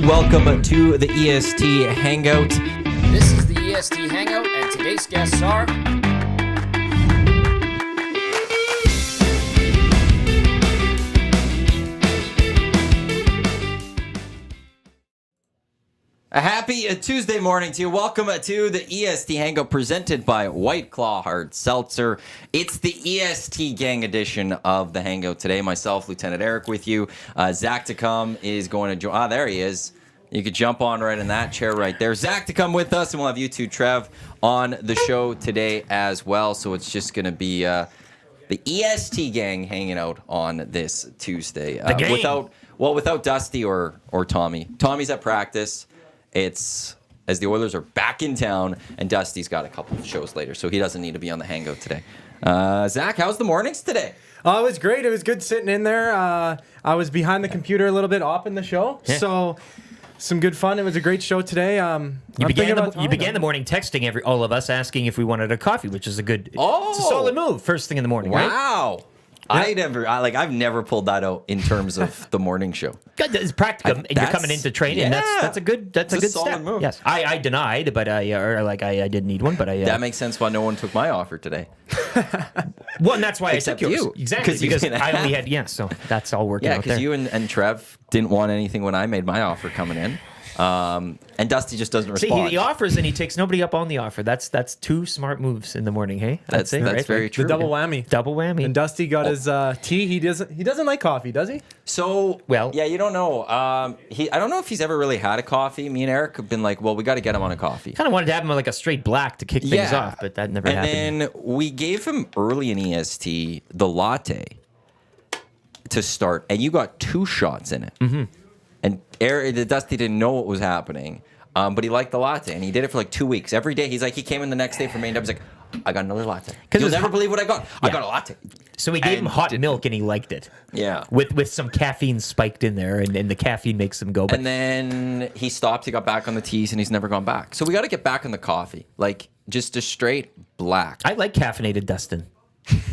welcome to the EST Hangout. This is the EST Hangout, and today's guests are... A happy Tuesday morning to you. Welcome to the EST Hangout presented by White Claw Hard Seltzer. It's the EST Gang edition of the Hangout today. Myself, Lieutenant Eric, with you. Zacticum is going to join. Ah, there he is. You could jump on right in that chair right there. Zacticum with us, and we'll have you two, Trev, on the show today as well. So it's just going to be the EST Gang hanging out on this Tuesday. Without Dusty or Tommy. Tommy's at practice. It's as the Oilers are back in town, and Dusty's got a couple of shows later, so he doesn't need to be on the Hangout today. Zach, how's the mornings today? Oh, it was great. It was good sitting in there. I was behind the computer a little bit, opping the show, so some good fun. It was a great show today. You began the morning texting all of us, asking if we wanted a coffee, which is it's a solid move. First thing in the morning, right? Wow. I've never pulled that out in terms of the morning show. Good, it's practicum, and you're coming into training. Yeah. That's a good solid step. move. Yes, I denied, but I didn't need one, but that makes sense why no one took my offer today. Well, and that's why Except I took yours. you. Exactly, because I only had so that's all working out there. Yeah, because you and Trev didn't want anything when I made my offer coming in. And Dusty just doesn't respond. See, he offers and he takes nobody up on the offer. That's two smart moves in the morning, hey? That's right? very true. The double whammy. Double whammy. And Dusty got his tea. He doesn't like coffee, does he? So, yeah, you don't know. I don't know if he's ever really had a coffee. Me and Eric have been like, well, we got to get him on a coffee. Kind of wanted to have him like a straight black to kick things off, but that never happened. And then we gave him early in EST the latte to start, and you got 2 shots in it. Mm-hmm. And Dusty didn't know what was happening, but he liked the latte, and he did it for like 2 weeks. Every day, he came in the next day for main dub. He's like, I got another latte. You'll never believe what I got. I got a latte. So we gave him hot milk, and he liked it. Yeah. With some caffeine spiked in there, and the caffeine makes him go. And then he stopped. He got back on the teas, and he's never gone back. So we got to get back on the coffee, like just a straight black. I like caffeinated Dustin.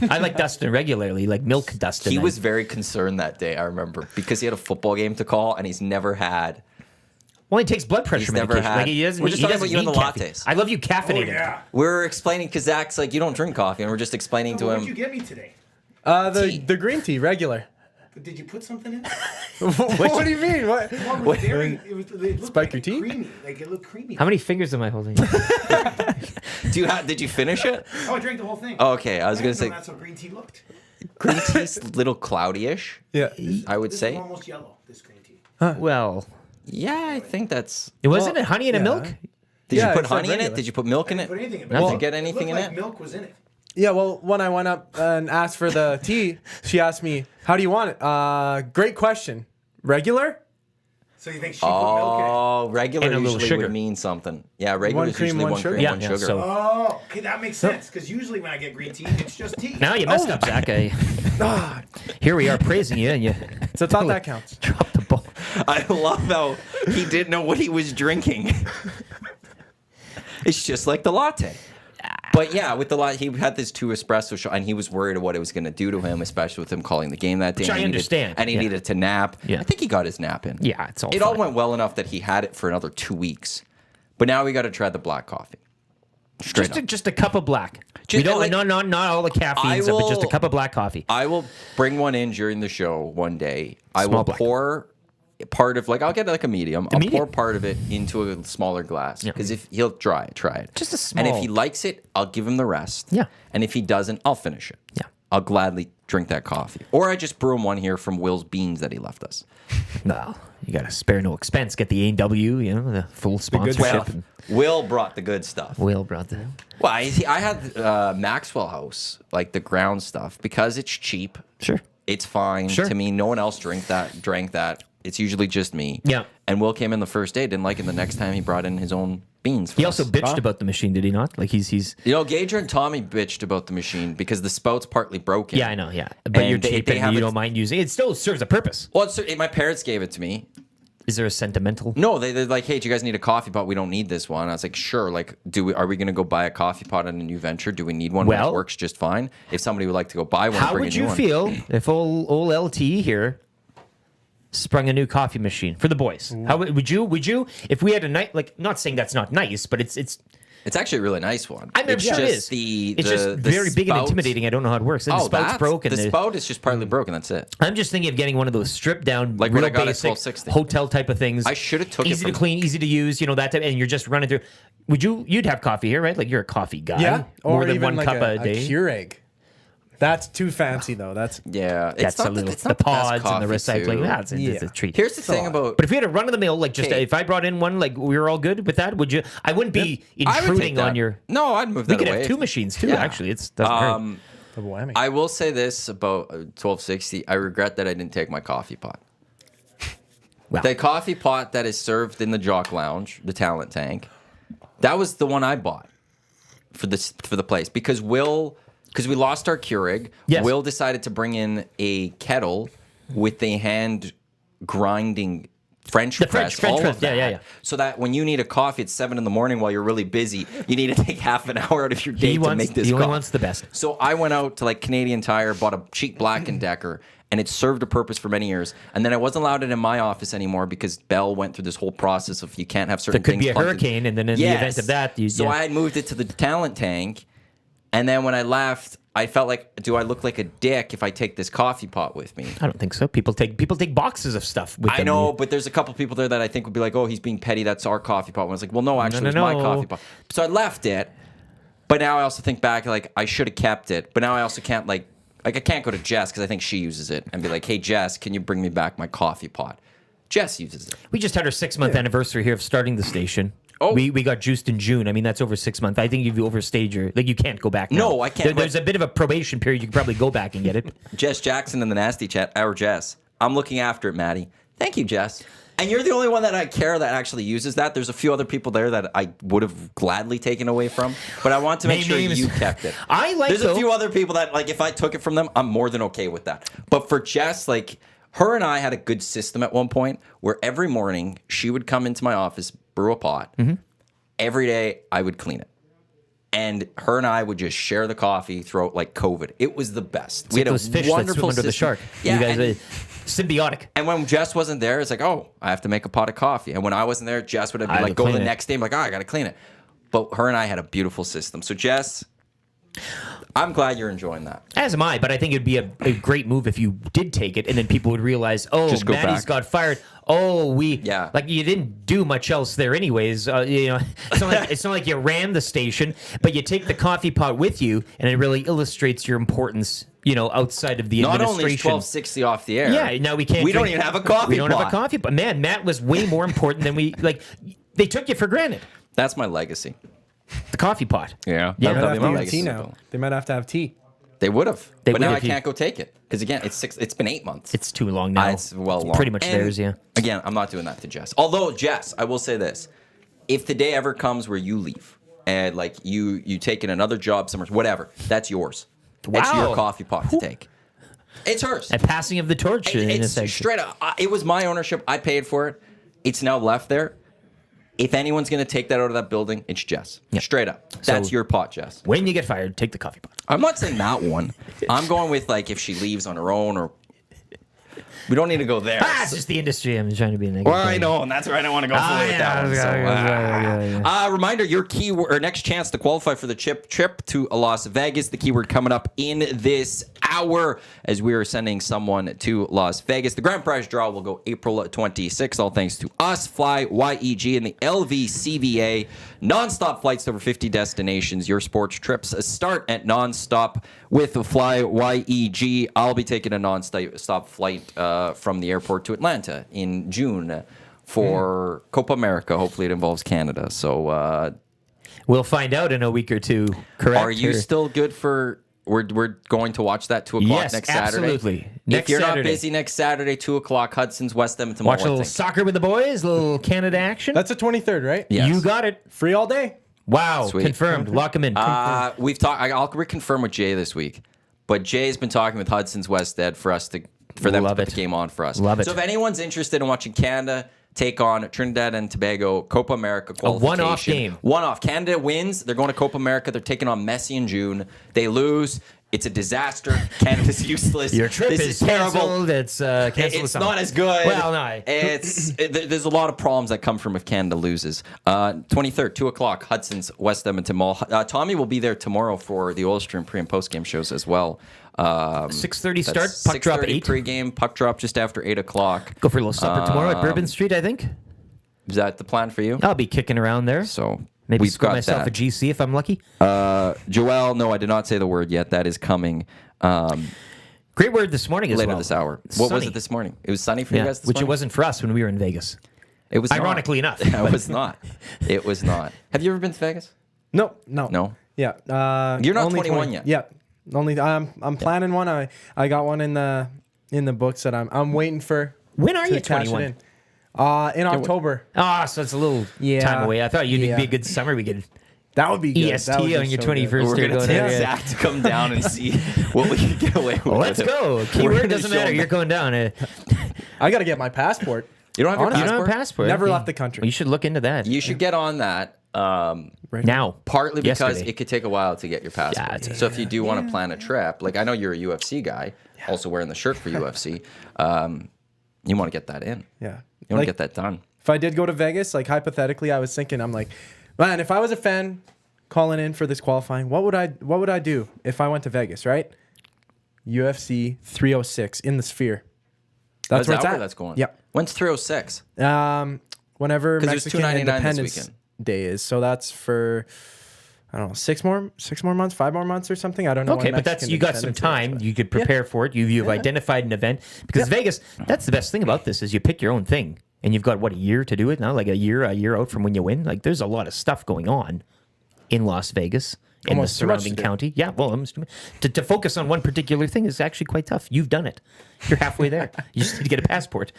I like Dustin regularly, like milk Dustin. He was very concerned that day, I remember, because he had a football game to call, and he's never had. Well, he takes blood pressure medication. Like he doesn't. We're just talking about you and the caffeine. lattes. I love you caffeinated. Oh, yeah. We're explaining because Zach's like, you don't drink coffee, and we're just explaining to What him. did you get me today? The green tea, regular. Did you put something in? What do you mean? What? It was very, it looked Spike like your tea? creamy. Like it looked creamy. How many fingers am I holding? Did you finish it? Oh, I drank the whole thing. Oh, okay, I was gonna say That's how green tea looked. green tea's a little cloudy-ish. Yeah. I would This say. is almost yellow. This green tea. Well, Yeah, I think that's. wasn't it honey and a milk? Did Yeah, you put it's like honey in it? regular. Did you put milk in it? Put anything in Did it. you get anything in looked it? like milk was in it. Yeah, well, when I went up and asked for the tea, she asked me, how do you want it? Great question. Regular? So you think she put milk in it? Oh, regular And a little usually sugar. would mean something. Yeah, regular One is cream, usually one one sugar. cream, Yeah, one yeah, sugar. so- Oh, okay, that makes sense. Because usually when I get green tea, it's just tea. Now you messed up, Zach. Here we are praising you, and you So thought that counts. dropped the ball. I love how he didn't know what he was drinking. It's just like the latte. But yeah, with the latte, he had this 2 espresso shot, and he was worried of what it was going to do to him, especially with him calling the game that day. Which I understand. And he needed to nap. Yeah. I think he got his nap in. Yeah, it's all It all fine. went well enough that he had it for another 2 weeks. But now we got to try the black coffee. Straight up. Just a cup of black. Just- We don't like- not all the caffeine stuff, but just a cup of black coffee. I will bring one in during the show one day. I Small will black. pour part of, I'll get like a medium. I'll medium. pour part of it into a smaller glass. Yeah. Because if he'll try it. Just a And if small- he likes it, I'll give him the rest. Yeah. And if he doesn't, I'll finish it. Yeah. I'll gladly drink that coffee. Or I just brew him one here from Will's Beans that he left us. Well, you got to spare no expense. Get the A&W, the full sponsorship. Well, and Will brought the good stuff. Will brought the... Well, I had Maxwell House, like the ground stuff, because it's cheap. Sure. It's fine. Sure. To me, no one else drank that. It's usually just me. Yeah. And Will came in the first day, didn't like it. The next time he brought in his own beans. For He us. also bitched about the machine, did he not? Like he's... Gager and Tommy bitched about the machine because the spout's partly broken. Yeah, I know, yeah. But And you're they cheap and have you it- don't mind using it. It still serves a purpose. Well, my parents gave it to me. Is there a sentimental? No, they're like, hey, do you guys need a coffee pot? We don't need this one. I was like, sure. Like, are we going to go buy a coffee pot on a new venture? Do we need one? Well- It works just fine. If somebody would like to go buy one, How bring would a new you one. feel if old LT here sprung a new coffee machine for the boys. How would you if we had a night, like, not saying that's not nice, but it's actually a really nice one. I'm it's sure it is. It's just very big and intimidating. I don't know how it works. And the spout's broken. The spout is just partly broken. That's it. I'm just thinking of getting one of those stripped down, Like real what I got at basic 1260. hotel type of things. I should have took it easy from to clean, easy to use, that type, and you're just running through. You'd have coffee here, right? Like, you're a coffee guy. Yeah, more or than even one like cup a day. Keurig. That's too fancy though. That's Yeah, That's a little it's not the best pods and the coffee, recycling. too. That's it's a treat. Here's the thing about. But if we had a run of the mill, like just Okay. if I brought in one, like we were all good with that, would you? I wouldn't be I would take intruding on that. your. No, I'd move We that could away. have two machines too. Yeah. Actually, it doesn't hurt. double whammy. I will say this about 1260. I regret that I didn't take my coffee pot. Wow. The coffee pot that is served in the Jock Lounge, the Talent Tank, that was the one I bought for the place because we lost our Keurig. Yes. Will decided to bring in a kettle with a hand grinding French press, French all press, of that, yeah. so that when you need a coffee at 7 a.m. while you're really busy, you need to take half an hour out of your day to make this He only coffee. wants the best. So I went out to like Canadian Tire, bought a cheap Black & Decker, and it served a purpose for many years. And then I wasn't allowed it in my office anymore because Bell went through this whole process of you can't have certain There could things be a plugged in. hurricane, and then in the event of that, So I had moved it to the Talent Tank, and then when I left, I felt like, do I look like a dick if I take this coffee pot with me? I don't think so. People take boxes of stuff with them. I know, but there's a couple people there that I think would be like, oh, he's being petty. That's our coffee pot. And I was like, well, no, actually, it's my no. coffee pot. So I left it, but now I also think back, like, I should have kept it. But now I also can't, like I can't go to Jess because I think she uses it and be like, hey, Jess, can you bring me back my coffee pot? Jess uses it. We just had our 6-month anniversary here of starting the station. Oh. We got juiced in June. I mean, that's over 6 months. I think you've overstayed your... Like, you can't go back now. No, I can't, There's a bit of a probation period. You can probably go back and get it. Jess Jackson in the Nasty Chat, our Jess. I'm looking after it, Maddie. Thank you, Jess. And you're the only one that I care that actually uses that. There's a few other people there that I would have gladly taken away from, but I want to make sure Names. you kept it. I like There's a though- few other people that, like, if I took it from them, I'm more than okay with that. But for Jess, like, her and I had a good system at one point where every morning she would come into my office, brew a pot. Mm-hmm. Every day I would clean it. And her and I would just share the coffee throughout, like, COVID. It was the best. We had those a fish that swim wonderful under the system. shark. Yeah, You guys and- are symbiotic. and when Jess wasn't there, it's like, oh, I have to make a pot of coffee. And when I wasn't there, Jess would have I been had like, to go the clean it. next day. I'm like, oh, I got to clean it. But her and I had a beautiful system. So, Jess, I'm glad you're enjoying that. As am I, but I think it'd be a great move if you did take it, and then people would realize, oh, Just go Maddie's back. got fired. Oh, Yeah. like you didn't do much else there, anyways. It's not like you ran the station, but you take the coffee pot with you, and it really illustrates your importance. Outside of the Not administration. only is 1260 off the air. Yeah, now we can't. We don't drink- even have a coffee We don't have pot. a coffee pot. Man, Matt was way more important than we like. They took you for granted. That's my legacy. The coffee pot. Yeah. They That'll might be have my to have legacy. tea now. They might have to have tea. They would have. They But would now I if you- can't go take it. Because, again, it's been 8 months. It's too long now. It's well long. Pretty much And, theirs, yeah. Again, I'm not doing that to Jess. Although, Jess, I will say this. If the day ever comes where you leave and, like, you take in another job somewhere, whatever, that's yours. It's Wow. your coffee pot to take. It's hers. A passing of the torch in a It's section. straight up. It was my ownership. I paid for it. It's now left there. If anyone's going to take that out of that building, it's Jess. Yeah. Straight up. That's So- your pot, Jess. When you get fired, take the coffee pot. I'm not saying that one. I'm going with, like, if she leaves on her own, or we don't need to go there. It's just the industry. I'm trying to be a negative. Well, I know, and that's where I don't want to go fully with that one. So, reminder, your keyword or next chance to qualify for the trip to Las Vegas. The keyword coming up in this hour as we are sending someone to Las Vegas. The grand prize draw will go April 26th. All thanks to us, Fly YEG, and the LVCVA. Non-stop flights to over 50 destinations. Your sports trips start at non-stop with Fly YEG. I'll be taking a non-stop flight from the airport to Atlanta in June for Copa America. Hopefully it involves Canada. So We'll find out in a week or two. Correct? are you Or- still good for... We're going to watch that 2 o'clock Yes, next Saturday? absolutely. If Next you're Saturday. not busy next Saturday, 2 o'clock, Hudson's West Edmonton watch Mall, a I little think. soccer with the boys? A little Canada action? That's the 23rd, right? Yes. You got it. Free all day. Wow. Sweet. Confirmed. Lock them in. We've talked. I'll reconfirm with Jay this week, but Jay's been talking with Hudson's West Ed for them Love to put it. the game on for us. Love it. So if anyone's interested in watching Canada take on Trinidad and Tobago Copa America qualification, one-off game. One-off. Canada wins. They're going to Copa America. They're taking on Messi in June. They lose. It's a disaster. Canada's useless. Your trip this is terrible. canceled. It's canceled. It's summer. not as good. Well, no. There's a lot of problems that come from if Canada loses. 23rd, 2 o'clock, Hudson's West Edmonton Mall. Tommy will be there tomorrow for the Oil Stream pre and post game shows as well. 6:30 start. Puck drop 8. Pre-game. Puck drop just after 8 o'clock. Go for a little supper tomorrow at Bourbon Street, I think. Is that the plan for you? I'll be kicking around there. So Maybe we've score got myself that. a GC if I'm lucky. Joelle, no, I did not say the word yet. That is coming Great word this morning as later well. this hour. What was Sunny. it this morning? It was sunny for you guys this which morning? it wasn't for us when we were in Vegas. It was Ironically not. enough. It was not. It was not. Have you ever been to Vegas? No. No. Yeah. You're not only 21 yet. Yeah. Only I'm planning one. I got one in the books that I'm waiting for. When are to you cash it 21? In October. So it's a little Yeah. time away. I thought you'd Yeah. be a good summer. We could That would be good. EST That would be on your so good. 21st. We're They're going to going take there, Zach to come down and see what we can get away with. Let's go. We're Keyword gonna doesn't show matter. them. You're going down. I got to get my passport. You don't have your Honestly, You don't passport? have a passport. Never Okay. left the country. Well, you should look into that. You should get on that. Now. Partly because Yesterday. it could take a while to get your passport. Yeah, it's- So if you do want to plan a trip, like I know you're a UFC guy, also wearing the shirt for UFC, you want to get that in. Yeah. You want to get that done. If I did go to Vegas, like hypothetically, I was thinking, I'm like, man, if I was a fan calling in for this qualifying, what would I do if I went to Vegas, right? UFC 306 in the Sphere. That's Is where that it's where at. that's going? Yep. When's 306? Whenever 'Cause there's Mexican $2.99 this Independence weekend. Day is, so that's for I don't know 6 more months, 5 more months or something. I don't know. Okay, when but that's Mexican you got some Independence Day is, time. but- You could prepare for it. You've identified an event because Vegas. That's the best thing about this is you pick your own thing, and you've got what a year to do it now, like a year out from when you win. Like there's a lot of stuff going on in Las Vegas. In Almost the too much surrounding to do. county. Yeah, well, to focus on one particular thing is actually quite tough. You've done it. You're halfway there. You just need to get a passport.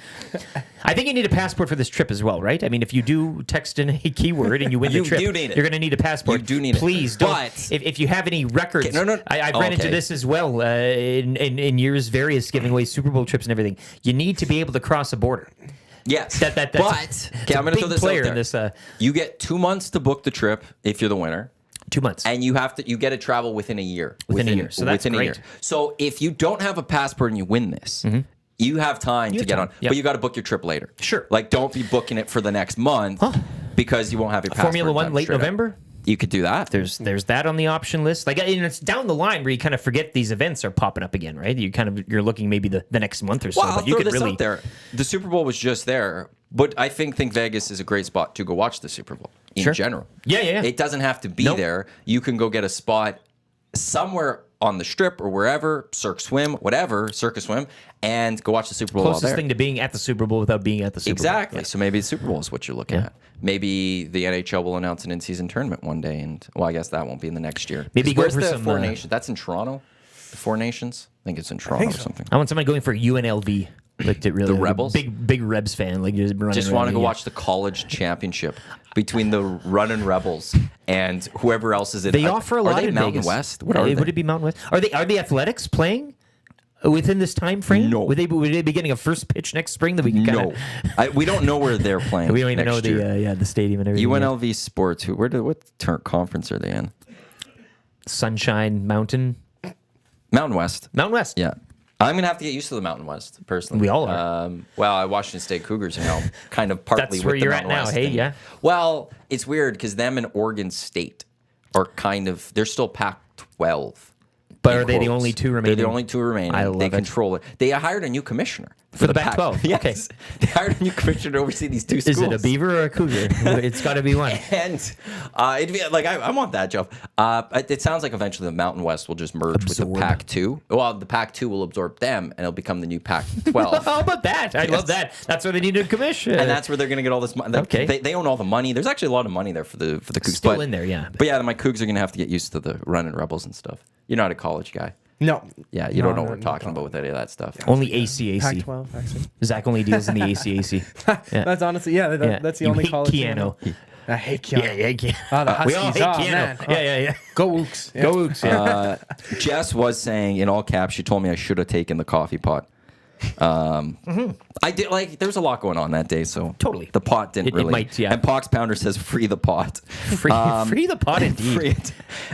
I think you need a passport for this trip as well, right? I mean, if you do text in a keyword and you win You the trip, do need it. you're going to need a passport. You do need it. Please don't. But- if you have any records, Okay, no. I've ran into Okay. this as well in years, various giving away Super Bowl trips and everything. You need to be able to cross a border. Yes. That's but, it's okay, a I'm going to big throw this player out there. in this. You get 2 months to book the trip if you're the winner. 2 months. And you get to travel within a year. Within a year. So that's within a great. year. So if you don't have a passport and you win this, you have time to have get time. on. Yep. But you got to book your trip later. Sure. Like don't be booking it for the next month because you won't have your passport. Formula in One time late straight up. November. You could do that. There's that on the option list. Like, and it's down the line where you kind of forget these events are popping up again, right? You're looking maybe the next month or so, Well, I'll but you throw could this really out there. The Super Bowl was just there, but I think Vegas is a great spot to go watch the Super Bowl in Sure. general. Yeah. It doesn't have to be Nope. there. You can go get a spot somewhere on the Strip or wherever, Cirque Swim, and go watch the Super Bowl while closest there. thing to being at the Super Bowl without being at the Super Bowl. Exactly. So maybe the Super Bowl is what you're looking at. Maybe the NHL will announce an in-season tournament one day, and I guess that won't be in the next year. Maybe 'Cause go where's for the some, Four Nations? That's in Toronto. The Four Nations. I think it's in Toronto or so. something. I want somebody going for UNLV. Like to really, The Rebels? big Rebs fan. Like just running Just around want to go the- watch the college championship between the Runnin' Rebels and whoever else is in. They offer a lot Are they in Mountain Vegas. West? What are they? Would it be Mountain West? Are the Athletics playing within this time frame? No. Would they be getting a first pitch next spring that we can No, kind we don't know where they're playing. we don't even know next year. the stadium and everything. UNLV Sports. What conference are they in? Sunshine Mountain Mountain West. Mountain West. Yeah. I'm going to have to get used to the Mountain West, personally. We all are. Well, Washington State Cougars, kind of partly That's with where the you're at Mountain now, West hey? thing. Yeah. Well, it's weird because them and Oregon State are they're still Pac-12. But in are they the quotes. only two They're remaining? the only two remaining. I love they it. control it. They hired a new commissioner For the Pac-12. Yes. Okay. They hired a new commissioner to oversee these two schools. Is it a beaver or a cougar? It's got to be one. And it'd be like I want that job. It sounds like eventually the Mountain West will just merge Absorb. with the Pac-2. Well, the Pac-2 will absorb them, and it'll become the new Pac-12. How about that? I love that. That's why they need a commission. And that's where they're going to get all this money. Okay. They own all the money. There's actually a lot of money there for the Cougs. Still in there, yeah. But yeah, my Cougs are going to have to get used to the Running Rebels and stuff. You're not a college guy. No. Yeah, you don't know what we're talking about with any of that stuff. only ACAC. Pac-12, actually. Zach only deals in the ACAC. Yeah. That's honestly, that's the You only hate college. Keanu. I hate Keanu. Yeah, Keanu. Oh, the We all Huskies. hate Oh, Keanu. man. Yeah. Go Wooks. Yeah. Go Ooks. Yeah. Jess was saying in all caps, she told me I should have taken the coffee pot. I did like. There was a lot going on that day, so Totally. the pot didn't It really. might, yeah. And Pox Pounder says, "Free the pot." Free the pot, indeed. Free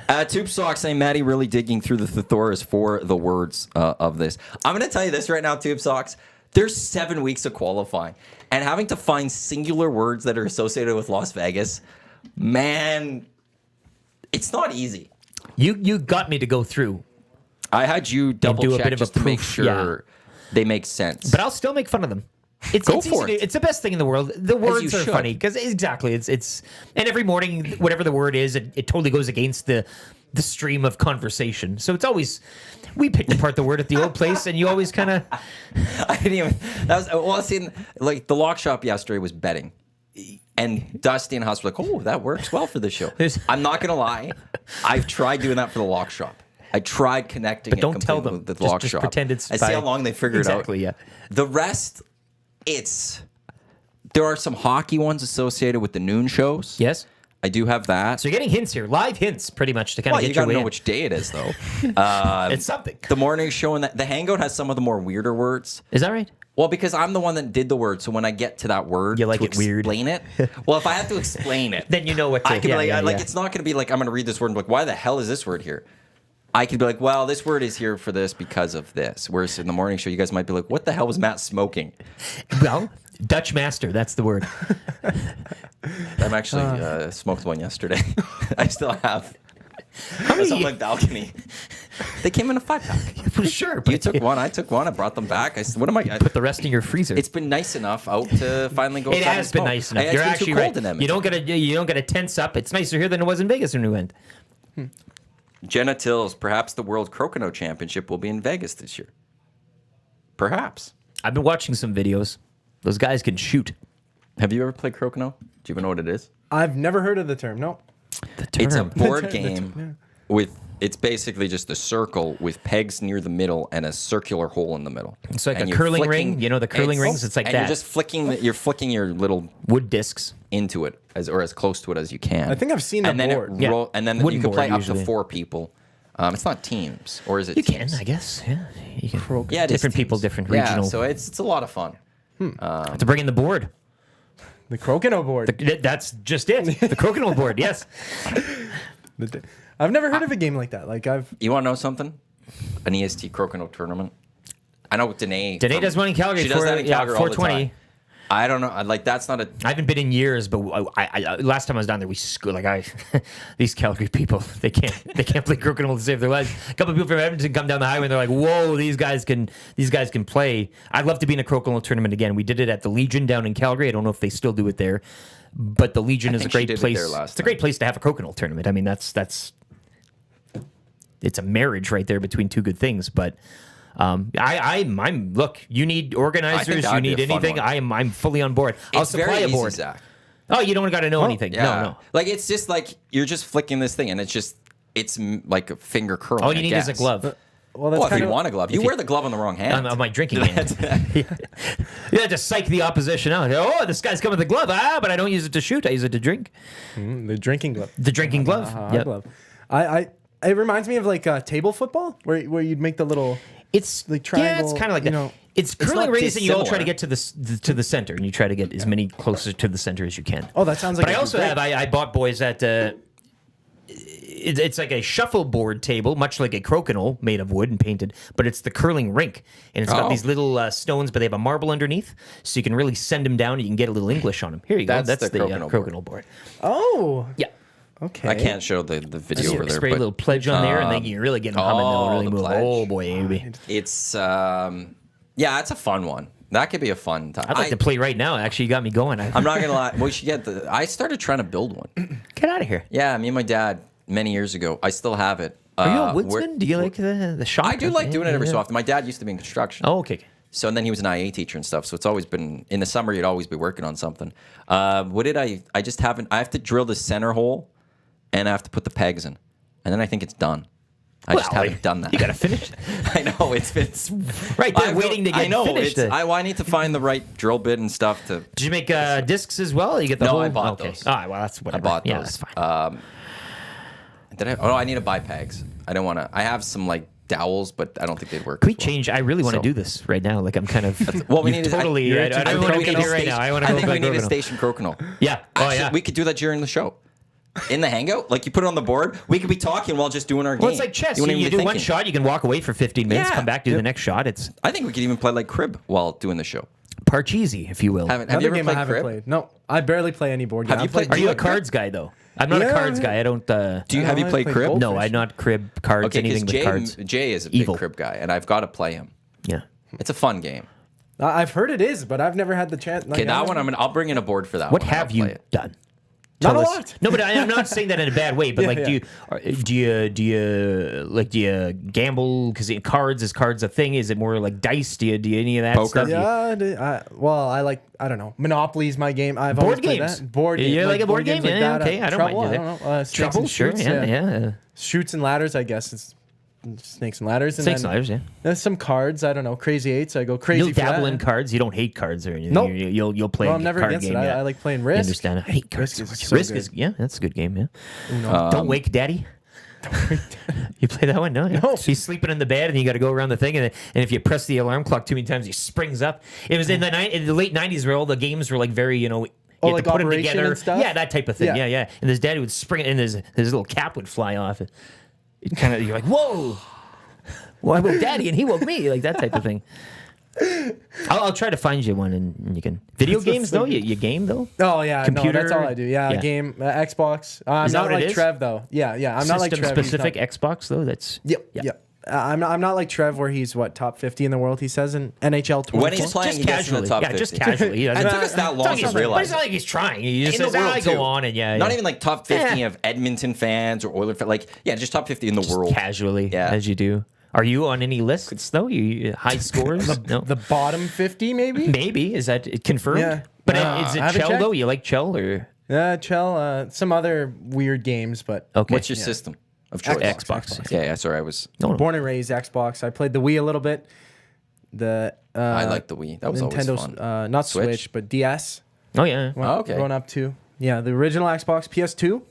it. Tube Sock saying, "Maddie really digging through the thesaurus for the words of this." I'm going to tell you this right now, Tube Socks. There's 7 weeks of qualifying, and having to find singular words that are associated with Las Vegas, man, it's not easy. You got me to go through, I had you double do a check bit of a just to make proof, sure they make sense. but I'll still make fun of them. It's Go easy for to it. do. It's the best thing in the world. The words you are should. funny because exactly it's and every morning whatever the word is, it totally goes against the stream of conversation. So it's always we picked apart the word at the old place, and you always kind of I didn't even. That was well. See, like the lock shop yesterday was betting, and Dusty and Huss were like, "Oh, that works well for the show." There's- I'm not gonna lie. I've tried doing that for the lock shop. I tried connecting But it don't tell completely them. with the Just- lock just shop. pretend it's I see by- how long they figure it out. Exactly, yeah. The rest, there are some hockey ones associated with the noon shows. yes. I do have that. So you're getting hints here, live hints, pretty much to kind Well, of you get your gotta way know in. which day it is, though. It's something. The morning show and the Hangout has some of the more weirder words. Is that right? Well, because I'm the one that did the word, so when I get to that word, You like to it weird. explain it. Well, if I have to explain it, Then you know what to. I could yeah, be like, yeah, like yeah. it's not going to be like I'm going to read this word and be like, why the hell is this word here? I could be like, well, this word is here for this because of this. Whereas in the morning show, you guys might be like, what the hell was Matt smoking? Well, Dutch master. That's the word. I'm actually smoked one yesterday. I still have. How It was on many? my balcony. They came in a 5-pack. Sure, You but took one, I took one, I brought them back. I said, what am I? put the rest in your freezer. It's been nice enough out to finally go. It outside and has been smoke. nice enough. It's You're been actually too cold right. in Edmonton. You don't gotta tense up. It's nicer here than it was in Vegas when we went. Jenna Tills, perhaps the World Crokinole Championship will be in Vegas this year. Perhaps. I've been watching some videos. Those guys can shoot. Have you ever played Crokinole? Do you even know what it is? I've never heard of the term. No. The It's a term. board game with. It's basically just a circle with pegs near the middle and a circular hole in the middle. It's like And a you're curling flicking- ring. You know the curling rings? It's like and that. You're just flicking. You're flicking your little Wood discs. into it as close to it as you can. I think I've seen and the then board. It Yeah. and then Wooden you can play board, up usually. to 4 people. It's not teams, or is it? You can, teams? I guess. Yeah. You can. Yeah, it is different people, teams. different Yeah, regional. so it's a lot of fun. to bring in the board. The Crokinole board. That's just it. The Crokinole board. Yes. I've never heard of a game like that. Like You want to know something? An EST Crokinole tournament. I know Danae. Danae does one in Calgary. She does that in Calgary all the 420. time. I don't know. Like that's not a. I haven't been in years, but I last time I was down there, we these Calgary people they can't play crokinole to save their lives. A couple of people from Edmonton come down the highway and they're like, "Whoa, these guys can play." I'd love to be in a crokinole tournament again. We did it at the Legion down in Calgary. I don't know if they still do it there, but the Legion is a think she great did it place. there last It's a great place to have a crokinole tournament. I mean, that's it's a marriage right there between two good things, but. I'm look. You need organizers. that You would be need a fun anything. one. I'm fully on board. I'll It's supply very a easy, board. Zach. Oh, you don't got to know anything. Yeah. No. Like it's just like you're just flicking this thing, and it's like a finger curl. All you need is a glove. well, Well, that's if kind you of want a glove, you wear the glove on the wrong hand. On my drinking hand. Yeah, to psych the opposition out. Oh, this guy's coming with the glove. But I don't use it to shoot. I use it to drink. the drinking glove. The drinking glove. Yep. Glove. It reminds me of like table football where you'd make the little. It's Like Yeah, it's triangle, kind of like you that. know. It's curling not rings, and you all try to dissimilar. get to the center, and you try to get as many closer to the center as you can. Oh, that sounds like. But I it'd be also great. have I bought boys at it's like a shuffleboard table, much like a crokinole made of wood and painted, but it's the curling rink, and it's got Oh. these little stones, but they have a marble underneath, so you can really send them down, and you can get a little English on them. Here you go. That's That's the the crokinole crokinole board. Oh. Yeah. Okay. I can't show the video You over there, spray a but little pledge on there, and then you really get them humming. They'll really the move. pledge. Oh boy, baby. it's yeah, it's a fun one. That could be a fun time. I'd like to play right now. Actually, you got me going. I'm not gonna lie. We should get the. I started trying to build one. Get out of here. Yeah, me and my dad many years ago. I still have it. Are you a we're- woodsman? Do you like the shop? I do like doing it every so often. My dad used to be in construction. Oh, okay. So and then he was an IA teacher and stuff. So it's always been in the summer. You'd always be working on something. What did I? I just haven't. I have to drill the center hole, and I have to put the pegs in, and then I think it's done. I just Well, haven't done that. You got to finish. I know it's Right there, I've waiting to I get know, finished. It's, I need to find the right drill bit and stuff to. Did you make discs as well? You get the No, whole. I bought okay. those. All right. Well, that's whatever. I bought Yeah, those. that's fine. Did I? Oh, no, I need to buy pegs. I don't want to. I have some like dowels, but I don't think they'd work. Can we as well. change? I really want to So- do this right now. Like I'm kind of. Well, we you've need to- totally. I don't want to we get need here right now. I want to go think we back need over a now. station crokinole. Yeah. Oh Actually, yeah. we could do that during the show. In the hangout, like you put it on the board, we could be talking while just doing our game. Well, it's like chess. wouldn't You even do be one thinking. shot, you can walk away for 15 minutes, Yeah. come back, do the next shot. It's I think we could even play like crib while doing the show. Parcheesi, if you will. Have you Another ever game played I haven't crib? played. No, I barely play any board Have game. you played- Are you a like crib? cards guy though? I'm not Yeah, a cards yeah. guy. I don't. Do you I have you only played play crib? Goldfish. No, I'm not crib cards. Okay, because anything with cards. Jay is a Evil. big crib guy, and I've got to play him. Yeah. It's a fun game. I've heard it is, but I've never had the chance. Okay, that one I'll bring in a board for that. What one and have I'll you play it. done? Not Tell a us- lot. No, but I'm not saying that in a bad way. But Yeah, like, yeah. do you gamble? Because cards is cards a thing? Is it more like dice? Do you any of that Poker? stuff? Well, I don't know. Monopoly's my game. I've Board always played games. that. Board You games. like a board game? games Yeah, like that. okay. I don't mind Trouble, you I there. don't know. Snakes Trouble, and sure. Shoots, Yeah. Shoots and ladders, I guess. It's snakes and ladders. And Snakes then and ladders, yeah. There's some cards. I don't know. Crazy eights. I go crazy. You'll for dabble that. in cards. You don't hate cards or anything. Nope. You'll play Well, a I'm never card against game. it. Yeah. I like playing I Risk. understand. I hate cards. Risk is so so much. Risk good. is that's a good game. Yeah. Don't wake daddy. You play that one? No. Yeah. No. He's sleeping in the bed, and you got to go around the thing, and if you press the alarm clock too many times, he springs up. It was in the late '90s where all the games were like very, you had like to put them Operation together. and stuff? Yeah, that type of thing. Yeah. Yeah. And his daddy would spring, and his little cap would fly off. It kind of you're like, whoa. Well, I woke daddy, and he woke me, like that type of thing. I'll try to find you one, and you can. Video games though, you game though. Oh yeah, Computer? No, that's all I do. Yeah, Yeah. game, Xbox. I'm Is that not what it like is? Trev though. Yeah, I'm not like System Trev. He's specific not- Xbox though. That's Yep. Yeah. Yep. I'm not like Trev, where he's top 50 in the world. He says in NHL 24. When he's playing, Just he gets in the casually, top yeah, 50. just casually. He It doesn't- took us that long It's not to like- realize. It's not like he's trying. He just In the says, world, "I too. go on," and yeah, Not yeah. even like top 50 Yeah. of Edmonton fans or Oilers fans. Just top 50 in the Just world. casually, Yeah. as you do. Are you on any lists though? You high scores? No. the bottom 50, maybe. Maybe is that confirmed? Yeah. But Nah, is I it haven't Chell checked. though? You like Chell or Chell. Some other weird games, but okay? What's your system of choice? Xbox. Yeah, sorry, I was. No. born and raised Xbox. I played the Wii a little bit. I like the Wii. That was always Nintendo's fun. not Switch? Switch, but DS. Oh yeah. Oh, okay. Going up to the original Xbox, PS2.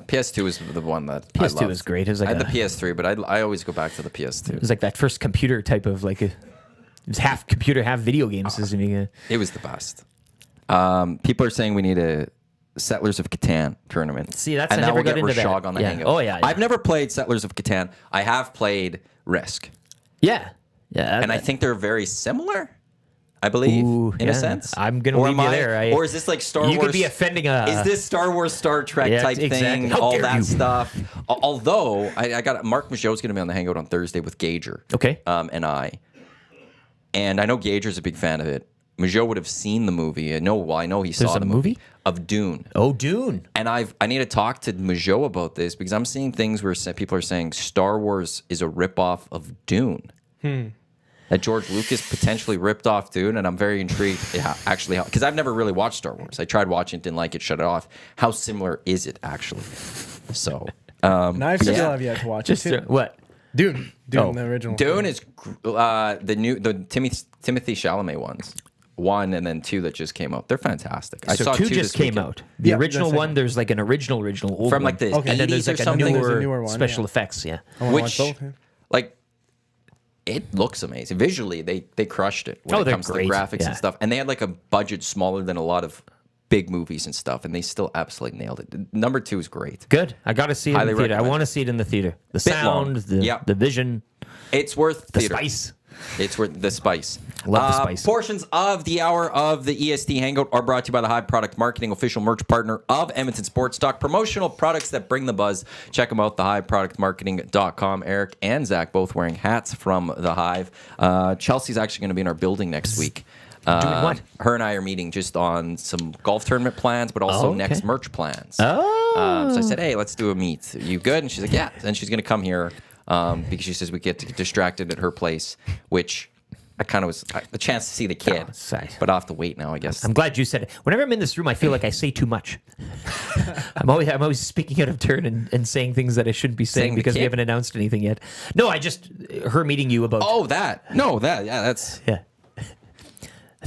PS2 is the one that I PS2 loved. was great. It was like I had a- the PS3, but I always go back to the PS2. It was like that first computer type of like it was half computer, half video game system. It was the best. People are saying we need a Settlers of Catan tournament. See, that's- and I now never we'll got get into that. Rashog on the Yeah. hangout. Oh, yeah. I've never played Settlers of Catan. I have played Risk, Yeah. and I think they're very similar. I believe, Ooh, in yeah. a sense. I'm gonna Or leave am you I- there. Or is this like Star You Wars? could be offending a. Is this Star Wars, Star Trek Yeah, type exactly. thing? How All dare that you. stuff. Although I got Mark Mageau's going to be on the hangout on Thursday with Gager. Okay. And I know Gager's a big fan of it. Mageau would have seen the movie. I know he saw There's a the movie? of Dune. Oh, Dune. And I need to talk to Mageau about this because I'm seeing things where people are saying Star Wars is a ripoff of Dune. That George Lucas potentially ripped off Dune, and I'm very intrigued. Actually, because I've never really watched Star Wars. I tried watching it, didn't like it, shut it off. How similar is it actually? So, And I still yeah. have yet to watch Just it too. what? Dune, Oh. the original. Dune is the Timothy Chalamet ones. 1 and then 2 that just came out. They're fantastic. I So saw 2 2 just this came weekend. out. The Yeah, original the one, second. there's like an original old From one. like the Okay. and then 80s there's or like a something. There's a newer, newer one, special yeah. effects. Yeah. I wanna watch Which, both, yeah. like, it looks amazing. Visually, they crushed it when Oh, it they're comes to great. the graphics Yeah. and stuff. And they had like a budget smaller than a lot of big movies and stuff, and they still absolutely nailed it. Number 2 is great. Good. I got to see it Highly in the theater. I recommend. want to see it in the theater. The Bit long. sound, Yeah. the vision, It's worth the theater. spice. It's worth the spice. Love the spice. Portions of the hour of the EST Hangout are brought to you by the Hive Product Marketing, official merch partner of Edmonton Sports Stock. Promotional products that bring the buzz. Check them out, thehiveproductmarketing.com. Eric and Zach both wearing hats from the Hive. Chelsea's actually going to be in our building next week. Doing what? Her and I are meeting just on some golf tournament plans, but also Oh, okay. next merch plans. Oh. So I said, hey, let's do a meet. You good? And she's like, yeah. And she's going to come here because she says we get to get distracted at her place, which I kind of was a chance to see the kid. Oh, sorry. But I'll have to wait now, I guess. I'm glad you said it. Whenever I'm in this room, I feel like I say too much. I'm always speaking out of turn and saying things that I shouldn't be saying Saying the because we kid? haven't announced anything yet. No, I just her meeting you about. Oh, that. No, that. Yeah, that's. Yeah.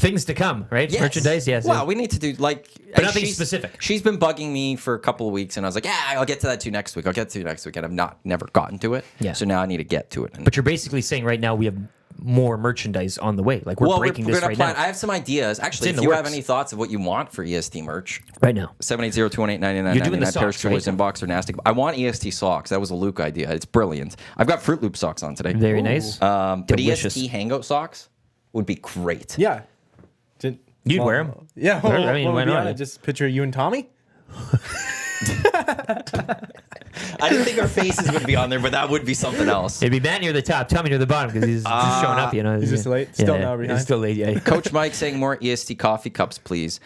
Things to come, right? Yes. Merchandise, yes. Well, we need to do But nothing specific. She's been bugging me for a couple of weeks, and I was like, "Yeah, I'll get to that too next week. I'll get to it next week," and I've never gotten to it. Yeah. So now I need to get to it. And But you're basically saying right now we have more merchandise on the way. Like we're breaking this gonna right plan. now. I have some ideas. Actually, in if the you have works. any thoughts of what you want for EST merch, Right now. 780-218-9999. You're doing the socks, right? Inbox or nasty. I want EST socks. That was a Luke idea. It's brilliant. I've got Fruit Loop socks on today. Very nice. But Delicious. EST Hangout socks would be great. Yeah. You'd wear 'em. Yeah. I mean, what why would be not? on it? Just picture you and Tommy? I didn't think our faces would be on there, but that would be something else. It'd be Matt near the top, Tommy near the bottom because he's just showing up, you know. He's just late? Still an hour behind? He's still late, yeah. Coach Mike saying more EST coffee cups, please.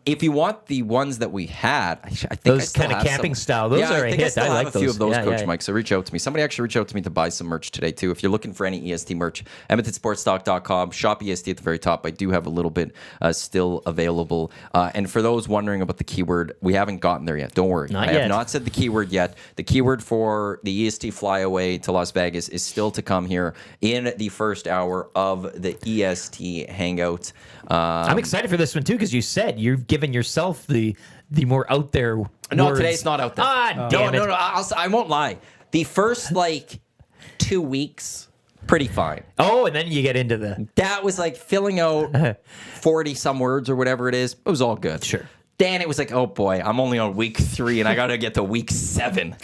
If you want the ones that we had, I think Those I still kinda have camping some. style, those yeah, are I a think I hit. still I have like a few those. of those, Yeah, Coach yeah. Mike. So reach out to me. Somebody actually reached out to me to buy some merch today too. If you're looking for any EST merch, EdmontonSportsTalk.com, shop EST at the very top. I do have a little bit still available. And for those wondering about the keyword, we haven't gotten there yet. Don't worry. Not I yet. have not said the keyword yet. The keyword for the EST flyaway to Las Vegas is still to come here in the first hour of the EST Hangout. I'm excited for this one too because you said you've given yourself the more out there. No, words. today's not out there. Ah, damn it. No. I won't lie. The first 2 weeks, pretty fine. Oh, and then you get into the That was filling out 40 some words or whatever it is. It was all good. Sure. Then it was oh boy, I'm only on week 3 and I got to get to week 7.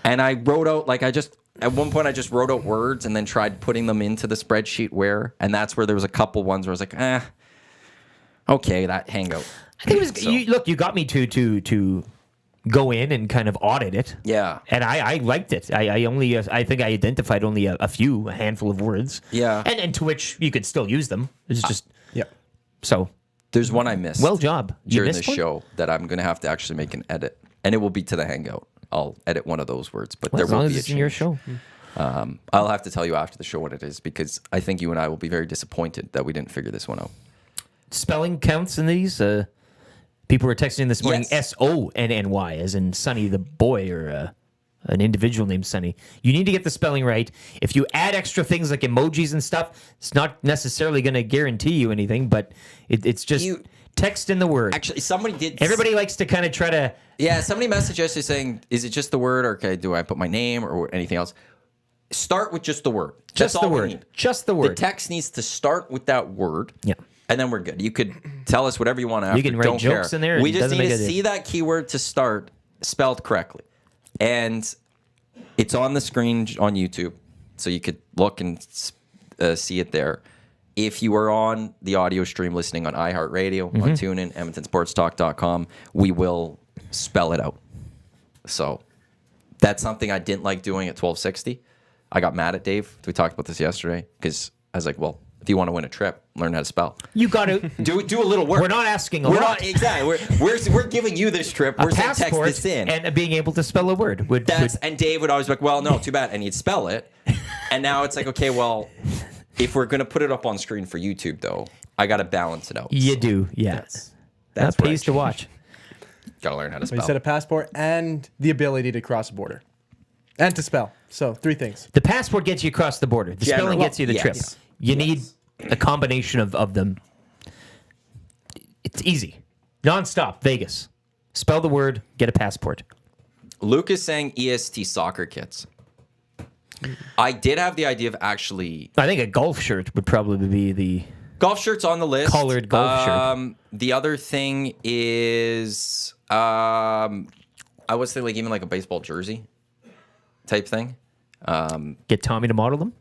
And I wrote out at one point I just wrote out words and then tried putting them into the spreadsheet and that's where there was a couple ones where I was okay, that hangout. I think it was you got me to go in and kind of audit it. Yeah. And I liked it. I think I identified only a handful of words. Yeah. And to which you could still use them. It's just Yeah. so There's one I missed. well job. You during the missed one? show that I'm going to have to actually make an edit, and it will be to the hangout. I'll edit one of those words, but Well, there as long will as be a it's in your change. show. I'll have to tell you after the show what it is because I think you and I will be very disappointed that we didn't figure this one out. Spelling counts in these. People were texting this morning Yes. SONNY, as in Sonny the boy or an individual named Sonny. You need to get the spelling right. If you add extra things like emojis and stuff, it's not necessarily going to guarantee you anything, but it's just text in the word. Actually, somebody did. Everybody likes to kind of try to. Yeah, somebody messaged us saying, "Is it just the word, or do I put my name or anything else?" Start with just the word. Just That's the all we word. need. Just the The word. text needs to start with that word. Yeah. And then we're good. You could tell us whatever you want after. You can write Don't jokes care. in there. We It just doesn't need make to a see that keyword to start spelled correctly. And it's on the screen on YouTube, so you could look and see it there. If you are on the audio stream listening on iHeartRadio, on TuneIn, EdmontonSportsTalk.com, we will spell it out. So that's something I didn't like doing at 1260. I got mad at Dave. We talked about this yesterday because I was like, well, if you want to win a trip, learn how to spell. You got to Do a little work. We're not asking a We're lot. not exactly. We're giving you this trip. A We're saying text passport this in. and being able to spell a word would. And Dave would always be like, well, no, too bad. And he'd spell it. And now it's like, okay, well, if we're going to put it up on screen for YouTube, though, I got to balance it out. You do, yeah. That's That where I pays to watch. got to learn how to You spell. said a passport and the ability to cross a border and to spell. So 3 things. The passport gets you across the border. The spelling gets you the trip. Yes. You need a combination of them. It's easy. Non-stop. Vegas. Spell the word, get a passport. Luke is saying EST soccer kits. I did have the idea of actually I think a golf shirt would probably be the... golf shirts on the list. Collared golf shirt. The other thing is, I was thinking even like a baseball jersey type thing. Get Tommy to model them.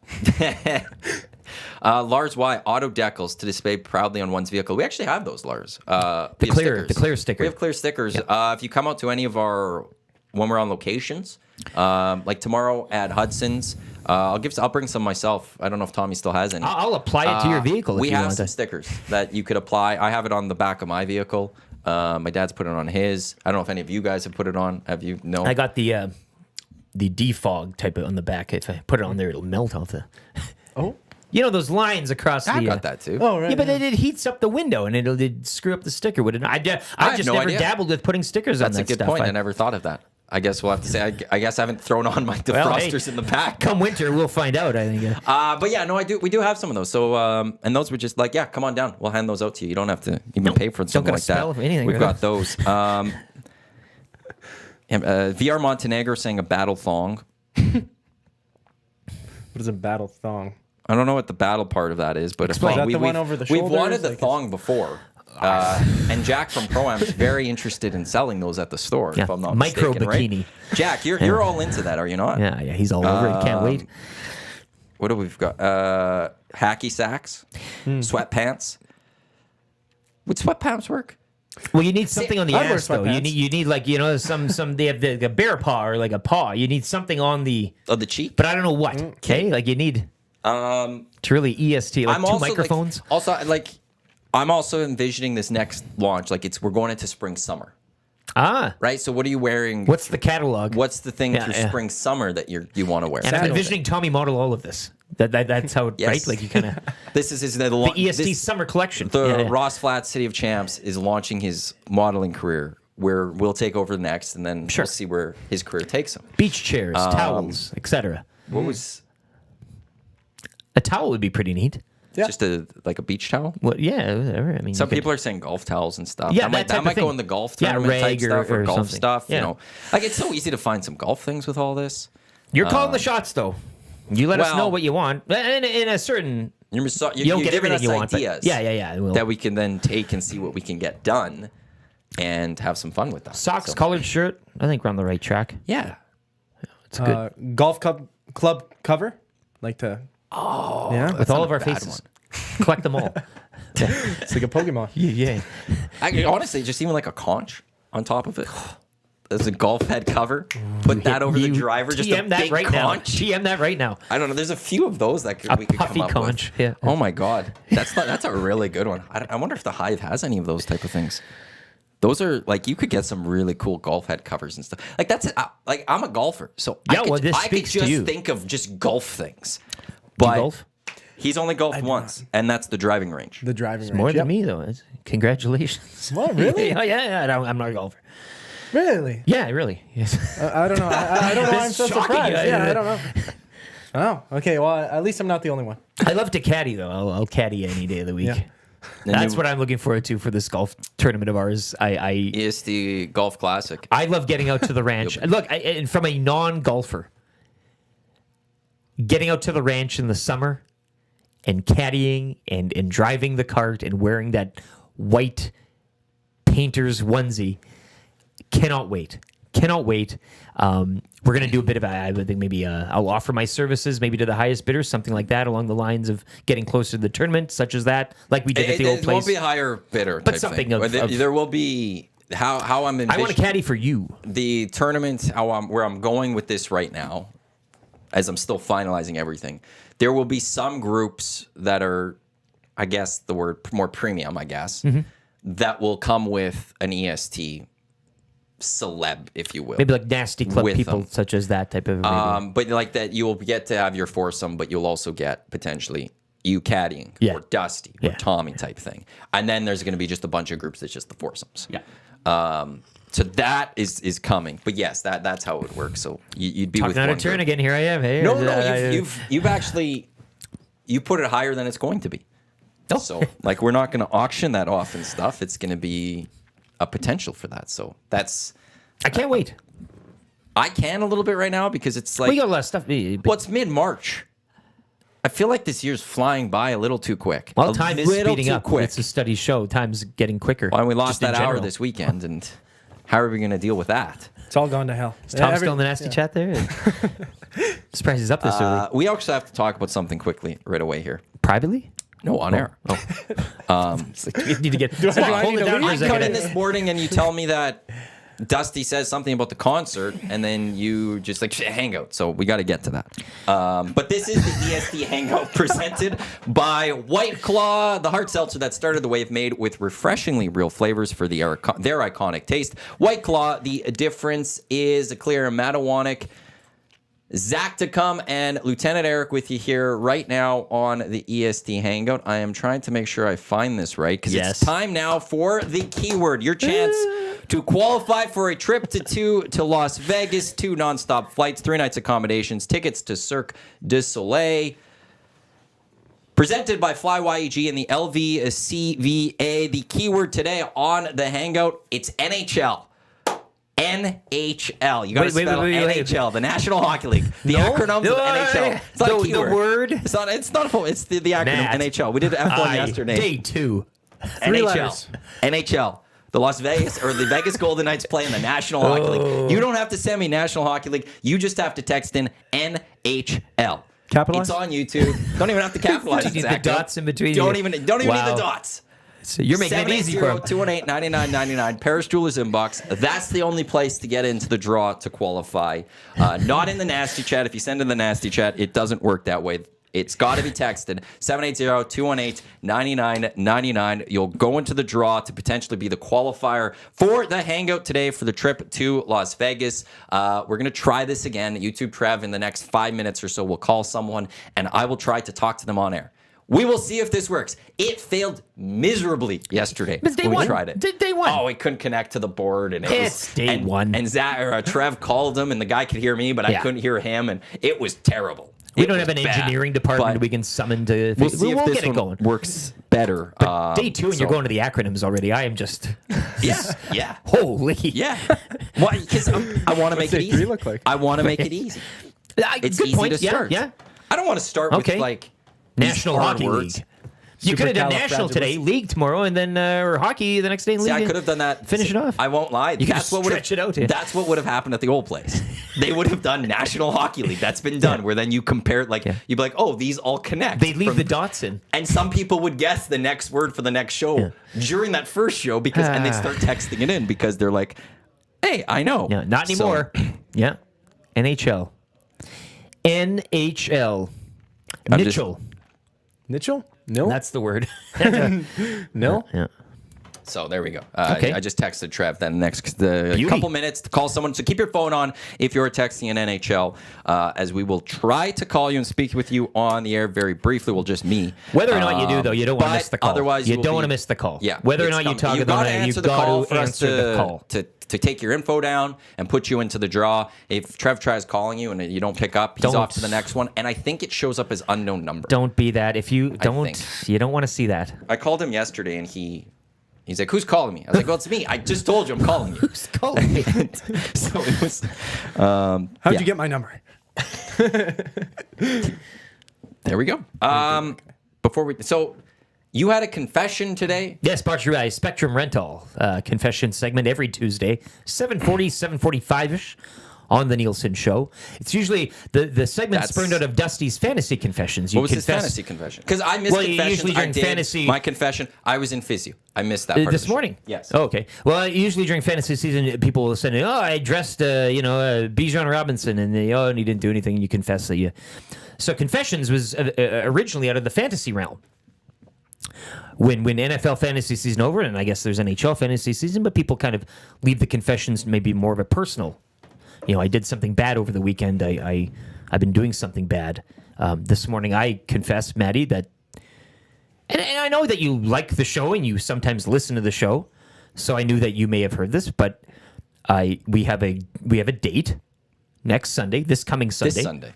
Lars Y, auto decals to display proudly on one's vehicle. We actually have those, Lars. We have clear stickers. sticker. We have clear stickers. If you come out to any of our, when we're on locations, like tomorrow at Hudson's, I'll bring some myself. I don't know if Tommy still has any. I'll apply it to your vehicle if We you have want some to. stickers that you could apply. I have it on the back of my vehicle. My dad's put it on his. I don't know if any of you guys have put it on. Have you? No. I got the defog type on the back. If I put it on there, it'll melt off the... Oh. You know those lines across I the... got that too. Oh, right. Yeah, but it heats up the window and it'll screw up the sticker. Would it? I have just no never idea. dabbled with putting stickers on That's that a good stuff. point. I never thought of that. I guess we'll have to say. I guess I haven't thrown on my defrosters in the back. Come winter, we'll find out. I think. But yeah, no, we do have some of those. So and those were just like, yeah, come on down. We'll hand those out to you. You don't have to even pay for something gotta like that. spell anything, We've really. got those. VR Montenegro saying a battle thong. What is a battle thong? I don't know what the battle part of that is, but a Explain. thong. Is that the one over the We've shoulders? wanted the Like, thong before. And Jack from Pro-Am is very interested in selling those at the store, Yeah, if I'm not micro mistaken, bikini. right? Jack, you're all into that, are you not? Yeah, he's all over it. Can't wait. What do we've got? Hacky sacks, sweatpants. Would sweatpants work? Well, you need something on the I'd wear ass though. sweatpants. You need like some they have the bear paw or like a paw. You need something on the, Oh, the cheek. but I don't know what. Okay, like you need to really EST like I'm two also microphones. I'm also envisioning this next launch. Like we're going into spring summer, right? So what are you wearing? What's the catalog? What's the thing Yeah, for yeah. spring summer that you want to wear? And I'm envisioning Tommy model all of this. That's how it, Yes. right? Like you kind of This is the EST summer collection. The Yeah, yeah. Ross Flat City of Champs is launching his modeling career, where we'll take over next, and then Sure. we'll see where his career takes him. Beach chairs, towels, etc. What was A towel would be pretty neat. Yeah. just a beach towel? Well, yeah, whatever. I mean, Some you could- people are saying golf towels and stuff. Yeah, that that type might of go thing. in the golf Yeah, tournament type reg stuff or or golf something. stuff. Yeah. You know, like it's so easy to find some golf things with all this. You're calling the shots though. You let us Well- know what you want in a certain. You're You don't you're get giving everything us you want. But ideas. yeah. We'll- That we can then take and see what we can get done, and have some fun with that. Socks, So, collared shirt. I think we're on the right track. Yeah. It's good. Golf club cover, like to. Oh, yeah. With all not of our a bad faces. Collect them all. It's like a Pokemon. yeah. Honestly, just even like a conch on top of it. As a golf head cover. Put that over the You driver. Just a TM that big right conch. now. TM that right now. I don't know. There's a few of those that we could puffy come up conch, with. yeah. Oh my god, that's a really good one. I wonder if the Hive has any of those type of things. Those are like you could get some really cool golf head covers and stuff. Like that's like I'm a golfer, so Yeah, I could, well, this I could speaks to just you. think of just golf things. Do you But golf? he's only golfed once, and that's the driving range. The driving range. More than Yep. me though. Congratulations. What, really? yeah. I'm not a golfer. Really? Yeah, really. Yes. I don't know. I don't know. why I'm so Shocking. surprised. Yeah, Yeah, yeah. I don't know. Oh, okay. Well, at least I'm not the only one. I love to caddy though. I'll caddy any day of the week. Yeah. That's what I'm looking forward to for this golf tournament of ours. I EST Golf Classic. love getting out to the ranch. Look, and from a non-golfer, getting out to the ranch in the summer and caddying and driving the cart and wearing that white painter's onesie. Cannot wait. We're going to do a bit of, I think maybe I'll offer my services maybe to the highest bidder, something like that along the lines of getting closer to the tournament, such as that, like we did at the old It place. won't be a higher bidder, But type something thing. of- There will be how I'm envisioning I want to caddy for you. the tournament. Where I'm going with this right now, as I'm still finalizing everything. There will be some groups that are, I guess the word more premium, I guess, that will come with an EST celeb, if you will. Maybe like nasty club With people, them. such as that type of. But like that, you will get to have your foursome, but you'll also get potentially you caddying Yeah. or Dusty or Yeah. Tommy type thing. And then there's going to be just a bunch of groups that's just the foursomes. Yeah. So that is coming. But yes, that's how it would work. So you'd be with Talking out one of turn group. again. Here I am. Hey, No, you've actually you put it higher than it's going to be. Oh. So like we're not going to auction that off and stuff. It's going to be a potential for that. So that's I can't wait. I can a little bit right now because it's like We got a lot of stuff. well, it's mid-March. I feel like this year's flying by a little too quick. Well, A time is little speeding too up. quick. It's the studies show. Time's getting quicker. Why we lost just in that hour general. this weekend, and how are we going to deal with that? It's all gone to hell. Is Tom still in the nasty chat there? Surprised he's up this early. We also have to talk about something quickly right away here. Privately? No, on air. It's like, you need to get. I Hold need it to down for a leave? I come in second. this morning and you tell me that Dusty says something about the concert, and then you just like hangout. So we got to get to that. But this is the EST Hangout presented by White Claw, the hard seltzer that started the wave, made with refreshingly real flavors for their iconic taste. White Claw, the difference is a clear Matt Iwanyk. Zacticum and Lieutenant Eric with you here right now on the EST Hangout. I am trying to make sure I find this right because Yes. it's time now for the keyword. Your chance to qualify for a trip to Las Vegas, 2 nonstop flights, 3 nights accommodations, tickets to Cirque du Soleil. Presented by FlyYEG and the LVCVA. The keyword today on the Hangout, it's NHL. NHL. You got to spell wait. NHL, the National Hockey League. The acronyms of NHL. It's not a keyword. The word? It's not a full. It's the acronym Matt. NHL. We did F1 yesterday. Day 2. 3 NHL. letters. NHL. The the Vegas Golden Knights play in the National Hockey League. You don't have to send me National Hockey League. You just have to text in NHL. Capitalize? It's on YouTube. Don't even have to capitalize. You need the Zacto. dots in between. Don't even need Wow. the dots. So you're making it easy for him. 780-218-9999. Paris Jewelers inbox. That's the only place to get into the draw to qualify. Not in the nasty chat. If you send in the nasty chat, it doesn't work that way. It's got to be texted. 780-218-9999. You'll go into the draw to potentially be the qualifier for the Hangout today for the trip to Las Vegas. We're going to try this again. YouTube Trev in the next 5 minutes or so will call someone, and I will try to talk to them on air. We will see if this works. It failed miserably yesterday It's day when we one. tried it. Day one. Oh, it couldn't connect to the board, and It's day and, one. And Trev called him, and the guy could hear me, but I Yeah. couldn't hear him, and it was terrible. We It don't was have an bad, engineering department but we can summon to. We'll see if we'll this get it one going. works better. But day 2, and you're so- going to the acronyms already. I am just. Yeah. Holy. Yeah. Well, because I want to make it day easy. 3 look like? I want to make it easy. It's Good easy point. to start. Yeah. I don't want to start Okay. with like these National hard Hockey words. League. You could have done national today, league tomorrow, and then or hockey the next day in league. See, I could have done that. Finish it off. I won't lie. You could That's just what would stretch it out, yeah. That's what would have happened at the old place. They would have done National Hockey League. That's been done. Where then you compare, like you'd be like, oh, these all connect. They'd leave from- the dots in. And some people would guess the next word for the next show during that first show because, and they start texting it in because they're like, hey, I know. Yeah, not So- anymore. Yeah. NHL. NHL. I'm just- Mitchell. Mitchell? No. That's the word. no. Yeah. So there we go. Okay. I just texted Trev that next Beauty. couple minutes to call someone. So keep your phone on if you're texting an NHL, as we will try to call you and speak with you on the air very briefly. Well, just me. Whether or not you do, though, you don't want to but miss the call. otherwise you will don't be- want to miss the call. Yeah. Whether or it's not you coming. talk You've about got to it, answer you've the got call to for us answer the call. to take your info down and put you into the draw. If Trev tries calling you and you don't pick up, he's Don't. off to the next one. And I think it shows up as unknown number. Don't be that. If you don't, think. you don't want to see that. I called him yesterday and he's like, who's calling me? I was like, well, it's me. I just told you I'm calling you. Who's calling me? So it was. How'd you get my number? There we go. So you had a confession today. Yes, brought to you by Spectrum Rental. Confession segment every Tuesday, 7:40, 7:45-ish on the Nielsen Show. It's usually the segment That's- spurned out of Dusty's fantasy confessions. You What was his confess- fantasy confession? Because I missed Well, confessions. usually I during did fantasy- my confession. I was in physio. I missed that part of This the show. morning? Yes. Oh, okay. Well, usually during fantasy season, people will send, I dressed, Bijan Robinson, and and he didn't do anything, and you confess that you... So confessions was originally out of the fantasy realm. When NFL fantasy season over, and I guess there's NHL fantasy season, but people kind of leave the confessions maybe more of a personal. I did something bad over the weekend. I've been doing something bad. This morning, I confessed, Maddie, that, and I know that you like the show and you sometimes listen to the show, so I knew that you may have heard this, but we have a date next Sunday, this coming Sunday, This Sunday.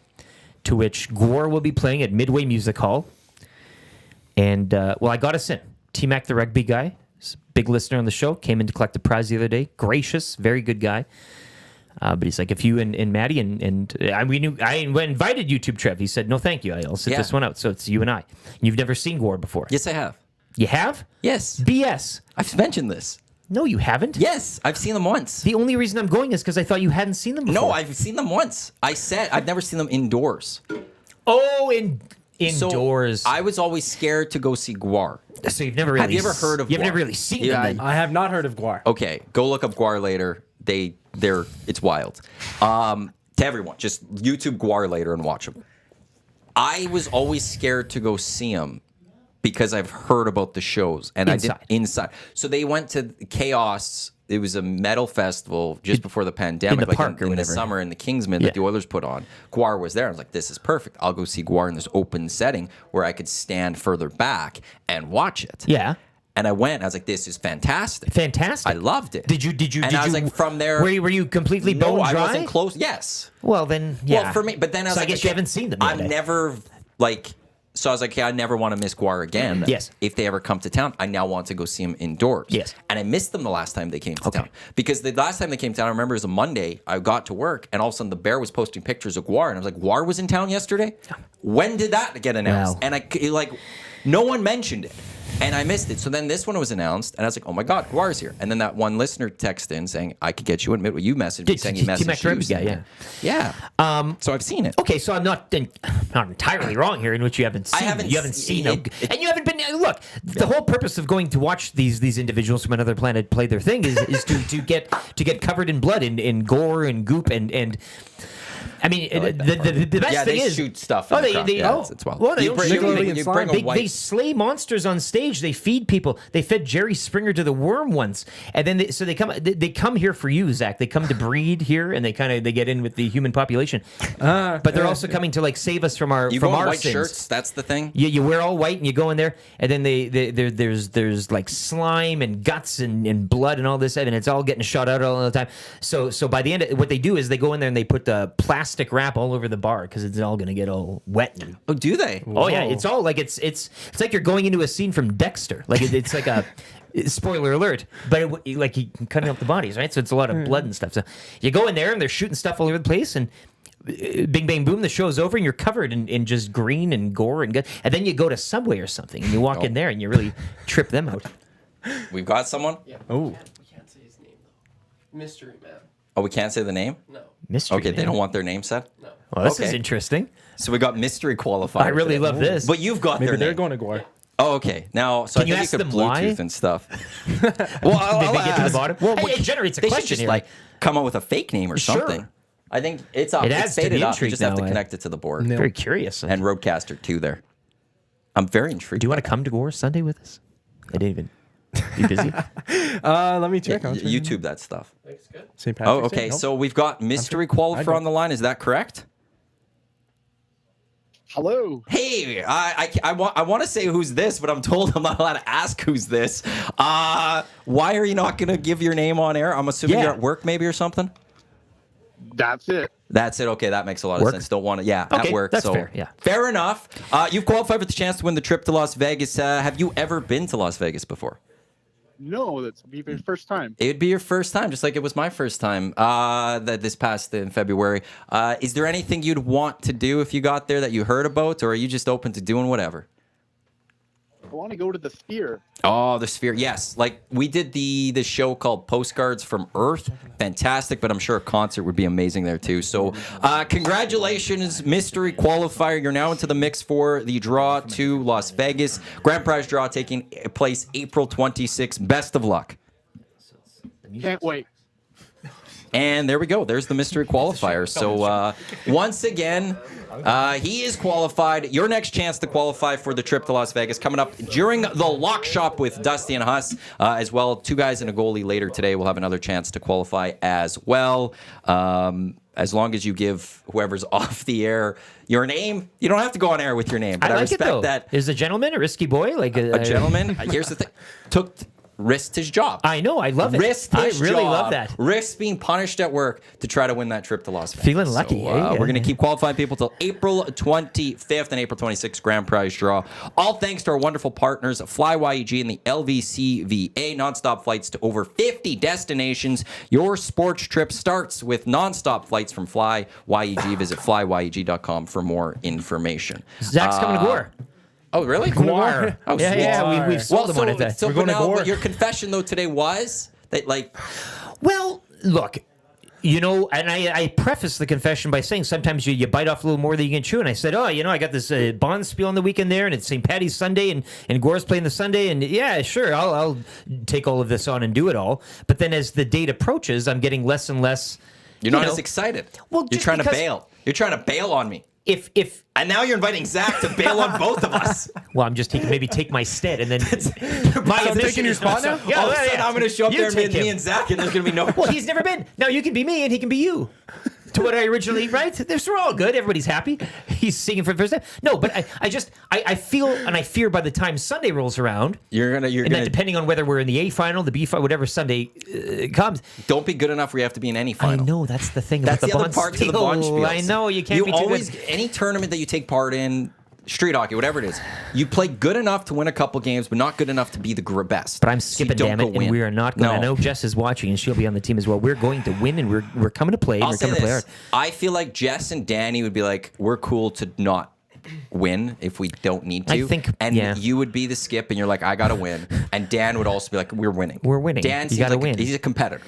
to which Gore will be playing at Midway Music Hall. And, I got us in. T-Mac, the rugby guy, big listener on the show, came in to collect a prize the other day. Gracious, very good guy. But he's like, if you and Maddie I invited you to Trev. He said, no, thank you. I'll sit this one out. So it's you and I. You've never seen Gore before. Yes, I have. You have? Yes. BS. I've mentioned this. No, you haven't. Yes, I've seen them once. The only reason I'm going is because I thought you hadn't seen them before. No, I've seen them once. I said I've never seen them indoors. Oh, So indoors. I was always scared to go see Guar. So you've never really... Have you ever heard of You've Guar? never really seen Yeah, them then. I have not heard of Guar. Okay, go look up Guar later. It's wild. To everyone, just YouTube Guar later and watch them. I was always scared to go see them because I've heard about the shows and Inside. I did inside. So they went to Chaos it was a metal festival just before the pandemic, the park or in the whatever. summer in the Kingsman that the Oilers put on. Guar was there. I was like, this is perfect. I'll go see Guar in this open setting where I could stand further back and watch it. Yeah. And I went. I was like, this is fantastic. Fantastic. I loved it. Did you? And I was like, from there. Were you completely no, bone I dry? wasn't close. Yes. Well, then, yeah. Well, for me, but then I was So like, I guess you haven't seen them yet. I'm never like. So I was like, okay, I never want to miss Guar again. Yes. If they ever come to town, I now want to go see them indoors. Yes. And I missed them the last time they came to town. Because the last time they came to town, I remember it was a Monday. I got to work, and all of a sudden the Bear was posting pictures of Guar, and I was like, Guar was in town yesterday? When did that get announced? Wow. And no one mentioned it. And I missed it. So then this one was announced, and I was like, oh my God, Guar's here. And then that one listener texted in saying, I could get you in. You messaged me saying he messaged you. T-Mac Yeah. So I've seen it. Okay, so I'm not entirely wrong here in which you haven't seen. haven't you haven't seen seen it. and you haven't been. Look, the whole purpose of going to watch these individuals from another planet play their thing is to get covered in blood and gore and goop and. I mean, the best Yeah, thing they is shoot stuff. In the crowd. Yeah, it's wild. Well, they You don't bring- shoot you- Nickelodeon you slime. bring a They white. slay monsters on stage. They feed people. They fed Jerry Springer to the worm once, and then they come here for you, Zach. They come to breed here, and they get in with the human population. But they're also coming to save us from our You go in white sins. shirts. That's the thing. You wear all white and you go in there, and then there's like slime and guts and blood and all this, and it's all getting shot out all the time. So by the end, what they do is they go in there and they put the plastic wrap all over the bar because it's all gonna get all wet. Oh, do they? Oh yeah, it's all like it's like you're going into a scene from Dexter. Like it's like a spoiler alert, but like he cutting up the bodies, right? So it's a lot of blood and stuff. So you go in there and they're shooting stuff all over the place and. Bing bang boom, the show's over and you're covered in just green and gore and gut. And then you go to Subway or something and you walk in there and you really trip them out. We've got someone. Yeah. Oh. We can't say his name though. Mystery man. Oh, we can't say the name. No. Mystery. Okay, they man. don't want their name said. No. Well, this is Okay. interesting. So we got mystery qualifier. I really today. love this. But you've got Maybe their they're name. going to Guar. Oh, okay. Now, so Can you I ask think you could them why? Bluetooth and stuff. Well, I'll They get to the ask. bottom. Well, Hey, it generates a they should question just here. come up with a fake name or Sure. something. I think it's up. It It's adds to faded the up. You intrigue just have to now, connect it to the board. No. Very curious. And Roadcaster too. There. I'm very intrigued. Do you want to come to Gore Sunday with us? I didn't even. You busy? Let me check. YouTube that stuff. Thanks. Good. St. Patrick's Oh, okay. Day? Nope. So we've got mystery I qualifier don't- on the line. Is that correct? Hello. Hey, I want to say who's this, but I'm told I'm not allowed to ask who's this. Why are you not going to give your name on air? I'm assuming Yeah. you're at work maybe or something? That's it. That's it. Okay, that makes a lot Work? of sense. Don't want to. Yeah, Okay, at work. that's so fair, yeah. fair enough. You've qualified for the chance to win the trip to Las Vegas. Have you ever been to Las Vegas before? No, that's be my first time. It would be your first time, just like it was my first time. This past in February. Is there anything you'd want to do if you got there that you heard about, or are you just open to doing whatever? I want to go to the Sphere. Oh, the Sphere. Yes. Like we did the show called Postcards from Earth. Fantastic, but I'm sure a concert would be amazing there too. So congratulations, mystery qualifier. You're now into the mix for the draw to Las Vegas. Grand prize draw taking place April 26th. Best of luck. Can't wait. And there we go. There's the mystery qualifier. So once again, he is qualified. Your next chance to qualify for the trip to Las Vegas coming up during the lock shop with Dusty and Huss, as well. Two guys and a goalie later today. We'll have another chance to qualify as well. As long as you give whoever's off the air your name, you don't have to go on air with your name. But I like respect it though. that Is a gentleman a risky boy? Like a gentleman. Here's the thing: risked his job. I know. I love it. Risked his I really job, love that. Risked being punished at work to try to win that trip to Las Vegas. Feeling lucky, So, eh? We're going to keep qualifying people till April 25th and April 26th grand prize draw. All thanks to our wonderful partners, Fly YEG and the LVCVA. Nonstop flights to over 50 destinations. Your sports trip starts with nonstop flights from Fly YEG. Visit flyyeg.com for more information. Zach's coming to Gore. Oh, really? Guar. Oh, Yeah, sweet. yeah. We've sold Well, him on it. so We're but going to now, Gore. but your confession though today was that Well, look, you know, and I preface the confession by saying sometimes you bite off a little more than you can chew. And I said, oh, you know, I got this Bond spiel on the weekend there, and it's St. Patty's Sunday, and Gore's playing the Sunday, and yeah, sure, I'll take all of this on and do it all. But then as the date approaches, I'm getting less and less. you're not you know, as excited. Well, you're just trying to because- bail. You're trying to bail on me. if And now you're inviting Zach to bail on both of us. well, I'm just taking maybe take my stead and then my I'm admission taking your is not spot so- now? All of a sudden, I'm going to show up You there and take me him. and Zach, and there's going to be no. Well, he's never been. Now you can be me and he can be you. To what I originally, right? We're all good. Everybody's happy. He's singing for the first time. No, but I feel and I fear by the time Sunday rolls around, You're and gonna. then depending on whether we're in the A final, the B final, whatever Sunday comes. Don't be good enough where you have to be in any final. I know that's the thing That's about the the other part to the Bonspiel. Bonspiels. I know you can't be too always good. any tournament that you take part in, street hockey, whatever it is, you play good enough to win a couple games, but not good enough to be the best. But I'm So you skipping, don't damn go it, and win. we are not going. No. I know Jess is watching, and she'll be on the team as well. We're going to win, and we're coming to play. And I'll we're say coming to play this: hard. I feel like Jess and Danny would be like, "We're cool to not win if we don't need to." I think- and yeah. you would be the skip, and you're like, "I gotta win," and Dan would also be like, "We're winning. We're winning. Dan You seems gotta like win. he's a competitor.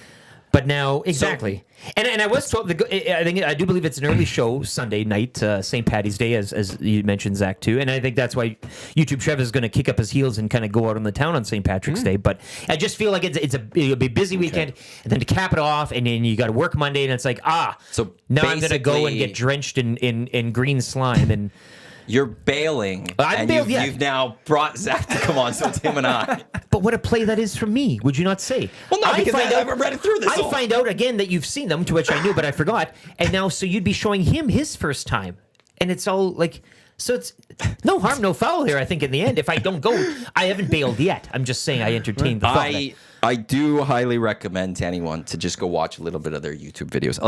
But now, exactly. And I was told, I do believe it's an early show Sunday night, St. Patty's Day, as you mentioned, Zach, too. And I think that's why YouTube Trev is going to kick up his heels and kind of go out on the town on St. Patrick's Day. But I just feel like it'll be a busy weekend. And then to cap it off, and then you got to work Monday, and it's like, So now I'm going to go and basically- get drenched in green slime. And You're bailing, I haven't and bailed yet. you've now brought Zach to come on, so it's him and I. But what a play that is from me, would you not say? Well, no, because I haven't read it through this I all. find out again that you've seen them, to which I knew, but I forgot. And now, so you'd be showing him his first time. And it's all like, so it's no harm, no foul here, I think, in the end. If I don't go, I haven't bailed yet. I'm just saying I entertained the thought. I do highly recommend to anyone to just go watch a little bit of their YouTube videos.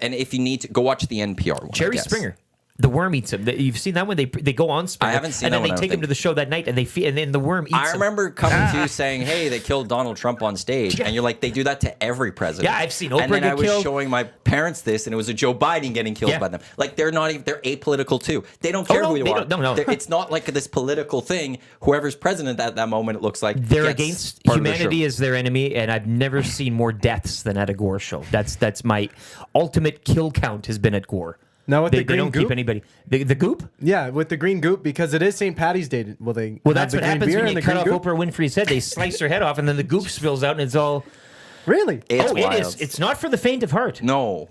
And if you need to, go watch the NPR one. I Jerry guess. Springer. The worm eats him. You've seen that one? They go on Springer. I haven't seen and that then one, I they don't take him think. to the show that night, and and then the worm eats him. I remember coming to you saying, "Hey, they killed Donald Trump on stage," and you're like, "They do that to every president." Yeah, I've seen And Oprah then get I was killed. showing my parents this, and it was a Joe Biden getting killed Yeah. by them. Like they're not even they're apolitical too. They don't care no, who you they are. don't. No. It's not like this political thing. Whoever's president at that moment, it looks like They're gets against part of the humanity show. as their enemy, and I've never seen more deaths than at a Gore show. That's my ultimate kill count has been at Gore. Now with They the green don't goop? keep anybody. The goop? Yeah, with the green goop, because it is St. Patty's Day. Will they? Well, have that's the what green happens beer when and you the cut green off goop? Oprah Winfrey's head. They slice her head off, and then the goop spills out, and it's all. Really? It's It wild. is. It's not for the faint of heart. No.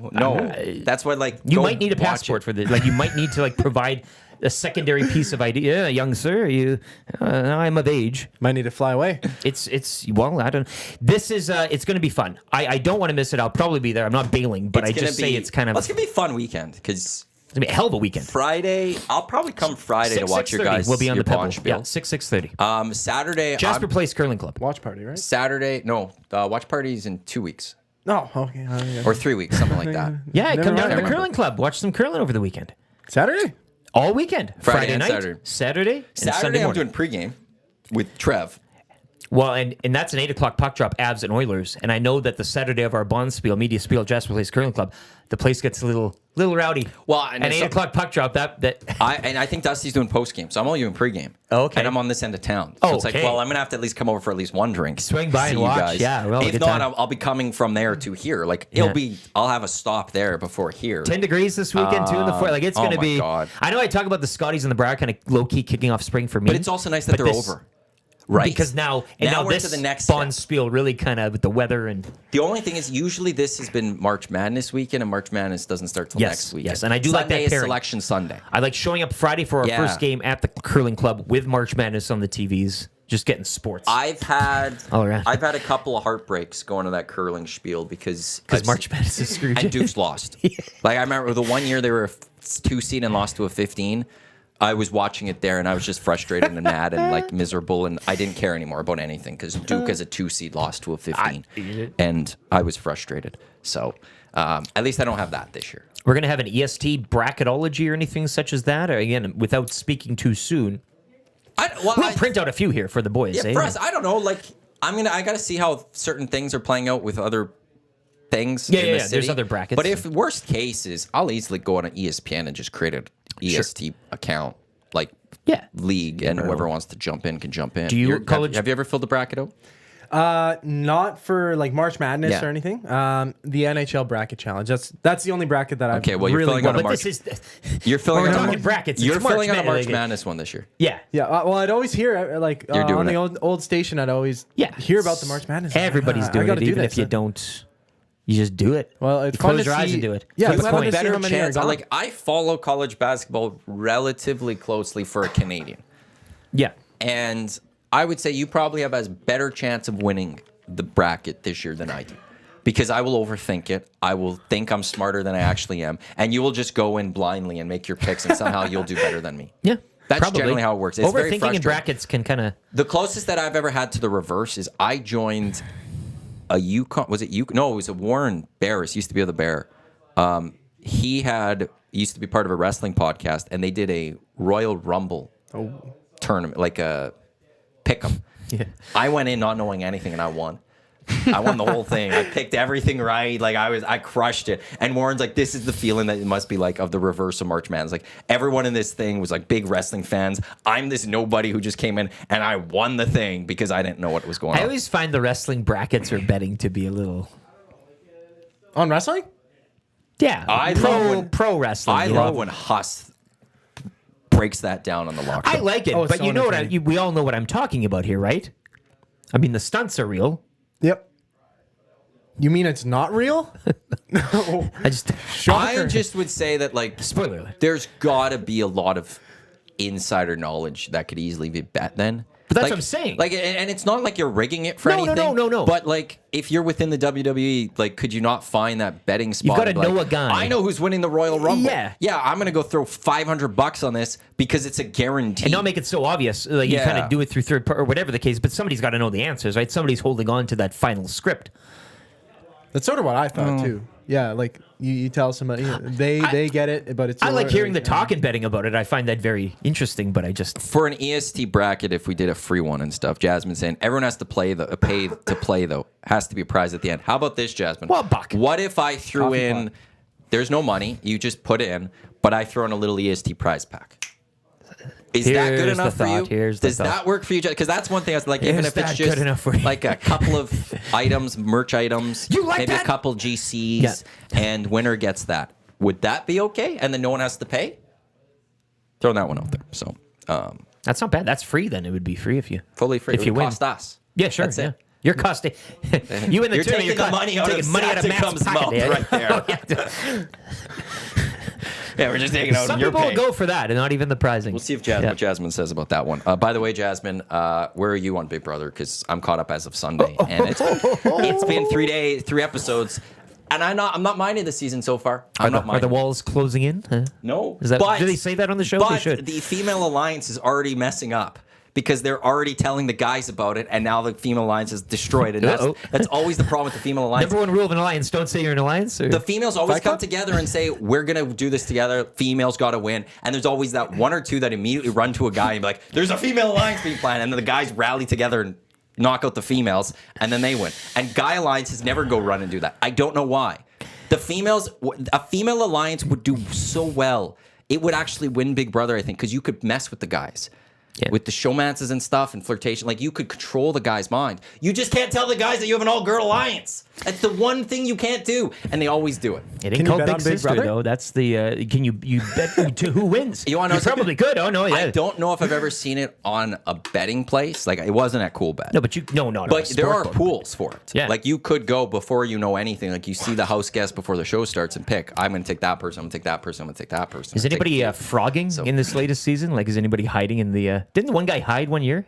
That's why You go might need a watch passport it. for this. Like you might need to provide a secondary piece of ID. Yeah, young sir, I'm of age. Might need to fly away. It's well, I don't. This is it's going to be fun. I don't want to miss it. I'll probably be there. I'm not bailing, but I It's just gonna say be- it's kind of Well, it's gonna be a fun weekend because it's gonna be a hell of a weekend. Friday, I'll probably come Friday to watch your 6:30, guys. We'll be on your the Pebble. Bonspiel. Yeah, 6:30. Saturday, Jasper Place Curling Club. Watch party, right? Saturday, no, watch parties in 2 weeks No. Okay. Yeah. or 3 weeks, something like that. Yeah, Never come down mind. to the curling club. Watch some curling over the weekend. Saturday. All weekend. Friday and night, Saturday. Saturday, and Saturday, Sunday I'm morning. doing pregame with Trev. Well, and that's an 8 o'clock puck drop, Avs and Oilers. And I know that the Saturday of our Bonspiel, Media Spiel, Jasper Place Curling Club, the place gets a little rowdy. Well, and an it's 8 o'clock puck drop, that I think Dusty's doing postgame, so I'm only doing pregame. Oh, okay. And I'm on this end of town, so it's like, Okay. well, I'm gonna have to at least come over for at least one drink. Swing by see and you watch. guys. Yeah, well, if good not, time. I'll be coming from there to here. Like Yeah. I'll have a stop there before here. 10 degrees this weekend, too, in the fourth. Like, it's oh going to my be. God. I know I talk about the Scotties and the Brow kind of low-key kicking off spring for me. But it's also nice that but they're this- over. Right. Because now we're this to the next step. Bonspiel really kind of with the weather and. The only thing is, usually this has been March Madness weekend, and March Madness doesn't start till Yes, next weekend. yes, and I do like that Sunday is pairing. Selection Sunday. I like showing up Friday for our Yeah. first game at the curling club with March Madness on the TVs, just getting sports. I've had All around. I've had a couple of heartbreaks going to that curling spiel because March Madness is screwed. and Duke's lost. Like I remember the one year they were a 2 seed and lost to a 15. I was watching it there and I was just frustrated and mad and like miserable and I didn't care anymore about anything because Duke as a 2 seed lost to a 15 and I was frustrated. So at least I don't have that this year. We're going to have an EST bracketology or anything such as that. Or again, without speaking too soon, we'll print out a few here for the boys. Yeah, eh? for us, I don't know. Like I got to see how certain things are playing out with other things. Yeah, in yeah, the yeah, city. there's other brackets. But if worst case is, I'll easily go on an ESPN and just create an EST account, like Yeah. league, and whoever wants to jump in can jump in. Do you have you ever filled a bracket out? Not for like March Madness Yeah. or anything. The NHL bracket challenge. That's the only bracket that I've Okay, well, you're really filling out got. a But March. this is. You're filling We're out a talking March- brackets. You're It's March filling out a March Madness. Madness one this year. Yeah. Yeah, well, I'd always hear like You're doing on the it. old station. I'd always Yeah. hear about the March Madness. Everybody's I doing gotta it, do even this. if you don't. You just do it. Well, it's you fun close to your eyes see- and do it. Yeah, Flip it's a fun coin. to see better how many are chance. gone. Like I follow college basketball relatively closely for a Canadian, Yeah. and I would say you probably have as better chance of winning the bracket this year than I do, because I will overthink it. I will think I'm smarter than I actually am, and you will just go in blindly and make your picks, and somehow you'll do better than me. Yeah. That's probably. generally how it works. It's very Overthinking in frustrating. brackets can kind of. The closest that I've ever had to the reverse is I joined a Yukon. Was it Yukon? No, it was a Warren Barris. Used to be the Bear. He used to be part of a wrestling podcast, and they did a Royal Rumble tournament, like a pick'em. Yeah. I went in not knowing anything, and I won. I won the whole thing. I picked everything right. Like I crushed it. And Warren's like, this is the feeling that it must be like of the reverse of March Madness. Like everyone in this thing was like big wrestling fans. I'm this nobody who just came in and I won the thing because I didn't know what was going I on. always find the wrestling brackets or betting to be a little. On wrestling? Yeah. I love when- pro wrestling. I you love know? when Huss breaks that down on the locker. I like it, Oh, it's but so you know entertaining. we all know what I'm talking about here, right? I mean, the stunts are real. Yep. You mean it's not real? No. I just I just would say that like spoiler alert. there's got to be a lot of insider knowledge that could easily be bet then. But that's Like- what I'm saying. Like, and it's not like you're rigging it for No, no, anything. no. But like, if you're within the WWE, like, could you not find that betting spot? gotta and be know like, a guy. I know who's winning the Royal Rumble. Yeah. yeah. I'm gonna go throw $500 on this because it's a guarantee. And not make it so obvious. Like you Yeah. kind of do it through third part or whatever the case, but somebody's got to know the answers, right? Somebody's holding on to that final script. That's sort of what I thought too. Yeah, like you tell somebody they get it, but it's I like hearing the like, talk and betting about it. I find that very interesting, but I just For an EST bracket, if we did a free one and stuff, Jasmine's saying everyone has to pay pay to play though. Has to be a prize at the end. How about this, Jasmine? Well, buck. What if I threw Coffee in? pot. There's no money. You just put in, but I throw in a little EST prize pack. Is that good Here's the enough for you? thought, here's the Does thought. that work for you? Because that's one thing. I was like, even Is if it's that just good enough for you? like a couple of items, merch items, You like maybe that? a couple GCs, Yeah. and winner gets that. Would that be okay? And then no one has to pay? Throwing that one out there. So that's not bad. That's free. Then it would be free if you fully free. If It you would win. cost us. Yeah, sure. That's yeah. it. You're costing. You in the You're tournament, taking the money out of taking money out of Matt's Zacticum's pocket. mouth right there. Yeah, we're just taking it out Some of your people will pay. go for that, and not even the prizing. We'll see if what Jasmine says about that one. By the way, Jasmine, where are you on Big Brother? Because I'm caught up as of Sunday, and it's been 3 episodes, and I'm not minding the season so far. I'm not Are the minding. walls closing in? Huh? No, Is that? but, Do they say that on the show? But They should. the female alliance is already messing up because they're already telling the guys about it, and now the female alliance is destroyed, and Uh-oh. that's always the problem with the female alliance. Number one rule of an alliance: don't say you're an alliance. Or? The females always Fight come Club? together and say, we're going to do this together. Females got to win. And there's always that one or two that immediately run to a guy and be like, there's a female alliance being planned. And then the guys rally together and knock out the females, and then they win. And guy alliances never go run and do that. I don't know why. A female alliance would do so well. It would actually win Big Brother, I think, because you could mess with the guys. Yeah. With the showmances and stuff and flirtation. Like, you could control the guy's mind. You just can't tell the guys that you have an all-girl alliance. That's the one thing you can't do. And they always do it. It Can ain't you called bet Big on Big Sister Brother? though. That's the. Can you bet to who wins? You wanna know something? probably could. Oh no, yeah. I don't know if I've ever seen it on a betting place. Like, it wasn't at Cool Bet. No, but you no. But there are Sportbook. pools for it. Yeah. Like, you could go before you know anything. Like, you see the house guest before the show starts and pick, I'm going to take that person, I'm going to take that person, I'm going to take that person. Is I'm gonna anybody take- frogging in this latest season? Like, is anybody hiding in the? Didn't the one guy hide one year?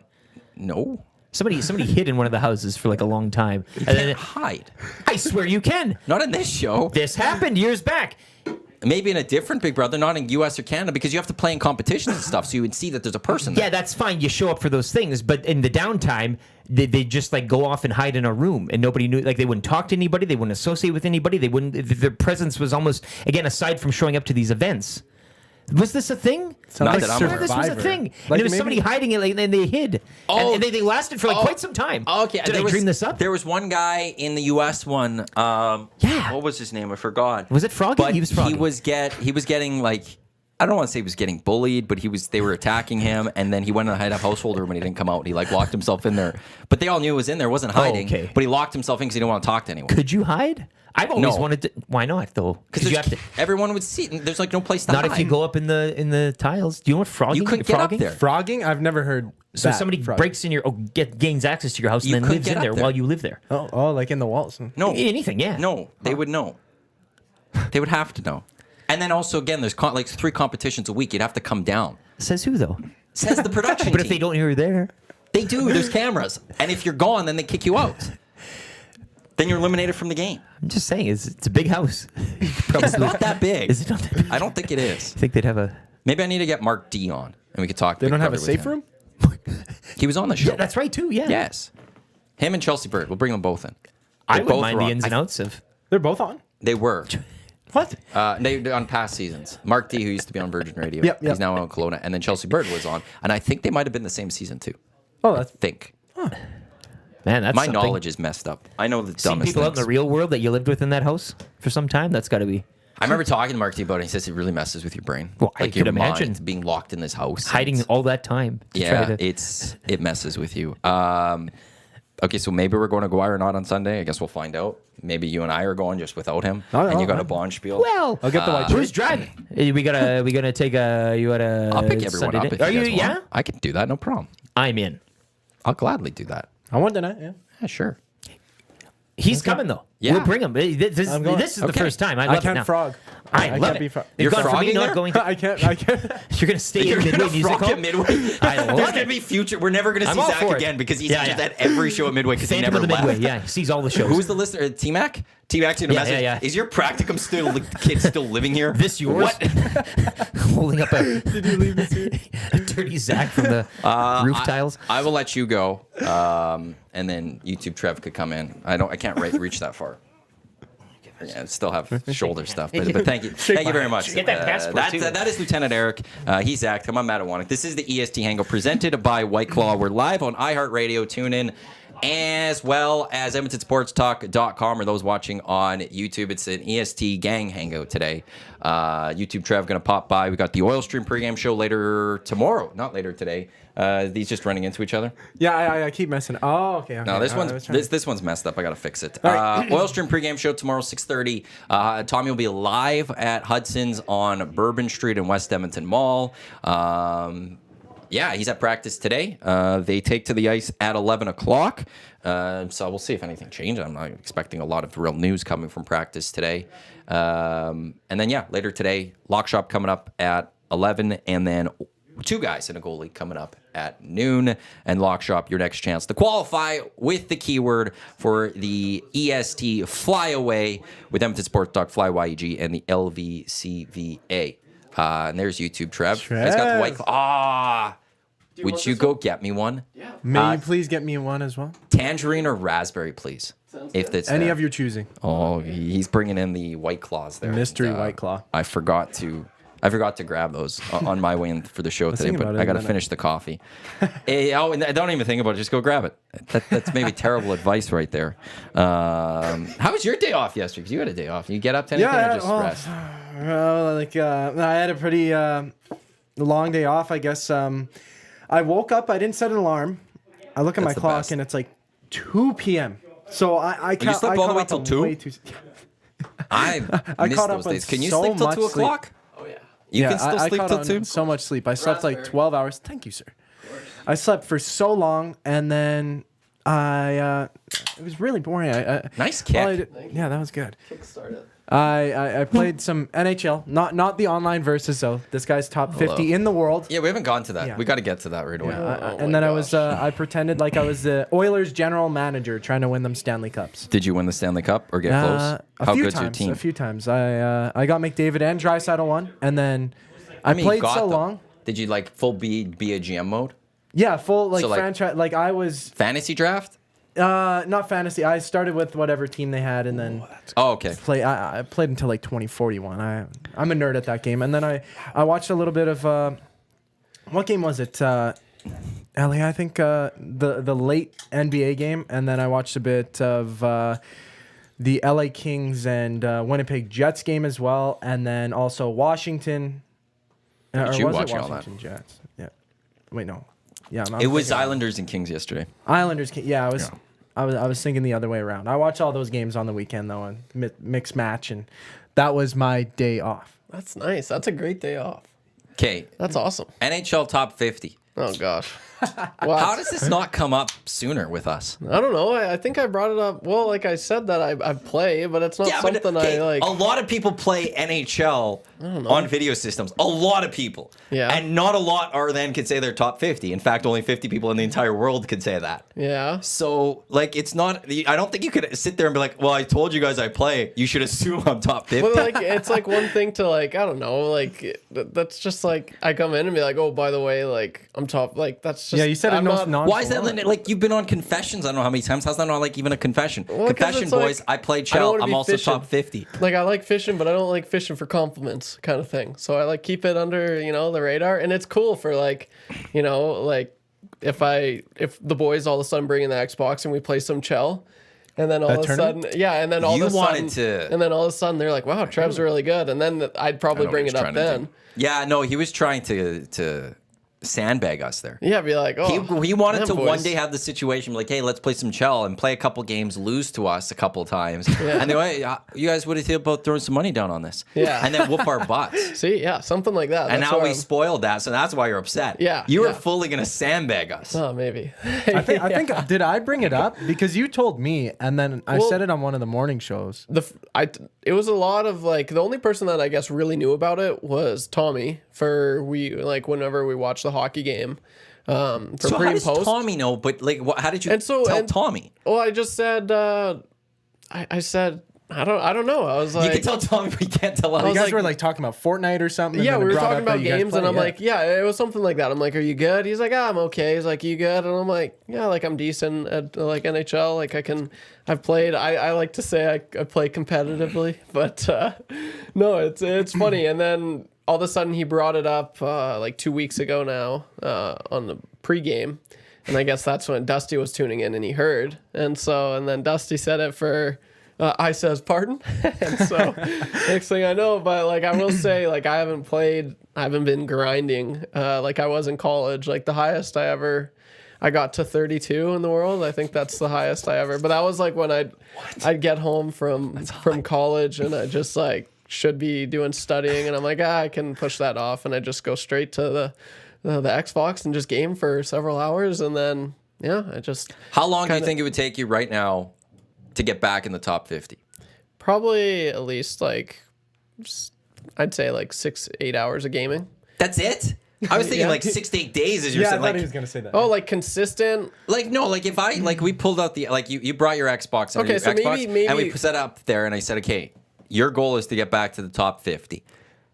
No. Somebody hid in one of the houses for like a long time. You And can't then, hide. I swear you can. Not in this show. This happened years back. Maybe in a different Big Brother, not in U.S. or Canada, because you have to play in competitions and stuff, so you would see that there's a person there. Yeah, that's fine. You show up for those things, but in the downtime, they just like go off and hide in a room, and nobody knew. Like they wouldn't talk to anybody, they wouldn't associate with anybody. They wouldn't. Their presence was almost again aside from showing up to these events. Was this a thing? Sounds Not like that I'm Swear aware this was a Survivor. thing. Like and it was maybe- somebody hiding it, like, and they hid. Oh. And they lasted for like quite some time. Okay. Did I dream this up? There was one guy in the U.S. one. Yeah. What was his name? I forgot. Was it Froggy? But He was Froggy. he was getting like I don't want to say he was getting bullied, but they were attacking him, and then he went in the household room and he didn't come out. He like locked himself in there, but they all knew he was in there, wasn't hiding. okay. But he locked himself in because he didn't want to talk to anyone. Could you hide? I've always No. wanted to. Why not though? Because you have to. everyone would see. There's like no place to Not hide. if you go up in the tiles. Do you know what frogging? You couldn't get up frogging? there. Frogging? I've never heard. So that, somebody frogging. breaks in your gains access to your house You and then couldn't lives get in up there there. while you live there. Oh, like in the walls. No, Anything, yeah. no, they would know. They would have to know. And then also again, there's like 3 competitions a week. You'd have to come down. Says who though? Says the production But team. if they don't know you're there, They do. There's cameras, and if you're gone, then they kick you out. Then you're eliminated from the game. I'm just saying it's a big house. It's not that big. Is it not that big? I don't think it is. I think they'd have a. Maybe I need to get Mark D on, and we could talk. They Big don't have a Brother with safe him. room? He was on the show. Yeah, that's right too. Yeah. Yes. Him and Chelsea Bird. We'll bring them both in. I They wouldn't both mind were the on- ins and outs of. They're both on. They were. What? They on past seasons. Mark D, who used to be on Virgin Radio, Yep, yep. he's now on Kelowna, and then Chelsea Bird was on, and I think they might have been the same season too. Oh, that's Think Man, that's my something. knowledge is messed up. I know the Seeing dumbest people out in things. the real world that you lived with in that house for some time. That's got to be I remember talking to Mark D about it. He says it really messes with your brain. Well, I like your could imagine. mind being locked in this house, hiding It's- all that time. To Yeah, try to, it messes with you. Okay, so maybe we're going to Guire or not on Sunday. I guess we'll find out. Maybe you and I are going just without him, No, and you no, got a I- bond spiel. well, I'll get the white who's shirt. driving? We gonna take a. You got a. I'll pick everyone Sunday up night- if Are you you? guys Yeah. want. I can do that, no problem. I'm in. I'll gladly do that. I want tonight, yeah. Yeah, sure. He's coming though. Yeah. We'll bring him. This I'm going. is the Okay. first time. I I love it can't now. frog. I I love can't it. be frog. You've You're gone from me frogging not there? going to. I can't. You're gonna stay You're in Midway gonna Music frog Hall. at Midway. I love There's it. gonna be future. We're never gonna I'm see all Zach for it. again because he's Yeah, just yeah. at every show at Midway because he Phantom never of the left. Midway. Yeah, he sees all the shows. Who's the listener? T-Mac? T-Mac's gonna Yeah, message. yeah, yeah. Is your practicum still kid still living here? This yours? What? Holding up a Did you leave this here? dirty Zach from the roof tiles. I will let you go, and then YouTube Trev could come in. I can't reach that far. Yeah, I still have shoulder stuff, but thank you very much. Get that passport, too. That is Lieutenant Eric. He's Zacticum. I'm Matt Iwanyk. This is the EST Hangout presented by White Claw. We're live on iHeartRadio. Tune in. As well as EdmontonSportsTalk.com or those watching on YouTube. It's an EST Gang Hangout today. YouTube Trev going to pop by. We got the Oil Stream pregame show later tomorrow, not later today. These just running into each other. Yeah, I keep messing. Oh, okay. No, this one's this one's messed up. I gotta fix it. Oil Stream pregame show tomorrow, 6:30. Tommy will be live at Hudson's on Bourbon Street in West Edmonton Mall. Yeah, he's at practice today. They take to the ice at 11 o'clock. So we'll see if anything changes. I'm not expecting a lot of real news coming from practice today. And then, yeah, later today, Lock Shop coming up at 11. And then 2 guys in a goalie coming up at noon. And Lock Shop, your next chance to qualify with the keyword for the EST Flyaway with Edmonton Sports Talk, Fly YEG, and the LVCVA. And there's YouTube Trev. He's got the white. Would want you this go one? get me one? Yeah. May you please get me one as well? Tangerine or raspberry, please. Sounds If good. that's Any there. of your choosing. Oh, he's bringing in the White Claws there. Mystery And, White Claw. I forgot to grab those on my way in for the show today, thinking but about it, I got to and then finish the coffee. And I don't even think about it. Just go grab it. That's maybe terrible advice right there. How was your day off yesterday? Because you had a day off. You get up to anything or just rest? I had a pretty long day off, I guess. I woke up. I didn't set an alarm. I look at my That's the clock best. and it's like 2 p.m. So I You slept I all the caught way up till on 2? way too- I miss caught those up on days. Can you so sleep till much 2 sleep. o'clock? Oh yeah. You Yeah, can still I sleep caught till on 2? so much sleep. I slept like Raspberry. 12 hours. Thank you, sir. I slept for so long, and then it was really boring. Nice well, kick. yeah, that was good. Kickstarted. I played some NHL, not the online versus though. This guy's top 50 in the world. Yeah, we haven't gone to that. Yeah. We got to get to that right away. And then I pretended like I was the Oilers general manager trying to win them Stanley Cups. Did you win the Stanley Cup or get close? How good's your team? A few times. I got McDavid and Draisaitl one, and then I mean, played got so them. long. Did you like full be a GM mode? Yeah, full like So, like- franchise. Like I was Fantasy draft? not fantasy. I started with whatever team they had, and then Oh, okay. I played until like 2041. I'm a nerd at that game, and then I watched a little bit of what game was it? Ellie, I think the late NBA game, and then I watched a bit of the LA Kings and Winnipeg Jets game as well, and then also Washington Or Did you was watch it all that? Washington Jets? Yeah. Wait, no. Yeah, I'm It was thinking- Islanders and Kings yesterday. Islanders. Yeah, I was thinking the other way around. I watch all those games on the weekend though, and mixed match, and that was my day off. That's nice. That's a great day off. Okay, That's awesome. NHL top 50. Oh gosh. How does this not come up sooner with us? I don't know. I think I brought it up. Well, like I said that I play, but it's not something okay, I like. a lot of people play NHL on video systems. A lot of people. Yeah. And not a lot are then could say they're top 50. In fact, only 50 people in the entire world could say that. Yeah. So, like, it's not, I don't think you could sit there and be like, well, I told you guys I play. You should assume I'm top 50. But like, it's like one thing to like, I don't know, like that's just like I come in and be like, oh, by the way, like I'm top. Like that's just Yeah, you said it I'm not- Why is that like you've been on confessions? I don't know how many times. How's that not like even a confession? 'cause Confession, it's like, boys. I played I don't Shell. wanna I'm be also fishing. top 50. Like I like fishing, but I don't like fishing for compliments, kind of thing. So I like keep it under, the radar, and it's cool for like, like if the boys all of a sudden bring in the Xbox and we play some Chell, and then all of a tournament? sudden, yeah, and then all You of a sudden, wanted to- and then all of a sudden they're like, wow, Trev's really good, and then I'd probably know bring what it he's up trying to then. do. Yeah, no, he was trying to sandbag us there. Yeah, be like, oh, He wanted them to boys. one day have the situation like, hey, let's play some Chell and play a couple games, lose to us a couple times, and then hey, you guys, what do you think about throwing some money down on this? Yeah. and then whoop our butts. See, yeah, something like that. And That's now what we I'm- spoiled that, so that's why you're upset. Yeah, you were yeah. fully gonna sandbag us. Oh, maybe. I think did I bring it up because you told me, and then I said it on one of the morning shows. It was a lot of like the only person that I guess really knew about it was Tommy for whenever we watched the hockey game for So pre how and does post. Tommy know? But like, how did you And so- tell and- Tommy? Well, I just said I said I don't know. I was like You can tell Tommy, but you can't tell us. You guys like- were like talking about Fortnite or something. and yeah, then we it were brought talking up that about you guys games, and play, I'm yeah. like, yeah, it was something like that. I'm like, are you good? He's like, I'm okay. He's like, you good? And I'm like, yeah, like I'm decent at like NHL. Like I've played. I like to say I play competitively, but no, it's funny. And then all of a sudden he brought it up like 2 weeks ago now on the pregame. And I guess that's when Dusty was tuning in and he heard. And then Dusty said it for, I says, pardon? And so next thing I know, but like I will say, like I haven't been grinding like I was in college. Like the highest I got to 32 in the world. I think that's the highest I ever, but that was like when I'd get home from college and I just like should be doing studying. And I'm like, I can push that off. And I just go straight to the Xbox and just game for several hours, and then I just How long do you think it would take you right now to get back in the top 50? probably at least like I'd say like 6-8 hours of gaming. That's it? I was thinking Yeah. like 6 to 8 days, as you're Yeah, I saying. thought Like, he was gonna say that. Oh, like consistent. like no, like if I like we pulled out the like you brought your Xbox and Okay, your so Xbox maybe- and we set it up there and I said, okay, your goal is to get back to the top 50.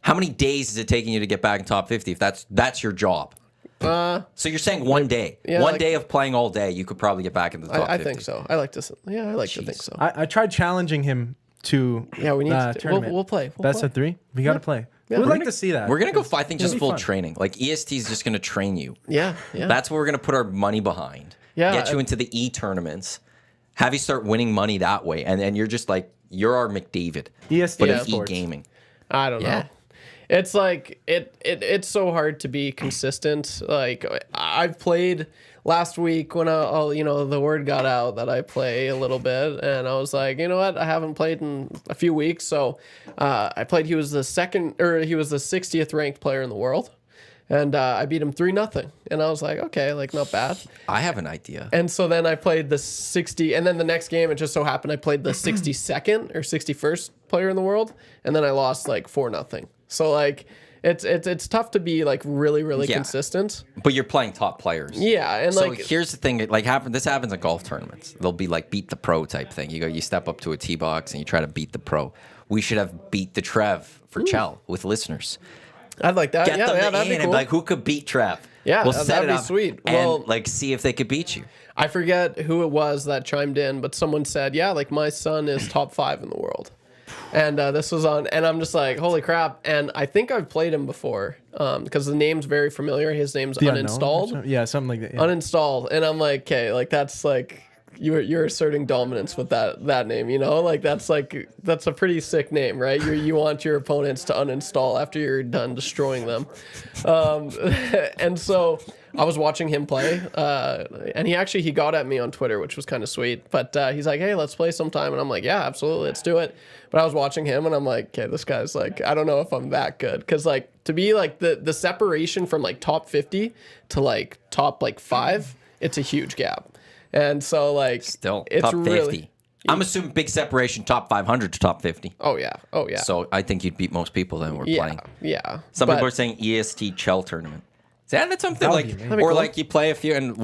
How many days is it taking you to get back in top 50 if that's your job? So you're saying one day, yeah, one like- day of playing all day, you could probably get back into the top I 50. think so. I like to think so. I tried challenging him to Yeah, we need to. tournament. We'll play. We'll Best play. of 3. We got to play. Yeah. We'd We're like to see that. We're gonna go. I think just It'll be full fun. training. Like EST is just gonna train you. Yeah, yeah. That's what we're gonna put our money behind. Yeah, Get you into the tournaments. Have you start winning money that way, and then you're just like you're our McDavid, EST but in Sports. e-gaming. I don't Yeah. know. It's like it's so hard to be consistent. Like I've played last week when the word got out that I play a little bit, and I was like, you know what, I haven't played in a few weeks, so I played. He was the 60th ranked player in the world, and I beat him 3-0, and I was like, okay, like not bad. I have an idea. And so then I played the 60, and then the next game, it just so happened I played the 62nd or 61st player in the world, and then I lost like 4-0. So like it's tough to be like really Yeah. consistent. But you're playing top players. Yeah, and So like here's the thing, this happens at golf tournaments. They'll be like beat the pro type thing. You step up to a tee box and you try to beat the pro. We should have beat the Trev for Chell with listeners. I'd like that. Get Yeah, them yeah, in that'd be and cool. be like, who could beat Trev? Yeah, we'll that'd set it be up sweet. and Well- like see if they could beat you. I forget who it was that chimed in, but someone said, yeah, like my son is top 5 in the world. And this was on, and I'm just like, holy crap. And I think I've played him before because the name's very familiar. His name's The Unknown or Uninstalled. something? Yeah, something like that. Yeah. Uninstalled. And I'm like, okay, like that's like you're asserting dominance with that name, you know? Like that's a pretty sick name, right? You want your opponents to uninstall after you're done destroying them. And so I was watching him play, and he got at me on Twitter, which was kind of sweet. But he's like, "Hey, let's play sometime," and I'm like, "Yeah, absolutely, let's do it." But I was watching him, and I'm like, "Okay, this guy's like, I don't know if I'm that good," because like to be like the separation from like top 50 to like top like 5, it's a huge gap, and so like Still, it's top 50. really. I'm assuming big separation, top 500 to top 50. Oh yeah. So I think you'd beat most people that were Yeah, playing. yeah. Some But- people are saying EST Chell tournament. Is that something That would like, be amazing. That'd be or cool. like you play a few and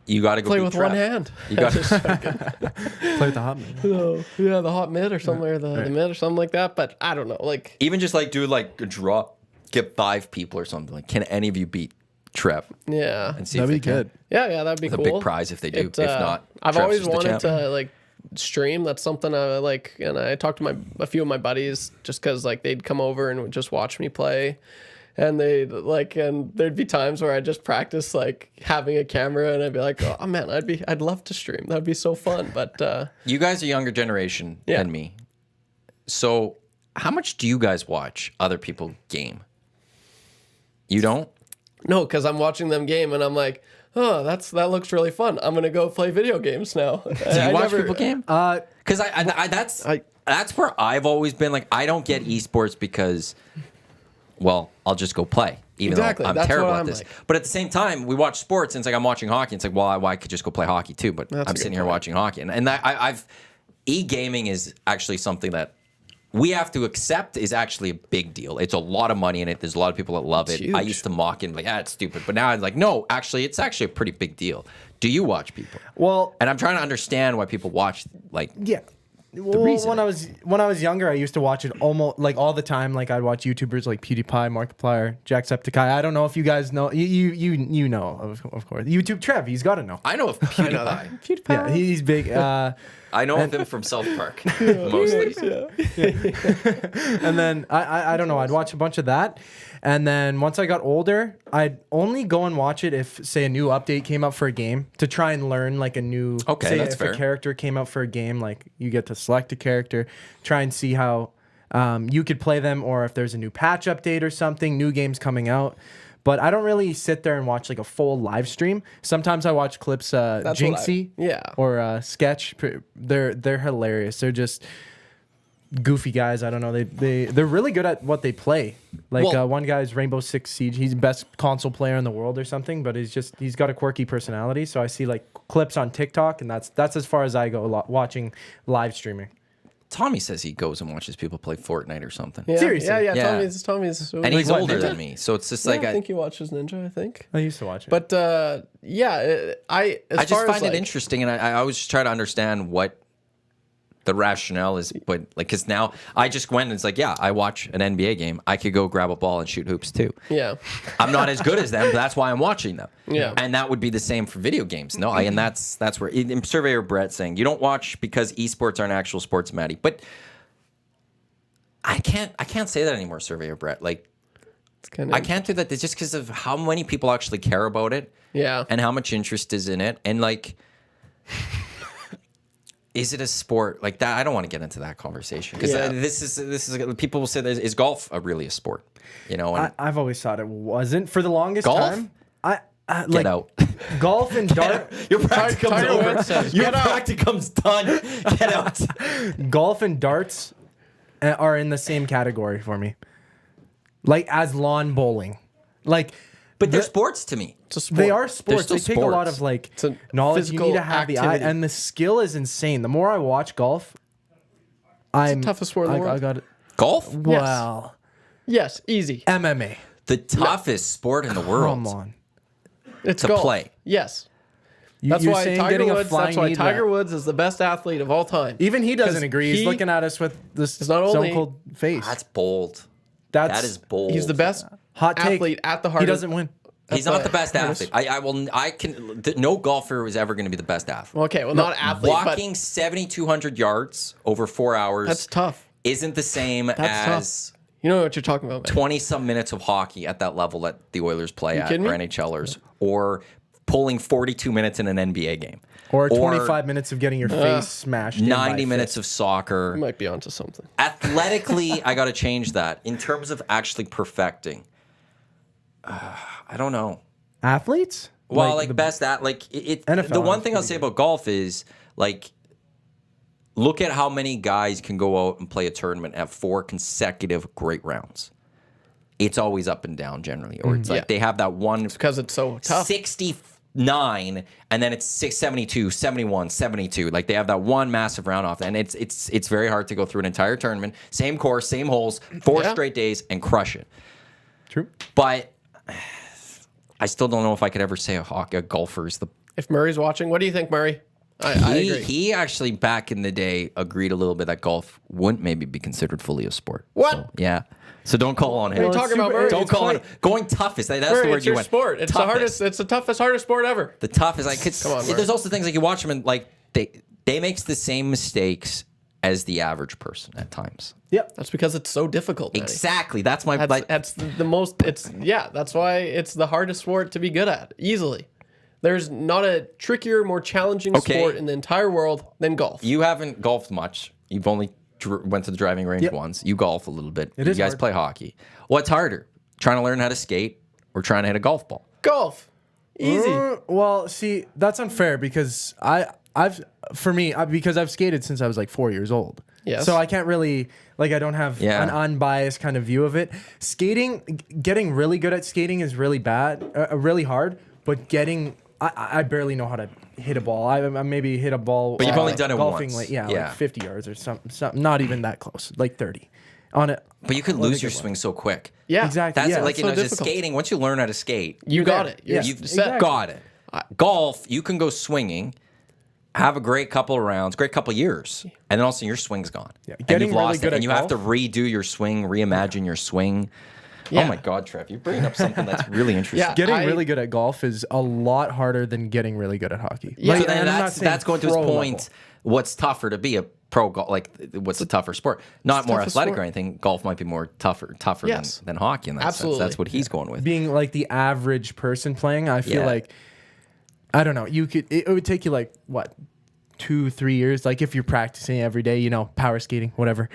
you got to go play beat with Trev. one hand. You got Play with the hot man. Yeah, the hot mid or something, or the mid or something like that. But I don't know. Like, even just like do like a draw, get 5 people or something. Like, can any of you beat Trev? yeah, And see That'd if be they good. yeah, that'd be It's a cool. big prize if they do. If not, I've Trev's always just the wanted champ. to like stream. That's something I like, and I talked to a few of my buddies just because like they'd come over and would just watch me play. And and there'd be times where I'd just practice like having a camera, and I'd be like, oh man, I'd love to stream. That'd be so fun. But You guys are younger generation Yeah. than me. So how much do you guys watch other people game? You don't? no, because I'm watching them game, and I'm like, oh, that looks really fun. I'm gonna go play video games now. Do you watch people game? Because that's where I've always been. Like, I don't get esports because, well, I'll just go play, even Exactly, though I'm that's terrible what at I'm this. like. But at the same time, we watch sports, and it's like I'm watching hockey. And it's like, well, I could just go play hockey too. But That's a I'm good sitting here point. watching hockey, and I've e-gaming is actually something that we have to accept is actually a big deal. It's a lot of money in it. There's a lot of people that love it. I huge. used to mock it and like, it's stupid. But now I'm like, no, actually, it's actually a pretty big deal. Do you watch people? Well, And I'm trying to understand why people watch, like, yeah. Well, reason. when I was younger, I used to watch it almost like all the time. Like I'd watch YouTubers like PewDiePie, Markiplier, Jacksepticeye. I don't know if you guys know. You know of course. YouTube Trev. He's got to know. I know of PewDiePie. Yeah, he's big. I know of him from South Park, mostly. And then I don't know. I'd watch a bunch of that, and then once I got older, I'd only go and watch it if, say, a new update came out for a game to try and learn like a new. Okay, say that's if fair. a character came out for a game, like you get to select a character, try and see how you could play them, or if there's a new patch update or something, new games coming out. But I don't really sit there and watch like a full live stream. Sometimes I watch clips, Jinxie, or Sketch. They're hilarious. They're just goofy guys. I don't know. They're really good at what they play. Like Well- one guy's Rainbow Six Siege. He's the best console player in the world or something. But he's got a quirky personality. So I see like clips on TikTok, and that's as far as I go watching live streaming. Tommy says he goes and watches people play Fortnite or something. Yeah, Seriously? yeah. Yeah. Tommy's And he's what, older Ninja? than me. So it's just Yeah, like, I think he watches Ninja. I think. I used to watch it. But I I just find it interesting. And I always try to understand what the rationale is. But like, because now I just went and it's like, yeah, I watch an NBA game. I could go grab a ball and shoot hoops too. Yeah. I'm not as good as them, but that's why I'm watching them. Yeah. And that would be the same for video games. No, and that's where Surveyor Brett saying you don't watch because esports aren't actual sports, Maddie. But I can't say that anymore, Surveyor Brett. Like, It's kind of. I can't do that. It's just because of how many people actually care about it. Yeah. And how much interest is in it. And like, is it a sport like that? I don't want to get into that conversation because Yeah. this is people will say, is golf really a sport? You know, and I've always thought it wasn't for the longest Golf? time. I get like out. golf and dart. Your practicum's Tiger over. Woods says, Your "Get out." practicum's done. Get out. Golf and darts are in the same category for me. Like as lawn bowling. Like But they're sports to me. It's a sport. they are sports. still They take a lot sports. of like It's a knowledge. You need to physical have the eye, activity. and the skill is insane. The more I watch golf, I'm toughest sport in the I world. got it. Golf? Well, Yes, easy. MMA. The toughest sport in the world. Come on. It's to golf. play. Yes. You, That's you're why saying Tiger getting a Woods. flying That's why knee Tiger that- Woods is the best athlete of all time. Even he doesn't 'Cause agree. He's he- looking at us with this not only- stone cold face. That's bold. That's That is bold. He's the best hot take. athlete at the heart. He doesn't win. He's not the best athlete. No golfer is ever going to be the best athlete. Okay, well, not athlete, Walking 7,200 yards over 4 hours. but that's tough. Isn't the same as Tough. You know what you're talking about, man. 20 some minutes of hockey at that level that the Oilers play at, or kidding me? NHLers, or pulling 42 minutes in an NBA game. Or 25 minutes of getting your face smashed. 90 minutes of soccer. You might be onto something. Athletically, I got to change that. In terms of actually perfecting, I don't know. Athletes? Well, like best at like it. NFL The one is thing I'll pretty say good. about golf is like, look at how many guys can go out and play a tournament at 4 consecutive great rounds. It's always up and down generally, or it's like Yeah. they have that one Because it's so tough. 69 and then it's 72, 71, 72. Like they have that one massive round off, and it's very hard to go through an entire tournament, same course, same holes, 4 Yeah. straight days, and crush it. True. But I still don't know if I could ever say a golfer is the. If Murray's watching, what do you think, Murray? I agree. He actually back in the day agreed a little bit that golf wouldn't maybe be considered fully a sport. What? So, yeah. So don't call on him. What are you talking about, Murray? Don't It's call on him. quite- Going toughest. That's Murray, the word it's you your went. sport. It's the Toughest. hardest. It's the toughest, hardest sport ever. The toughest. Like Come on, Murray. there's also things like you watch them and like they makes the same mistakes as the average person at times. Yep. That's because it's so difficult. Manny. Exactly. That's my That's, like. that's the most. It's that's why it's the hardest sport to be good at. Easily, there's not a trickier, more challenging Okay. sport in the entire world than golf. You haven't golfed much. You've only went to the driving range Yep. once. You golf a little bit. It you is guys hard. play hockey. What's harder? Trying to learn how to skate or trying to hit a golf ball? Golf, easy. Well, see, that's unfair because because I've skated since I was like 4 years old. Yes. So I can't really I don't have Yeah. an unbiased kind of view of it. Skating, getting really good at skating is really really hard. But I barely know how to hit a ball. I maybe hit a ball. But you've only done it golfing, once. like 50 yards or something. Not even that close, like 30. On it. But you could lose your swing so quick. Yeah, Exactly. That's yeah. like, so just difficult. skating. Once you learn how to skate, You got there. it. You're Yeah. you've set. got it. Golf, you can go swinging, have a great couple of rounds, great couple of years, and then all of a sudden your swing's gone. Yeah. And Getting you've really lost good it, and at you have to golf- redo your swing, reimagine your swing. Yeah. Oh my God, Trev, you're bringing up something that's really interesting. Yeah. Getting I- really good at golf is a lot harder than getting really good at hockey. Yeah. So Like, then and I'm not that's, saying that's going to his pro point. level. What's tougher to be a pro golf? Like, what's a tougher sport? Not more toughest athletic sport. or anything. Golf might be more tougher Yes. than hockey in that Absolutely. sense. That's what he's going with. Being like the average person playing, I feel Yeah. like I don't know. It would take you like what 2-3 years. Like if you're practicing every day, power skating, whatever.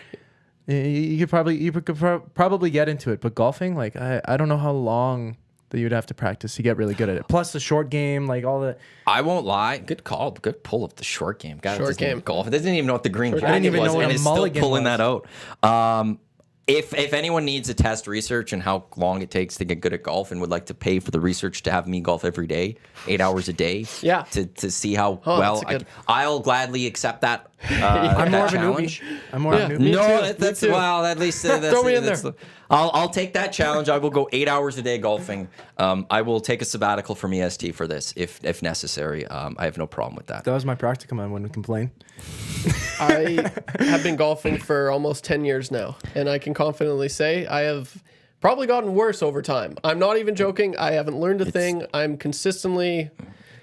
You could probably get into it. But golfing, like I don't know how long that you'd have to practice to get really good at it. Plus the short game, like all the. I won't lie. Good call. Good pull of the short game. God, Short doesn't even game. golf. It doesn't even know what the green jacket I didn't even was, know what and a is still mulligan pulling was. that out. If anyone needs a test research and how long it takes to get good at golf and would like to pay for the research to have me golf every day, 8 hours a day, Yeah. to see how Oh, well that's a good- I'll gladly accept that. I'm more of a challenge. newbie. I'm more of a newbie. Me No, too, that's me too. well. At least that's, Throw me in that's- there. I'll take that challenge. I will go 8 hours a day golfing. I will take a sabbatical from EST for this if necessary. I have no problem with that. That was my practicum. I wouldn't complain. I have been golfing for almost 10 years now, and I can confidently say I have probably gotten worse over time. I'm not even joking. I haven't learned a thing. I'm consistently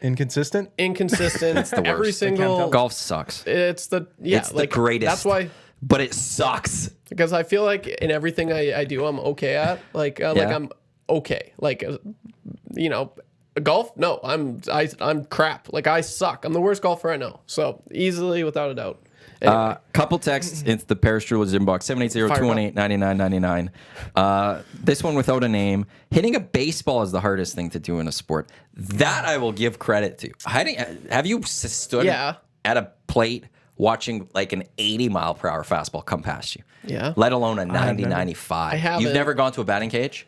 Inconsistent. inconsistent. the Every worst. single Golf sucks. It's the It's the greatest. That's why, But it sucks. because I feel like in everything I do, I'm okay at. Like Yeah. I'm okay. Like golf. No, I'm crap. Like I suck. I'm the worst golfer I know. So easily, without a doubt. Anyway. Couple texts. It's the Parastruler's inbox, 780-218-9999. This one without a name. Hitting a baseball is the hardest thing to do in a sport. That I will give credit to. Have you stood Yeah. at a plate watching like an 80-mile-per-hour fastball come past you? Yeah. Let alone a 90, never. 95. I haven't. You've never gone to a batting cage?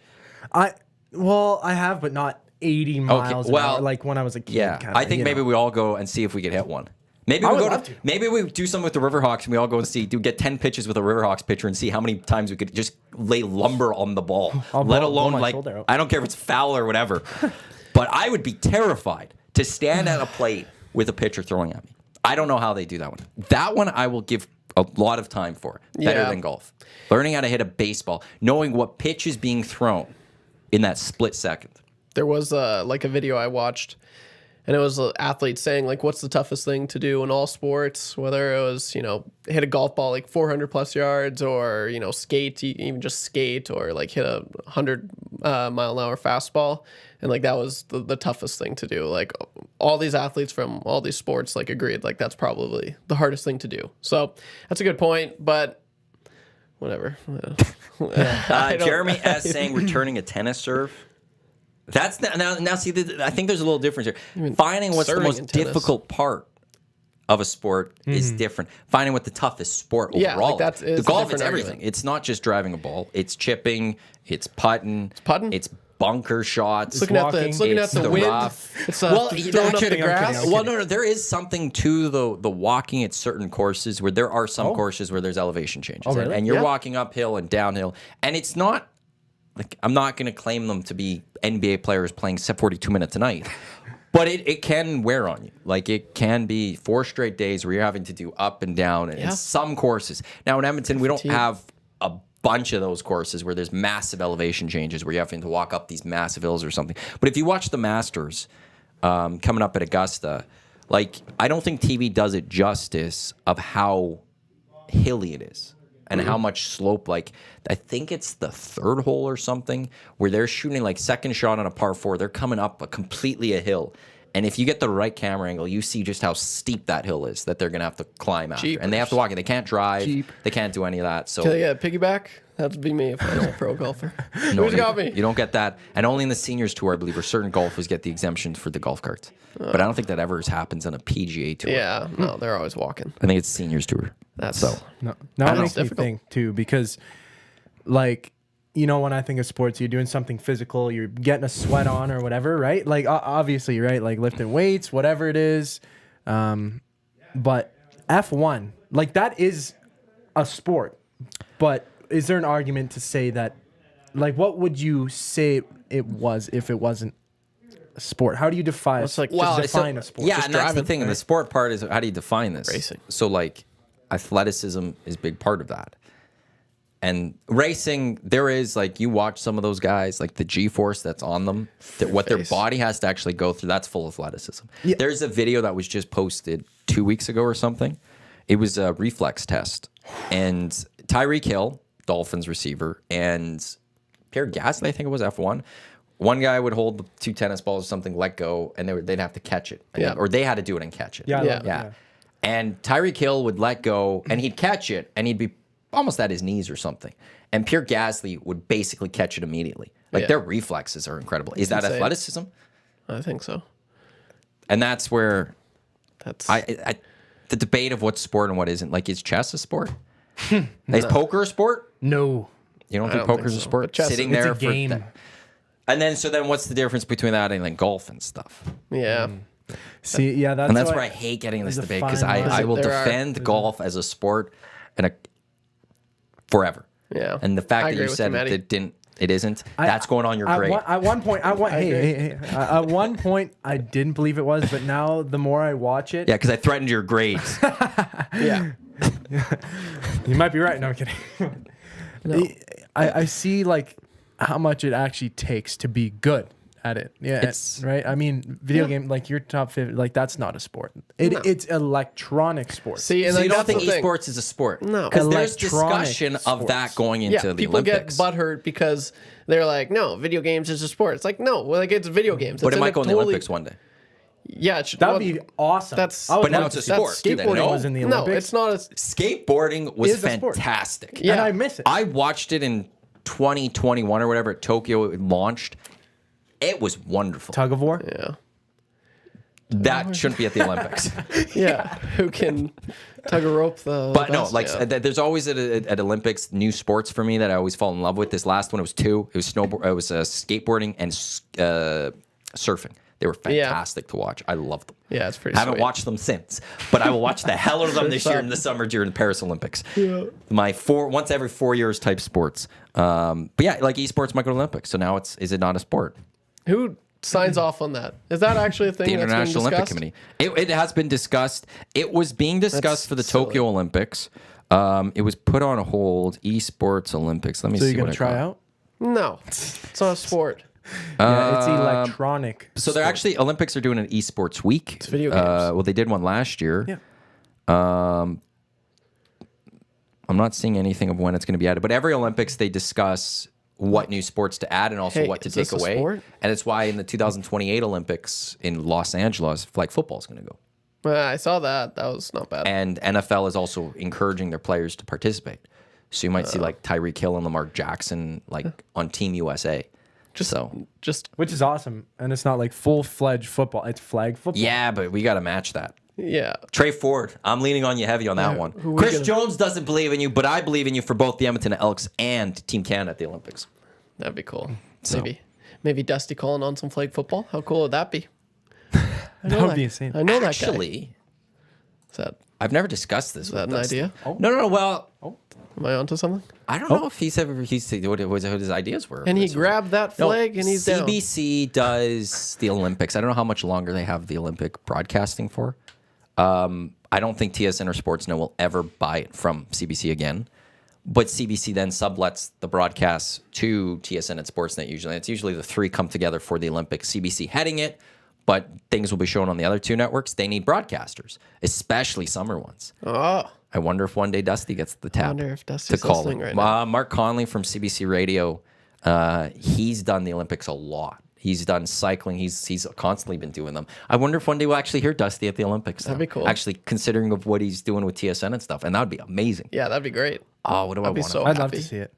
I have, but not 80 miles an well, hour, like when I was a kid. Yeah, kinda, I think maybe we all go and see if we could hit one. Maybe I we would go love to, to. maybe we do something with the Riverhawks and we all go and get 10 pitches with a Riverhawks pitcher and see how many times we could just lay lumber on the ball. I'll Let blow alone my like shoulder out. I don't care if it's foul or whatever. But I would be terrified to stand at a plate with a pitcher throwing at me. I don't know how they do that one. That one I will give a lot of time for. Better Yeah. than golf. Learning how to hit a baseball, knowing what pitch is being thrown in that split second. There was a video I watched, and it was an athlete saying like, what's the toughest thing to do in all sports? Whether it was hit a golf ball like 400 plus yards, or skate, even just skate, or like hit a 100 mile-an-hour fastball, and like that was the toughest thing to do. Like all these athletes from all these sports like agreed like that's probably the hardest thing to do. So that's a good point, but whatever. Jeremy S saying returning a tennis serve. That's now. See, I think there's a little difference here. Finding what's the serving in most tennis. difficult part of a sport is different. Finding what the toughest sport Yeah, overall. like that's- the it's a golf. different It's everything. argument. It's not just driving a ball. It's chipping. It's putting. putting? It's bunker shots. Looking at the walking. it's looking It's at the the wind. rough. It's Well, throwing up the kidding, I'm grass. kidding, I'm Well, no. There is something to the walking at certain courses where there are some Oh. courses where there's elevation changes, Oh, really? and you're Yeah. walking uphill and downhill, and it's not like I'm not going to claim them to be NBA players playing 42 minutes a night, but it can wear on you. Like it can be 4 straight days where you're having to do up and down, and in some courses. Now in Edmonton, we don't have a bunch of those courses where there's massive elevation changes where you're having to walk up these massive hills or something. But if you watch the Masters coming up at Augusta, like I don't think TV does it justice of how hilly it is and how much slope. Like I think it's the 3rd hole or something where they're shooting like second shot on a par 4. They're coming up completely a hill. And if you get the right camera angle, you see just how steep that hill is that they're going to have to climb after. And they have to walk it. They can't drive. They can't do any of that. So Yeah, piggyback. That'd be me if I was a pro golfer. no, Who's got me? you don't get that. And only in the seniors tour, I believe, where certain golfers get the exemption for the golf carts. But I don't think that ever happens on a PGA tour. Yeah, no, they're always walking. I think it's seniors tour. That's So No, now it know. makes me Difficult. think too, because like, you know, when I think of sports, you're doing something physical, you're getting a sweat on or whatever, right? Like obviously, right? Like lifting weights, whatever it is. But F1, like that is a sport. But is there an argument to say that, like, what would you say it was if it wasn't a sport? How do you define? it's like just just define a sport? Yeah, Just and that's the driving, thing. The sport part is how do you define this? Racing. So like athleticism is a big part of that. And racing, there is like you watch some of those guys, like the G-force that's on them, that what their face. body has to actually go through. That's full athleticism. Yeah. There's a video that was just posted 2 weeks ago or something. It was a reflex test, and Tyreek Hill, Dolphins receiver, and Pierre Gasly, I think it was F1. One guy would hold the 2 tennis balls or something, let go, and they'd have to catch it. Yeah. Or they had to do it and catch it. Yeah, I Yeah. love it, Yeah. And Tyreek Hill would let go and he'd catch it and he'd be almost at his knees or something. And Pierre Gasly would basically catch it immediately. Like Yeah. their reflexes are incredible. Is that insane. athleticism? I think so. And that's where That's the debate of what's sport and what isn't. Like, is chess a sport? Is poker a sport? No. You don't I think don't poker's think a so. sport? But chess- Sitting It's there a game. And then what's the difference between that and like golf and stuff? yeah. See, yeah, that's And that's why- where I hate getting this there's a debate because fine line. I will There are- defend golf as a sport and forever. Yeah. And the fact I that agree you with said Matty. it isn't, that's going on your grade. At one point, at one point, I didn't believe it was, but now the more I watch it, Yeah, because I threatened your grades. Yeah. you might be right. No, I'm kidding. I see like how much it actually takes to be good at it. Yeah, It's- right. I mean, video game like your top 50, like that's not a sport. It's electronic sport. See, and So like, you don't that's think the thing. esports is a sport? No. Because there's Electronic discussion of that sports. going into Yeah, the people Olympics. get butthurt because they're like, no, video games is a sport. It's like, no, like it's video games. But It's it in might a go in the totally- Olympics one day. Yeah, it should, That well, would be awesome. that's- I would But now love it's to a see that. sport. Do they Skateboarding know? was in the no, Olympics. it's not. Skateboarding was Is a sport. fantastic. Yeah. And I miss it. I watched it in 2021 or whatever at Tokyo. It launched. It was wonderful. Tug of war. Yeah. That shouldn't be at the Olympics. Yeah. Who can tug a rope the But no, best? like Yeah. there's always at Olympics new sports for me that I always fall in love with. This last one, it was 2. It was snowboard. It was skateboarding and surfing. They were fantastic to watch. I loved them. Yeah, it's pretty I haven't sweet. watched them since, but I will watch the hell out of them this year in the summer during the Paris Olympics. Yeah. My once every 4 years type sports. But yeah, like esports might go to Olympics. So now is it not a sport? Who signs off on that? Is that actually a thing The that's been International Olympic discussed? Committee. It has been discussed. It was being discussed That's for the silly. Tokyo Olympics. It was put on hold. Esports Olympics. Let me So see you're what gonna I try got. out? No, it's not a sport. Yeah, it's electronic. So they're actually Olympics are doing an esports week. It's video games. Well, they did one last year. Yeah. I'm not seeing anything of when it's going to be added, but every Olympics they discuss what new sports to add and also Hey, what to is take this a away. sport? And it's why in the 2028 Olympics in Los Angeles, flag football is going to go. I saw that. That was not bad. And NFL is also encouraging their players to participate. So you might see like Tyreek Hill and Lamar Jackson like on Team USA. Just Which is awesome. And it's not like full-fledged football. It's flag football. Yeah, but we got to match that. yeah. Trey Ford, I'm leaning on you heavy on that one. who we Chris gonna- Jones doesn't believe in you, but I believe in you for both the Edmonton Elks and Team Canada at the Olympics. That'd be cool. So- Maybe Dusty calling on some flag football. How cool would that be? That would be insane. I know that guy. Actually, Is that I've never discussed this. is that with an Dusty. idea? No. Well, Am I onto something? I don't know if he's what his ideas were. And he This was- grabbed that No, flag and he's down. CBC does the Olympics. I don't know how much longer they have the Olympic broadcasting for. I don't think TSN or Sportsnet will ever buy it from CBC again. But CBC then sublets the broadcasts to TSN and Sportsnet usually. It's usually the three come together for the Olympics. CBC heading it, but things will be shown on the other two networks. They need broadcasters, especially summer ones. Oh, I wonder if one day Dusty gets the tap wonder if to Dusty's call listening it. right now. Mark Conley from CBC Radio, he's done the Olympics a lot. He's done cycling. He's constantly been doing them. I wonder if one day we'll actually hear Dusty at the Olympics. That'd now. be cool. Actually, considering of what he's doing with TSN and stuff, and that would be amazing. yeah, that'd be great. Oh, what do I I'd be want? so I'd love happy. to see it.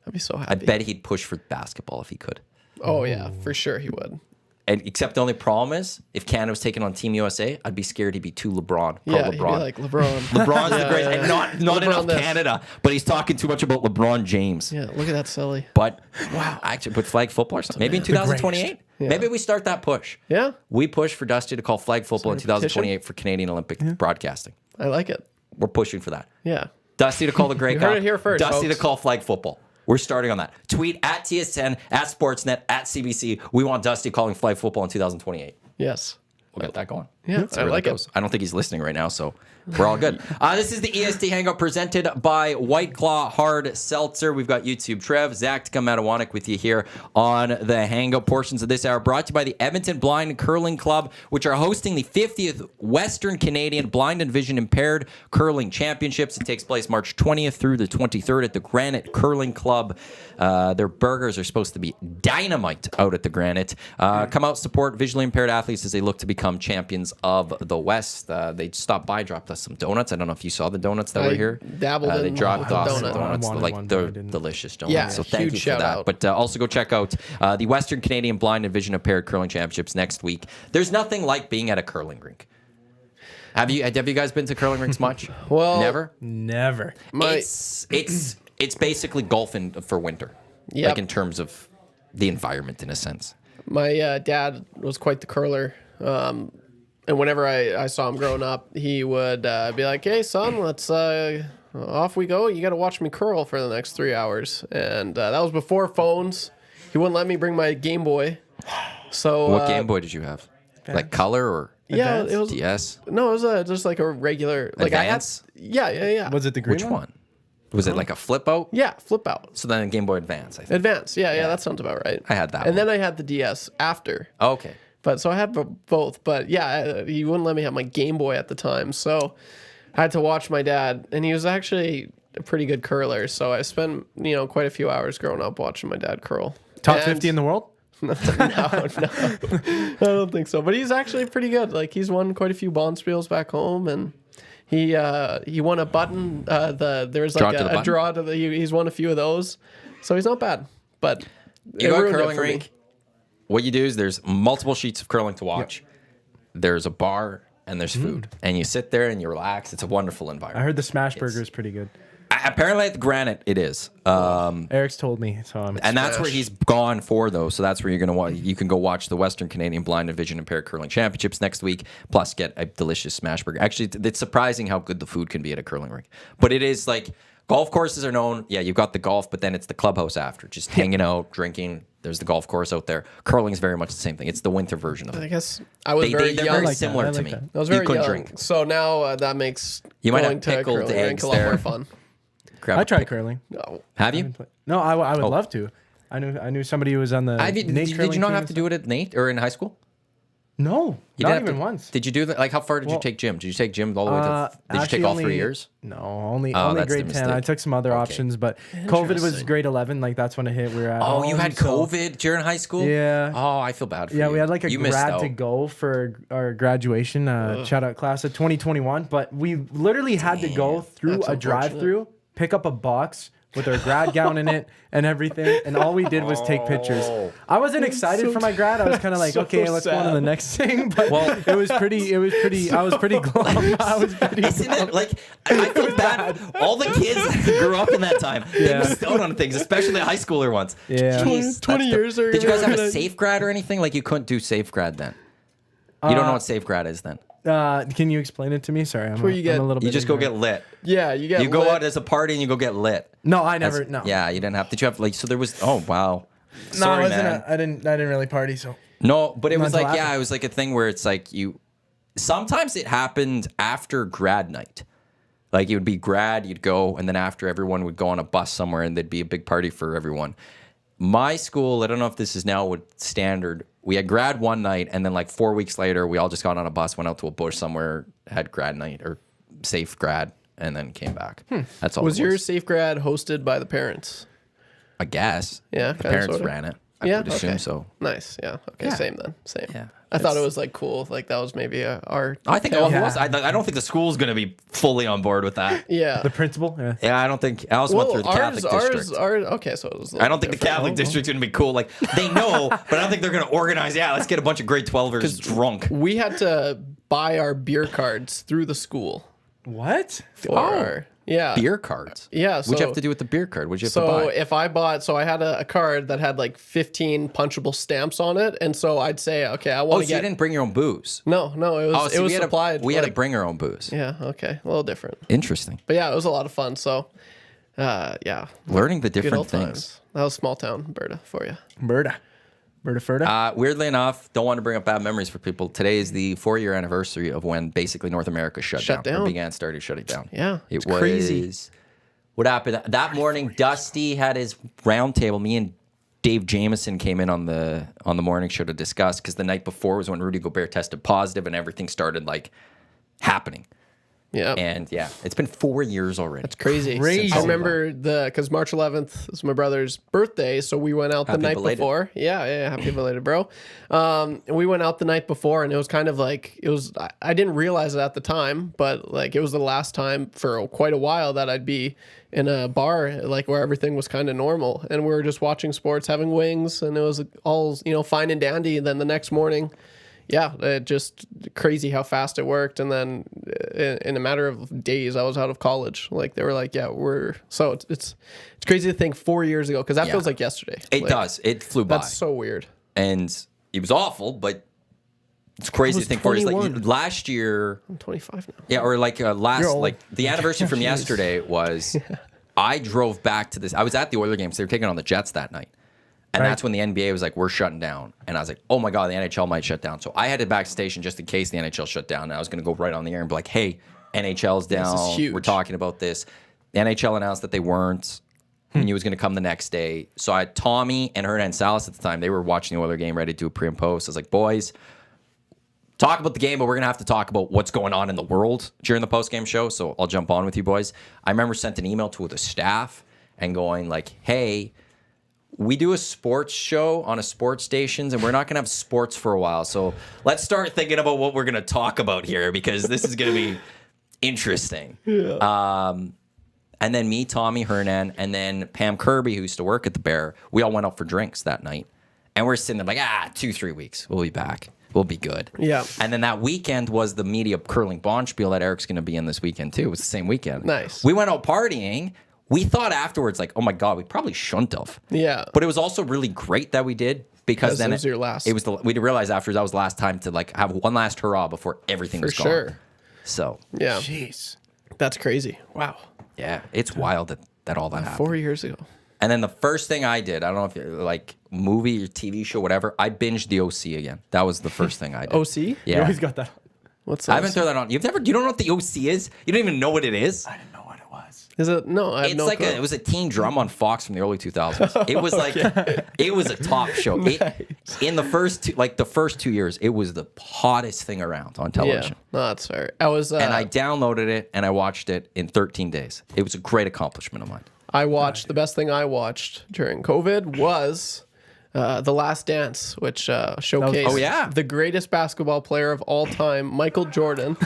I'd be so I happy. bet he'd push for basketball if he could. Oh yeah, for sure he would. And except the only problem is, if Canada was taking on Team USA, I'd be scared he'd be too LeBron. Pro Yeah, he'd be LeBron. like LeBron. LeBron's the Yeah, greatest, yeah, and yeah. not LeBron enough this. Canada, but he's talking too much about LeBron James. Yeah, look at that silly. But wow, actually, put flag football or something. Maybe in 2028. Yeah. Maybe we start that push. Yeah, We push for Dusty to call flag football in Start a petition? 2028 for Canadian Olympic broadcasting. I like it. We're pushing for that. Yeah. Dusty to call the Grey You Cup. heard it here first, Dusty folks. to call flag football. We're starting on that. Tweet at TSN, at Sportsnet, at CBC. We want Dusty calling flag football in 2028. Yes. We'll get that going. Yeah, See I where like that it. goes. I don't think he's listening right now, so we're all good. This is the EST Hangout presented by White Claw Hard Seltzer. We've got YouTube Trev, Zacticum and Matt Iwanyk with you here on the Hangout portions of this hour, brought to you by the Edmonton Blind Curling Club, which are hosting the 50th Western Canadian Blind and Vision Impaired Curling Championships. It takes place March 20th through the 23rd at the Granite Curling Club. Their burgers are supposed to be dynamite out at the Granite. Come out, support visually impaired athletes as they look to become champions of the West. They stopped by, dropped us some donuts. I don't know if you saw the donuts that I were here. dabbled They in dropped the off donut. the I donuts. wanted Like one, but they're I didn't. delicious donuts. Yeah, so thank huge you for shout that. out. But also go check out the Western Canadian Blind and Vision Impaired Curling Championships next week. There's nothing like being at a curling rink. Have you guys been to curling rinks much? Well, Never. Never. It's basically golf for winter. Yep. Like in terms of the environment, in a sense. My dad was quite the curler. And whenever I saw him growing up, he would be like, "Hey, son, let's off we go. You got to watch me curl for the next 3 hours." And that was before phones. He wouldn't let me bring my Game Boy. So What Game Boy did you have? Like color or Yeah, Advance? it was. DS? No, it was just like a regular. Like Advance? I had. Yeah. Was it the green Which one? Was it like a flip out? Yeah, flip out. So then Game Boy Advance, I think. Advance. Yeah, that sounds about right. I had that And one. then I had the DS after. Oh, okay. But so I had both. But yeah, he wouldn't let me have my Game Boy at the time. So I had to watch my dad. And he was actually a pretty good curler. So I spent, quite a few hours growing up watching my dad curl. Top And- 50 in the world? No. I don't think so. But he's actually pretty good. Like he's won quite a few Bonspiels back home, and he won a button. There was Draw like to the a button? draw to the. He's won a few of those, so he's not bad. But You it go to a ruined it curling for me. rink. What you do is there's multiple sheets of curling to watch. There's a bar and there's food, and you sit there and you relax. It's a wonderful I environment. heard the smash burger is pretty good. Apparently at the Granite it is. Eric's told me, so I'm And that's where he's gone for, though. So that's where you're gonna watch. You can go watch the Western Canadian Blind and Vision Impaired Curling Championships next week. Plus, get a delicious smash burger. Actually, it's surprising how good the food can be at a curling rink. But it is like golf courses are known. Yeah, you've got the golf, but then it's the clubhouse after, just hanging out, drinking. There's the golf course out there. Curling is very much the same thing. It's the winter version of I it. guess I was They're very very young. like that. similar I to like me. that. I was You very couldn't young, drink. so now that makes You might going have to a pickled curling rink eggs a lot there. more fun. Grab I a tried pick- curling. No. Have you? No, I would Oh. love to. I knew somebody who was on the Did Nate you curling not team have and to do it at Nate or in high school? No, You not didn't have even to- once. Did you do that? Like, how far did you Well, take gym? Did you take gym all the way to? Did you take actually all 3 only- years? No, only Oh, that's the grade 10. I mistake. took some other options, but COVID was grade 11. Like that's when it hit. We were at Oh, you home, had so- COVID during high school? Yeah. Oh, I feel bad for you. Yeah, we had like a You missed grad out. to go for our graduation. Shout out class of 2021. But we literally had to go through That's a unfortunate. drive-through, pick up a box with our grad gown in it and everything, and all we did was take pictures. I wasn't excited for my grad. I was kind of like, so okay, let's go on to sad. the next thing. But it was pretty. I was pretty glum. I was pretty. Isn't it like I feel bad? All the kids that grew up in that time, they Yeah. missed out on things, especially the high schooler ones. Yeah. Jeez, 20 that's years are Did you guys have a gonna- safe grad or anything? Like you couldn't do safe grad then. You don't know what safe grad is then. Can you explain it to me? Sorry, I'm, where you get- I'm a little bit. You just go get ignorant. lit. Yeah, you get You go lit. out as a party and you go get lit. No, I never. No. Yeah, you didn't have. Did you have like? So there was. Oh wow. No, Sorry, I wasn't. man. I didn't really party. So. No, but it was Until like, yeah, after. it was like a thing where it's like you. Sometimes it happened after grad night. Like it would be grad, you'd go, and then after everyone would go on a bus somewhere, and there'd be a big party for everyone. My school, I don't know if this is now what standard. We had grad one night, and then like 4 weeks later, we all just got on a bus, went out to a bush somewhere, had grad night or safe grad, and then came back. That's all. Was it your safe grad hosted by the parents? I guess. Yeah, the kinda, parents sorta. ran it. I Yeah, would assume okay. so. Nice. Yeah. Okay. Yeah. Same then. Same. Yeah. I thought it was like cool. Like that was maybe our. I think tale. it was. I don't think the school's going to be fully on board with that. Yeah. The principal. Yeah. Yeah, I don't think. I also went through the Catholic district. Okay, so it was. I don't think the Catholic district's going to be cool. Like, they know, but I don't think they're going to organize, yeah, let's get a bunch of grade 12ers drunk. We had to buy our beer cards through the school. What? For our, yeah. Beer cards? Yeah, What'd you so- have to do with the beer card? What'd you have So to buy? if I bought, I had a card that had like 15 punchable stamps on it, and so I'd say, okay, I Oh, want so to you get. didn't bring your own booze? No, it was Oh, so it was supplied. we had to like- bring our own booze. Yeah. Okay. A little different, Interesting. but yeah, it was a lot of fun. So, yeah, Learning the good different old things. times. That was small town Berta for you. Berta. Ferda. Weirdly enough, don't want to bring up bad memories for people. Today is the 4-year anniversary of when basically North America shut Shut down. down. Or started shutting down. Yeah, It it's was crazy. What happened that morning? Dusty had his round table. Me and Dave Jameson came in on the morning show to discuss because the night before was when Rudy Gobert tested positive and everything started like happening. Yeah. And yeah, it's been 4 years already. It's crazy. Crazy. I remember because March 11th is my brother's birthday, so we went out Happy the night belated. before. Yeah, happy belated, bro. And we went out the night before, and it was kind of like I didn't realize it at the time, but like it was the last time for quite a while that I'd be in a bar like where everything was kind of normal, and we were just watching sports, having wings, and it was all fine and dandy. And then the next morning. Yeah, it just crazy how fast it worked, and then in a matter of days, I was out of college. Like they were like, "Yeah, we're." So it's crazy to think 4 years ago because that Yeah. feels like yesterday. It Like, does. It flew by. That's so weird. And it was awful, but it's crazy was to think 4 years. Like 21. last year, I'm 25 now. yeah, or like last, old. like the anniversary from Jeez. yesterday was I drove back to this. I was at the Oiler games. They were taking on the Jets that night. And Right. that's when the NBA was like, we're shutting down. And I was like, oh my God, the NHL might shut down. So I headed back to station just in case the NHL shut down. And I was going to go right on the air and be like, hey, NHL's down. huge. We're talking about this. The NHL announced that they weren't. And he was going to come the next day. So I had Tommy and Hernan Salas at the time. They were watching the Oiler game, ready to do a pre and post. I was like, boys, talk about the game, but we're going to have to talk about what's going on in the world during the post-game show. So I'll jump on with you boys. I remember sent an email to the staff and going like, hey, we do a sports show on a sports stations and we're not going to have sports for a while. So let's start thinking about what we're going to talk about here because this is going to be interesting. And then me, Tommy, Hernan, and then Pam Kirby, who used to work at the Bear, we all went out for drinks that night. And we're sitting there like, 2-3 weeks. We'll be back. We'll be good. Yeah. And then that weekend was the media curling bonspiel that Eric's going to be in this weekend too. It was the same weekend. Nice. We went out partying. We thought afterwards, like, oh my God, we probably shouldn't have. Yeah. But it was also really great that we did because then it was your last. It was we realized afterwards that was the last time to like have one last hurrah before everything For was gone. sure. So Yeah. Jeez. That's crazy. Wow. yeah, it's wild that all that happened. 4 years ago. And then the first thing I did, I don't know if you're like movie or TV show, whatever, I binged the OC again. That was the first thing I did. OC? You Yeah. always got that. What's I that? haven't thrown that on. You don't know what the OC is? You don't even know what it is? I didn't know what it was. Is it? No, I have It's no like clue. it was a teen drum on Fox from the early 2000s. It was like it was a top show. In the first 2 years, it was the hottest thing around on television. Yeah, no, that's fair. I was, And I downloaded it and I watched it in 13 days. It was a great accomplishment of mine. I watched the best thing I watched during COVID was The Last Dance, which showcased Oh, yeah. the greatest basketball player of all time, Michael Jordan.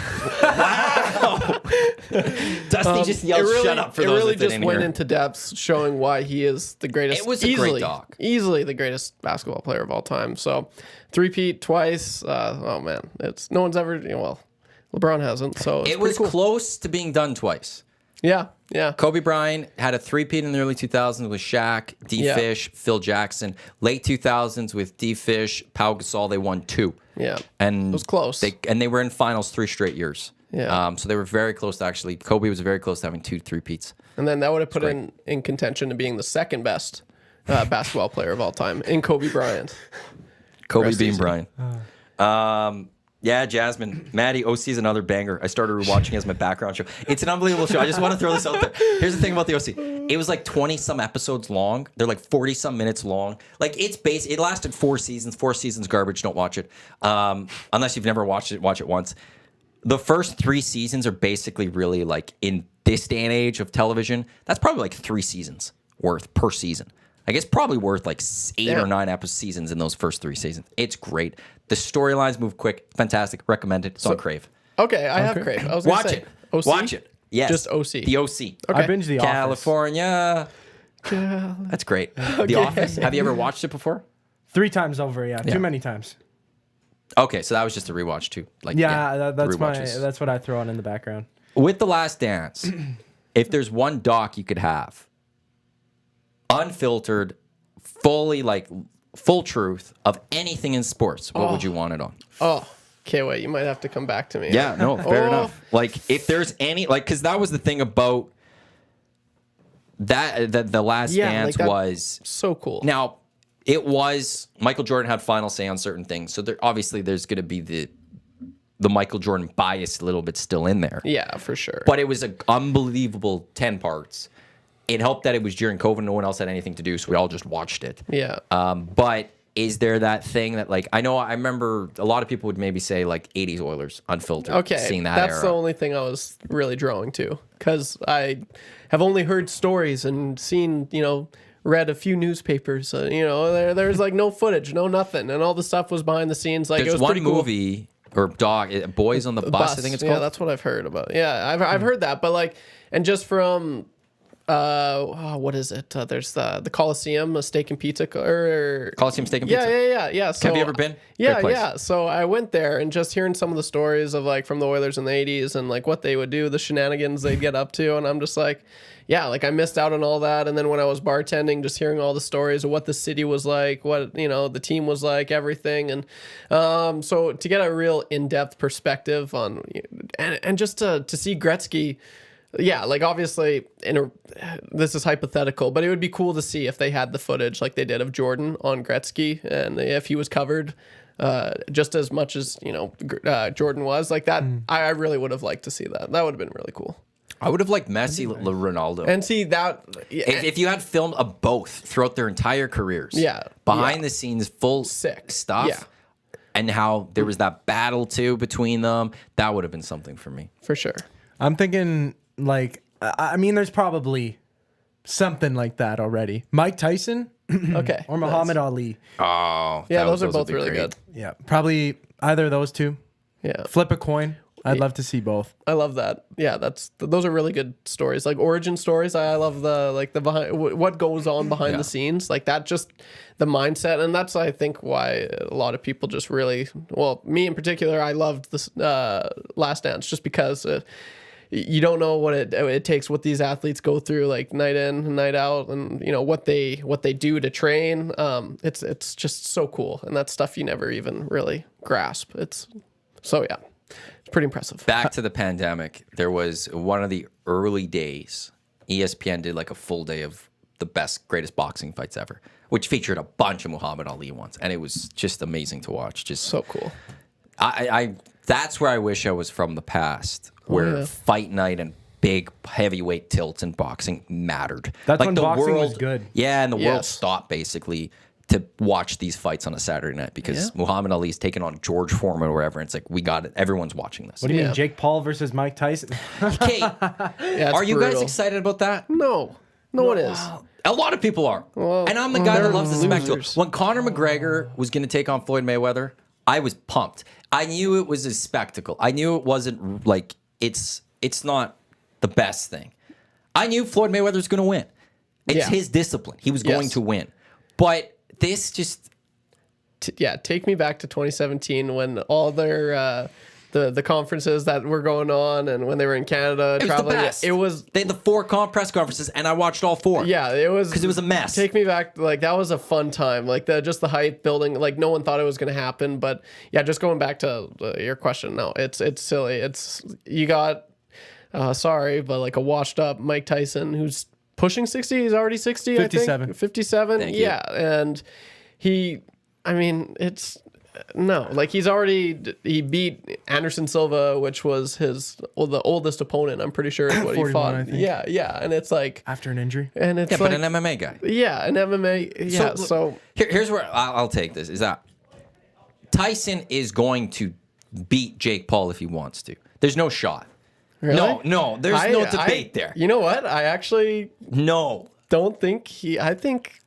Dusty just yelled, "Shut up!" For it those really that just didn't went hear. into depths, showing why he is the greatest. It was a easily, great doc. easily the greatest basketball player of all time. So, three-peat twice. Oh man, it's no one's ever. Well, LeBron hasn't. So it's It was pretty cool. close to being done twice. Yeah, yeah. Kobe Bryant had a three-peat in the early 2000s with Shaq, D. Yeah. Fish, Phil Jackson. Late 2000s with D. Fish, Pau Gasol, they won 2. Yeah. And It was close. They were in finals 3 straight years. Yeah. So they were very close to actually. Kobe was very close to having 2 three-peats. And then that would have put in contention to being the second best basketball player of all time in Kobe Bryant. Kobe Rest being easy. Bryant. Yeah, Jasmine. Maddie, OC is another banger. I started rewatching it as my background show. It's an unbelievable show. I just want to throw this out there. Here's the thing about the OC. It was like 20-some episodes long. They're like 40-some minutes long. Like, it lasted 4 seasons. 4 seasons garbage. Don't watch it. Unless you've never watched it, watch it once. The first 3 seasons are basically really like, in this day and age of television, that's probably like 3 seasons worth per season. I guess probably worth like 8 or 9 seasons in those first 3 seasons. It's great. The storylines move quick. Fantastic. Recommend it. It's on Crave. Okay, I have Crave. I was gonna Watch say, it. OC? Watch it. Yes. Just OC. The OC. I binged The Office. California. That's great. The Office. Have you ever watched it before? 3 times over, yeah. Too many times. Okay, so that was just a rewatch too. Like Yeah, that's rewatches. that's what I throw on in the background. With The Last Dance, if there's one doc you could have, unfiltered, fully like full truth of anything in sports, what would you want it on? Oh, okay, wait. You might have to come back to me. Yeah, no, fair Oh. enough. Like, if there's any, like, because that was the thing about that, the Last Yeah, like Dance that- was. So cool. Now, it was Michael Jordan had final say on certain things, so there obviously there's going to be the Michael Jordan bias a little bit still in there. Yeah, for sure. But it was an unbelievable 10 parts. It helped that it was during COVID, no one else had anything to do, so we all just watched it. Yeah. But is there that thing that, like, I remember a lot of people would maybe say like 80s Oilers unfiltered. Okay, seeing that that's era. the only thing I was really drawing to, because I have only heard stories and seen, read a few newspapers. There's like no footage, no nothing, and all the stuff was behind the snes. Like, it There's was one pretty cool. movie or dog, Boys on the Bus, I think it's called. Yeah, that's what I've heard about. Yeah, I've heard that, but like, and just from. What is it? There's the Coliseum, a steak and pizza, or Coliseum Steak and yeah, Pizza. yeah. So, Have you ever been? Yeah, Great place. yeah. So I went there, and just hearing some of the stories of like from the Oilers in the '80s and like what they would do, the shenanigans they'd get up to, and I'm just like, yeah, like I missed out on all that. And then when I was bartending, just hearing all the stories of what the city was like, what the team was like, everything, and so to get a real in-depth perspective on, and just to see Gretzky. Yeah, like obviously, this is hypothetical, but it would be cool to see if they had the footage like they did of Jordan on Gretzky, and if he was covered just as much as Jordan was like that. I really would have liked to see that. That would have been really cool. I would have liked Messi, Ronaldo. And see that if you had filmed of both throughout their entire careers, behind the scenes, full Sick. stuff, Yeah. and how there was that battle too between them, that would have been something for me. for sure. I'm thinking, like, I mean, there's probably something like that already. Mike Tyson Okay. or Muhammad Ali. Oh, Yeah, those are would both be really great. good. Yeah, probably either of those two. Yeah. Flip a coin. I'd love to see both. I love that. Yeah, those are really good stories, like origin stories. I love the behind what goes on behind the scenes, like that, just the mindset, and that's I think why a lot of people just really, well, me in particular, I loved this Last Dance just because you don't know what it takes, what these athletes go through, like night in and night out, and what they do to train. It's just so cool, and that's stuff you never even really grasp. It's pretty impressive. Back to the pandemic, there was one of the early days, ESPN did like a full day of the greatest boxing fights ever, which featured a bunch of Muhammad Ali ones, and it was just amazing to watch. Just So cool. I that's where I wish I was from the past, where fight night and big heavyweight tilts in boxing mattered. That's like when the boxing was world, good. Yeah, and the world Yes. stopped basically to watch these fights on a Saturday night because Muhammad Ali's taking on George Foreman or whatever. And it's like, we got it. Everyone's watching this. What do you Yeah. mean, Jake Paul versus Mike Tyson? Okay, Yeah, it's are you guys brutal. excited about that? No, no one is. A lot of people are. and I'm the guy that loves the spectacle. losers. When Conor McGregor was going to take on Floyd Mayweather, I was pumped. I knew it was a spectacle. I knew it wasn't like it's not the best thing. I knew Floyd Mayweather was going to win. It's Yeah. his discipline. He was going Yes. to win. But this just Take me back to 2017 when all their the conferences that were going on and when they were in Canada it was the traveling. best. It was they had the 4 press conferences, and I watched all 4. yeah, it was because it was a mess. Take me back, like that was a fun time. Like just the hype building. Like no one thought it was going to happen, but yeah, just going back to your question. No, it's silly. It's you got sorry, but like a washed up Mike Tyson who's pushing 60. He's already 60. 57. I think 57. Thank you. Yeah, and it's. No, like he beat Anderson Silva, which was the oldest opponent. I'm pretty sure is what he 41, fought. I think. Yeah, and it's like, After an injury. and it's yeah, like, but an MMA guy. yeah, an MMA. Yeah, so Here's where I'll take this: is that Tyson is going to beat Jake Paul if he wants to. There's no shot. Really? No, there's no debate there. You know what? I actually No. don't think I think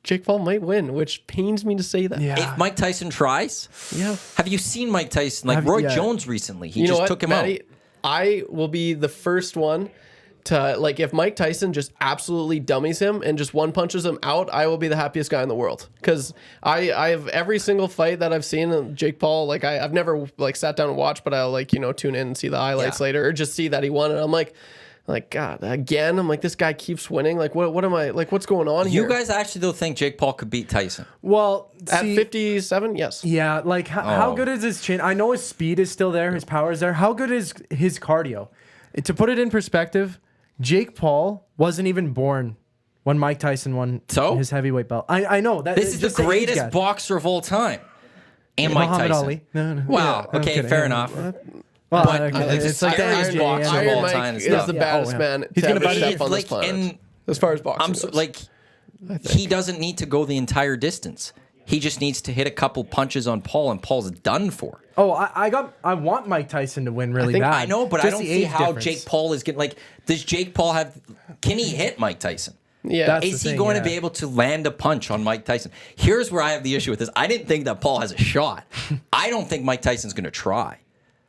Jake Paul might win, which pains me to say that. Yeah. If Mike Tyson tries, Yeah. have you seen Mike Tyson? Like Have- Roy yeah. Jones recently, he You know just what, took him Matty? out. I will be the first one to like if Mike Tyson just absolutely dummies him and just one punches him out, I will be the happiest guy in the world. Because I have every single fight that I've seen of Jake Paul, like I've never like sat down and watched, but I'll like, tune in and see the highlights Yeah. later or just see that he won. And I'm like God, again, I'm like, this guy keeps winning. Like, what am I like? What's going on here? You guys actually don't think Jake Paul could beat Tyson? Well, at see, 57, yes. Yeah, like how Oh. good is his chin? I know his speed is still there, his power is there. How good is his cardio? To put it in perspective, Jake Paul wasn't even born when Mike Tyson won So? his heavyweight belt. I know that This is the just age greatest gap. boxer of all time. And Mike Muhammad Tyson. Ali. No. Wow. I'm okay, kidding. fair enough. Well, But okay. like the It's like the scariest AJ, boxer yeah. of all Iron time Mike and is stuff. the Yeah. baddest Oh, yeah. man He's to gonna ever beat step it. on Like, this planet. and As far as boxing I'm goes. so, like, he doesn't need to go the entire distance. He just needs to hit a couple punches on Paul, and Paul's done for. Oh, I want Mike Tyson to win really I think bad. I know, but I Just don't the see age how difference. Jake Paul is getting. Like, does Jake Paul have? Can he hit Mike Tyson? yeah. That's Is the he thing, going yeah. to be able to land a punch on Mike Tyson? Here's where I have the issue with this. I didn't think that Paul has a shot. I don't think Mike Tyson's going to try.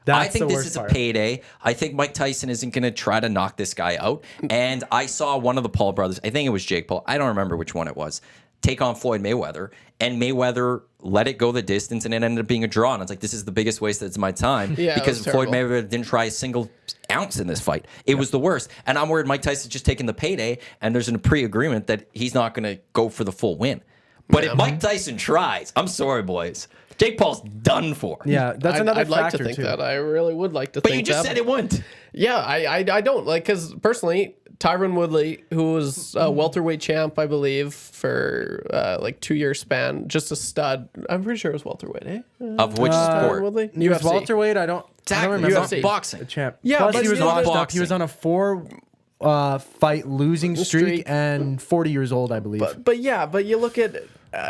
I That's think the this worst is a part. payday. I think Mike Tyson isn't going to try to knock this guy out. And I saw one of the Paul brothers, I think it was Jake Paul, I don't remember which one it was, take on Floyd Mayweather. And Mayweather let it go the distance, and it ended up being a draw. And it's like, this is the biggest waste of my time. Yeah, it because was Floyd terrible. Mayweather didn't try a single ounce in this fight. It was the worst. And I'm worried Mike Tyson's just taking the payday, and there's a pre-agreement that he's not going to go for the full win. But if Mike Tyson tries, I'm sorry, boys. Jake Paul's done for. Yeah, that's another I'd like factor to think too. that. I really would like to But think you just that. said it wouldn't. Yeah, I don't like because personally, Tyron Woodley, who was a welterweight champ, I believe, for like 2-year span, just a stud. I'm pretty sure it was welterweight, eh? Of which Tyron sport? Woodley, He was UFC. welterweight. I don't remember. It's UFC. not boxing. Champ. Yeah, Plus but he was it's not washed up. boxing. He was on a 4 fight losing streak Streak. and 40 years old, I believe. But you look at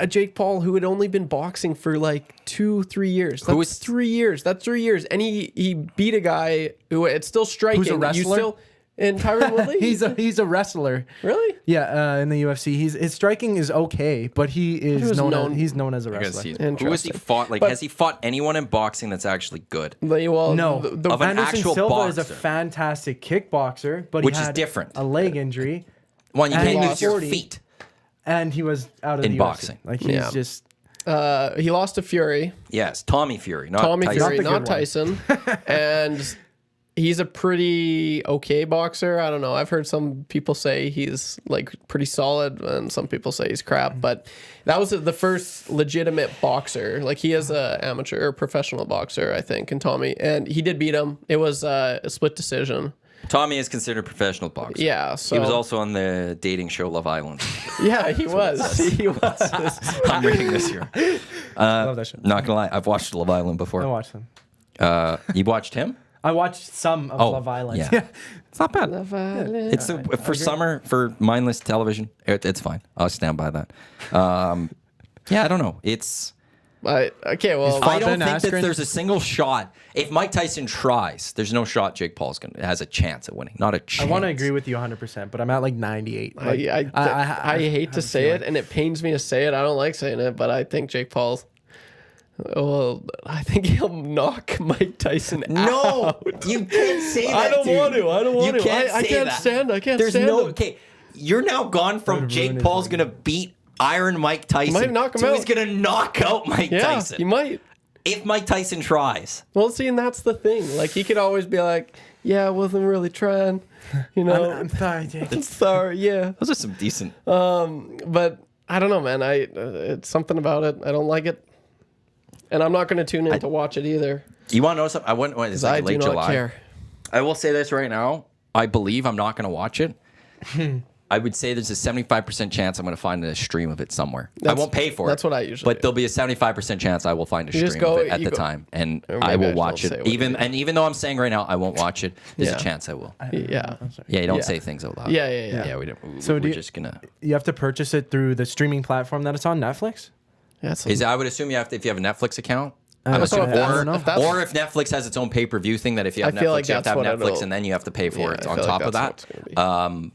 Jake Paul, who had only been boxing for like 2-3 years. That's was- 3 years. That's 3 years, and he beat a guy who it's still striking. Who's a You wrestler? still and Tyron Woodley. he's a wrestler. really. Yeah, in the UFC, his striking is okay, but he is was known- he's known as a I gotta wrestler. see. Who has he Interesting. fought? Like, But- has he fought anyone in boxing that's actually good? Well, No, the Of an Anderson actual Silva is a boxer. fantastic kickboxer, but Which he is had different. a leg injury, One, you And can't he use your 40. feet. and he was out of In the boxing. UFC. Like he's Yeah. just he lost to Fury. Yes, Tommy Fury, not Tommy Tyson. Fury, Not the not good one. Tyson. And he's a pretty okay boxer. I don't know. I've heard some people say he's like pretty solid, and some people say he's crap. But that was the first legitimate boxer. Like he is a amateur or professional boxer, I think. And Tommy, and he did beat him. It was a split decision. Tommy is considered a professional boxer. Yeah. So He was also on the dating show Love Island. yeah, he was. He was. I'm reading this here. love that shit. Not gonna lie, I've watched Love Island before. I watched them. You watched him? I watched some of Love Island. yeah. It's not bad. Love Island. It's for summer, for mindless television. It's fine. I'll stand by that. Yeah, I don't know. It's. Okay, well, I don't Ben think that Askren? there's a single shot. If Mike Tyson tries, there's no shot Jake Paul's has a chance at winning. Not a chance. I want to agree with you 100%, but I'm at like 98. Like, I hate to say it, and it pains me to say it. I don't like saying it, but I think Jake Paul's. Well, I think he'll knock Mike Tyson No, out. you can't say that. I don't dude. want to. I don't want You to. can't I say can't that. stand. I can't There's stand. no. it. Okay, you're now gone from ruin Jake his Paul's ring. gonna beat Iron Mike Tyson. might knock him to out. he's gonna knock out Mike Yeah, Tyson. he might. If Mike Tyson tries. Well, see, and that's the thing. Like, he could always be like, "Yeah, I wasn't really trying," you know. I'm sorry, Jake. Sorry, yeah. Those are some decent. But I don't know, man. It's something about it. I don't like it, and I'm not going to tune in to watch it either. You want to know something? I went. It's Because like I do late not July. care. I will say this right now. I believe I'm not going to watch it. I would say there's a 75% chance I'm going to find a stream of it somewhere. I won't pay for it. That's what I usually But there'll be a 75% chance I will find a You just stream go- of it at you the go- time, and Or I maybe will I watch shouldn't say it. what Even it is. and even though I'm saying right now I won't watch it, there's Yeah. a chance I will. Yeah. Yeah, you don't Yeah. say things out loud. Yeah. Yeah, we don't. So we're do you- just gonna. You have to purchase it through the streaming platform that it's on, Netflix? That's I would assume you have to if you have a Netflix account. I I'm don't assuming, know. I or, don't know. If that's- or if Netflix has its own pay-per-view thing, that if you have I feel Netflix, like you have to that's have what Netflix, it'll- and then you have to pay for Yeah, it I on feel top like of that's that. what it's gonna be.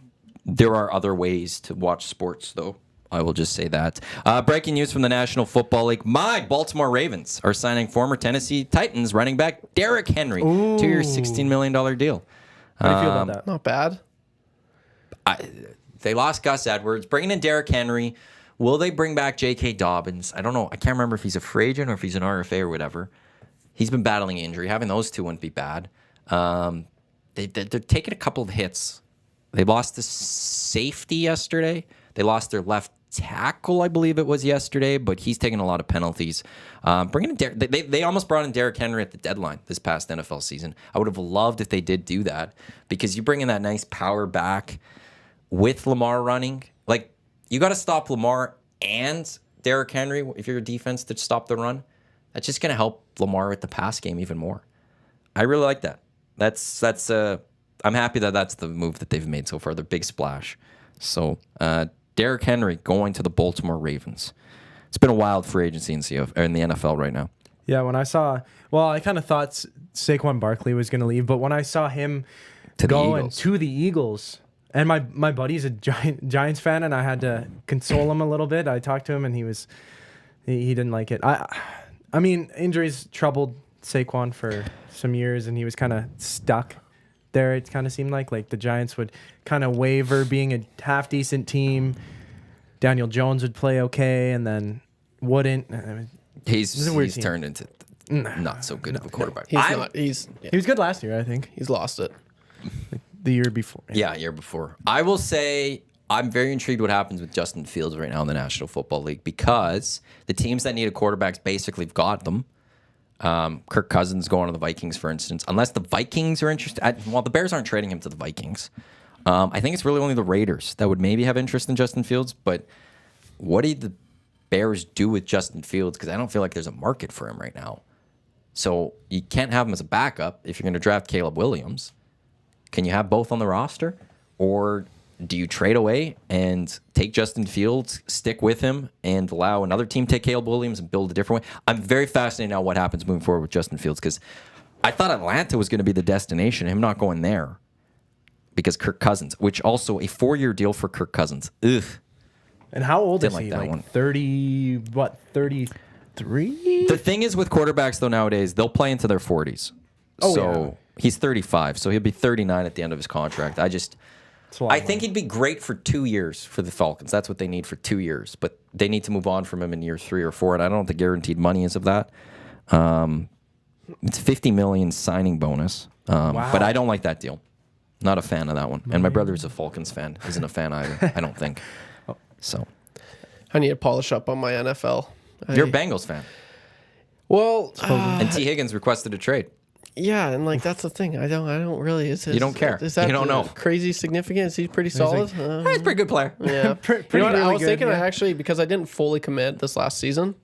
There are other ways to watch sports, though. I will just say that. Breaking news from the National Football League. My Baltimore Ravens are signing former Tennessee Titans running back Derrick Henry to your $16 million deal. How do you feel about that? not bad. They lost Gus Edwards. Bringing in Derrick Henry. Will they bring back J.K. Dobbins? I don't know. I can't remember if he's a free agent or if he's an RFA or whatever. He's been battling injury. Having those two wouldn't be bad. They're taking a couple of hits. They lost the safety yesterday. They lost their left tackle, I believe it was yesterday, but he's taking a lot of penalties. Bringing in they almost brought in Derrick Henry at the deadline this past NFL season. I would have loved if they did do that, because you bring in that nice power back with Lamar running. Like, you got to stop Lamar and Derrick Henry if you're a defense to stop the run. That's just going to help Lamar with the pass game even more. I really like that. I'm happy that that's the move that they've made so far, the big splash. So, Derrick Henry going to the Baltimore Ravens. It's been a wild free agency in the NFL right now. Yeah, when I saw, I kind of thought Saquon Barkley was going to leave, but when I saw him To the going Eagles. to the Eagles, and my buddy's a Giants fan, and I had to console him a little bit. I talked to him, and he didn't like it. I mean, injuries troubled Saquon for some years, and he was kind of stuck there. It kind of seemed like the Giants would kind of waver, being a half decent team. Daniel Jones would play okay, and then wouldn't. He's a weird team. turned into not so good of a quarterback. He's not. He's He was good last year, I think. he's lost it. The year before. Yeah, year before. I will say I'm very intrigued what happens with Justin Fields right now in the National Football League, because the teams that need a quarterback basically have got them. Kirk Cousins going to the Vikings, for instance. Unless the Vikings are interested. The Bears aren't trading him to the Vikings. I think it's really only the Raiders that would maybe have interest in Justin Fields. But what do the Bears do with Justin Fields? Because I don't feel like there's a market for him right now. So you can't have him as a backup if you're going to draft Caleb Williams. Can you have both on the roster? Or do you trade away and take Justin Fields, stick with him, and allow another team to take Caleb Williams and build a different way? I'm very fascinated now what happens moving forward with Justin Fields, because I thought Atlanta was going to be the destination, him not going there, because Kirk Cousins, which also a 4-year deal for Kirk Cousins. Ugh. And how old Didn't is like he? that Like one. 33? The thing is with quarterbacks, though, nowadays, they'll play into their 40s. Oh, so he's 35, so he'll be 39 at the end of his contract. I think he'd be great for 2 years for the Falcons. That's what they need for 2 years. But they need to move on from him in year 3 or 4, and I don't know what the guaranteed money is of that. It's $50 million signing bonus, but I don't like that deal. Not a fan of that one. And my brother's a Falcons fan. Isn't a fan either, I don't think. So I need to polish up on my NFL. you're a Bengals fan. Well, And T. Higgins requested a trade. yeah, and that's the thing. I don't really. You don't care. Is that You don't know. crazy significant? Is he pretty solid? He's a pretty good player. Yeah. Pretty You know what? I really was good, thinking yeah. actually, because I didn't fully commit this last season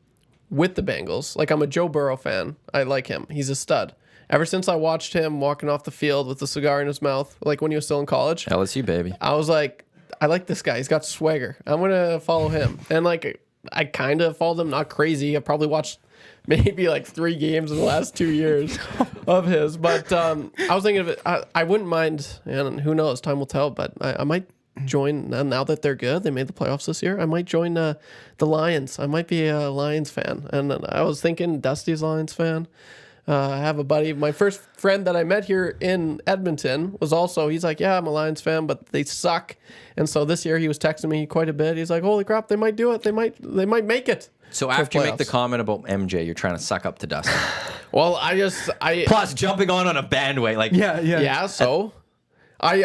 with the Bengals. Like, I'm a Joe Burrow fan. I like him. He's a stud. ever since I watched him walking off the field with a cigar in his mouth, like when he was still in college, LSU baby. I was like, I like this guy. He's got swagger. I'm gonna follow him. And like, I kind of followed him, not crazy. I probably watched maybe like 3 games in the last 2 years of his. But I was thinking of it. I wouldn't mind, and who knows, time will tell. But I might join now that they're good. They made the playoffs this year. I might join the Lions. I might be a Lions fan. And I was thinking Dusty's Lions fan. I have a buddy. My first friend that I met here in Edmonton was also, he's like, yeah, I'm a Lions fan, but they suck. And so this year he was texting me quite a bit. He's like, holy crap, they might do it. They might make it. So for after you make the playoffs. comment about MJ, you're trying to suck up to Dustin. Well, Plus, jumping on a bandwagon, like yeah. So I've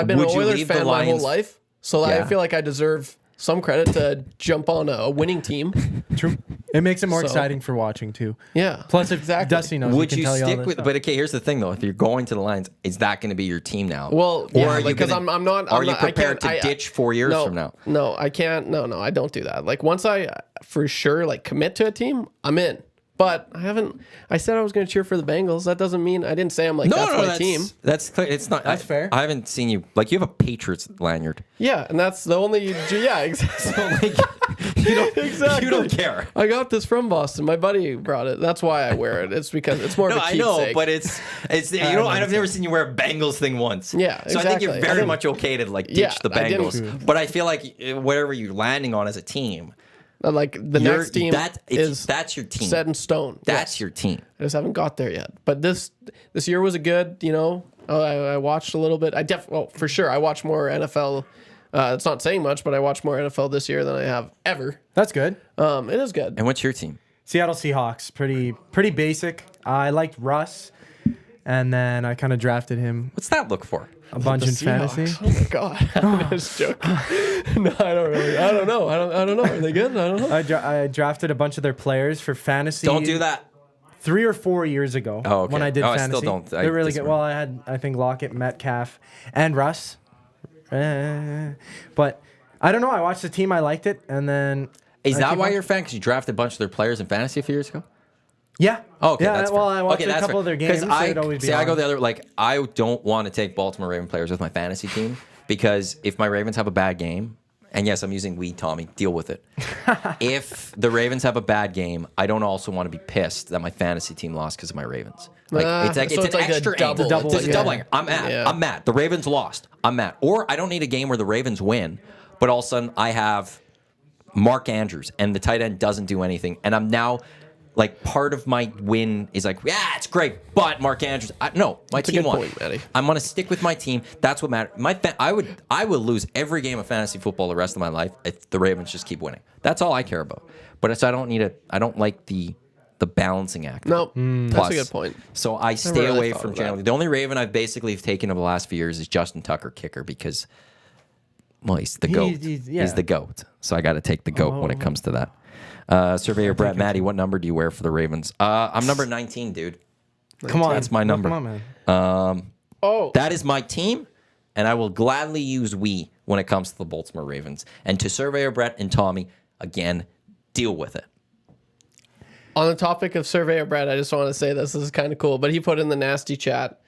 been Would an you Oilers leave the fan my whole Lions- life. So Yeah. I feel like I deserve some credit to jump on a winning team. True. It makes it more So- exciting for watching too. Yeah. Plus, if Exactly. Dusty knows, Would he can you tell you all stick this with? stuff. But okay, here's the thing though: if you're going to the Lions, is that going to be your team now? Well, Or yeah, are you because gonna- I'm not. Are I'm you not, I prepared can't- to ditch 4 years no, from now? No, I can't. No, I don't do that. Like once I for sure like commit to a team, I'm in. But I haven't. I said I was going to cheer for the Bengals. That doesn't mean I didn't say I'm like that's my team. That's clear. It's not. That's fair. I haven't seen you like you have a Patriots lanyard. Yeah, and that's the only. Yeah, exactly. You don't. Exactly. You don't care. I got this from Boston. My buddy brought it. That's why I wear it. It's because it's more No, of a I keepsake. know, but it's you know I've never seen you wear a Bengals thing once. Yeah, So I think you're exactly. I very didn't- much okay to like ditch Yeah, the I didn't- Bengals. But I feel like whatever you're landing on as a team, Like the you're- next team that's your team. set in stone. That's Yes. your team. I just haven't got there yet. But this year was a good. You know, I watched a little bit. Well, for sure, I watched more NFL. It's not saying much, but I watched more NFL this year than I have ever. That's good. It is good. And what's your team? Seattle Seahawks, pretty basic. I liked Russ, and then I kind of drafted him What's that look for? a bunch in fantasy. Oh my god, I'm just joking. No, I don't really. I don't know. I don't know. Are they good? I don't know. I drafted a bunch of their players for fantasy. Don't do that. 3 or 4 years ago. Oh, okay. When I did Oh, I fantasy. still don't. I They're really good. disagree. Well, I think Lockett, Metcalf, and Russ. But I don't know. I watched the team. I liked it, and then Is I that keep why on- you're a fan? Because you drafted a bunch of their players in fantasy a few years ago? Yeah. Oh, okay, Yeah. that's Well, fair. I watched Okay, a that's couple fair. of their 'Cause games. So I it'd always be see. I go on. the other. Like I don't want to take Baltimore Raven players with my fantasy team because if my Ravens have a bad game, and yes, I'm using we Tommy, deal with it. If the Ravens have a bad game, I don't also want to be pissed that my fantasy team lost because of my Ravens. Like So it's it's an like a extra double. anger. It's It's a like double a- anger. I'm mad. Yeah. I'm mad. The Ravens lost. I'm mad. Or I don't need a game where the Ravens win, but all of a sudden I have Mark Andrews and the tight end doesn't do anything, and I'm now like part of my win is like, yeah, it's great, but Mark Andrews, no, my That's a team good won. point, Matty. I'm gonna stick with my team. That's what matters. I will lose every game of fantasy football the rest of my life if the Ravens just keep winning. That's all I care about. But I don't like the balancing act. No, that's Plus, a good point. So I stay really away thought from of that. generally. The only Raven I've basically taken over the last few years is Justin Tucker, kicker, because well, he's the goat. yeah. He's the goat. So I got to take the goat when it comes to that. Surveyor Brett Matty, what number do you wear for the Ravens? I'm number 19, dude. Come on. That's my number. Come on, man. Oh, That is my team, and I will gladly use we when it comes to the Baltimore Ravens. And to Surveyor Brett and Tommy, again, deal with it. on the topic of Surveyor Brad, I just want to say this is kind of cool, but he put in the nasty chat.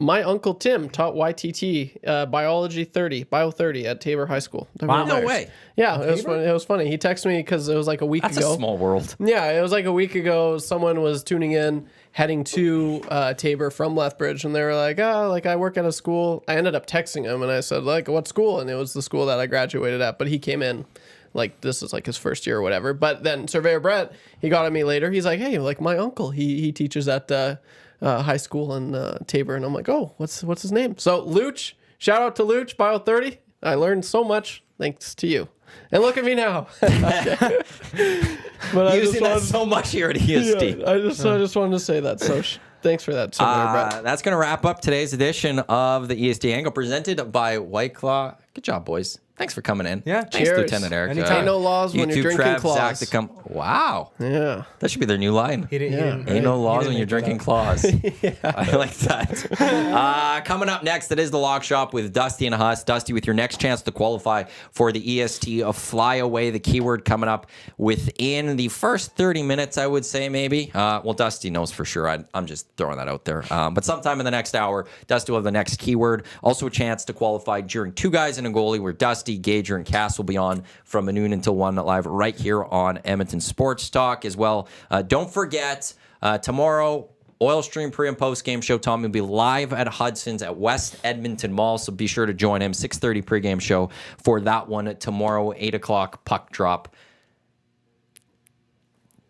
My uncle Tim taught YTT biology 30 at Tabor High School. Wow. No way. Yeah, it was funny. He texted me because it was like a week That's ago. a small world. Yeah, it was like a week ago. Someone was tuning in, heading to Tabor from Lethbridge, and they were like, like I work at a school. I ended up texting him, and I said, like, what school? And it was the school that I graduated at. But he came in, like, this is like his first year or whatever. But then Surveyor Brett, he got at me later. He's like, hey, like my uncle, he teaches at high school in Tabor, and I'm like, oh, what's his name? So Luch, shout out to Luch, Bio 30. I learned so much thanks to you. And look at me now. But I just Using that wanted- so much here at EST. yeah, I just wanted to say that. So thanks for that, Surveyor Brett. That's going to wrap up today's edition of the EST Hangout presented by White Claw. Good job, boys. Thanks for coming in. Yeah, Thanks, cheers. Lieutenant Eric. Anytime. Ain't no laws when YouTube, you're drinking Trev, claws. Zacticum. Wow. Yeah. That should be their new line. He didn't Ain't no laws when make you're that drinking up. claws. I like that. Coming up next, it is the Lock Shop with Dusty and Huss. Dusty, with your next chance to qualify for the EST of Flyaway, the keyword coming up within the first 30 minutes, I would say, maybe. Well, Dusty knows for sure. I'm just throwing that out there. But sometime in the next hour, Dusty will have the next keyword. Also a chance to qualify during Two Guys and a Goalie, where Dusty, Gager, and Cass will be on from noon until 1 live right here on Edmonton Sports Talk as well. Don't forget, tomorrow, Oil Stream pre and post game show. Tommy will be live at Hudson's at West Edmonton Mall, so be sure to join him. 6:30 pregame show for that one tomorrow. 8 o'clock puck drop.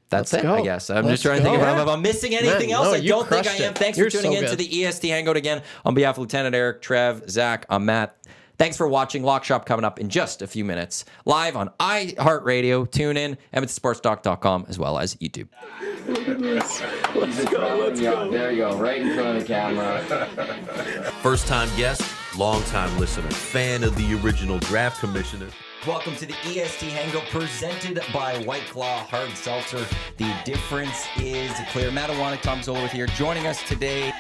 That's Let's it, go. I guess. I'm Let's just trying to think go. if I'm missing anything Man, else. no, I you don't think I crushed am. it. Thanks You're for tuning so in to good. the EST Hangout again. On behalf of Lieutenant Eric, Trev, Zach, I'm Matt. Thanks for watching. Lock Shop coming up in just a few minutes. Live on iHeartRadio, TuneIn, EdmontonSportsTalk.com, as well as YouTube. Let's go. There you go, right in front of the camera. First time guest, long time listener, fan of the original draft commissioner. Welcome to the EST Hangout presented by White Claw Hard Seltzer. The difference is clear. Matt Iwanyk, Tom Zola with here, joining us today.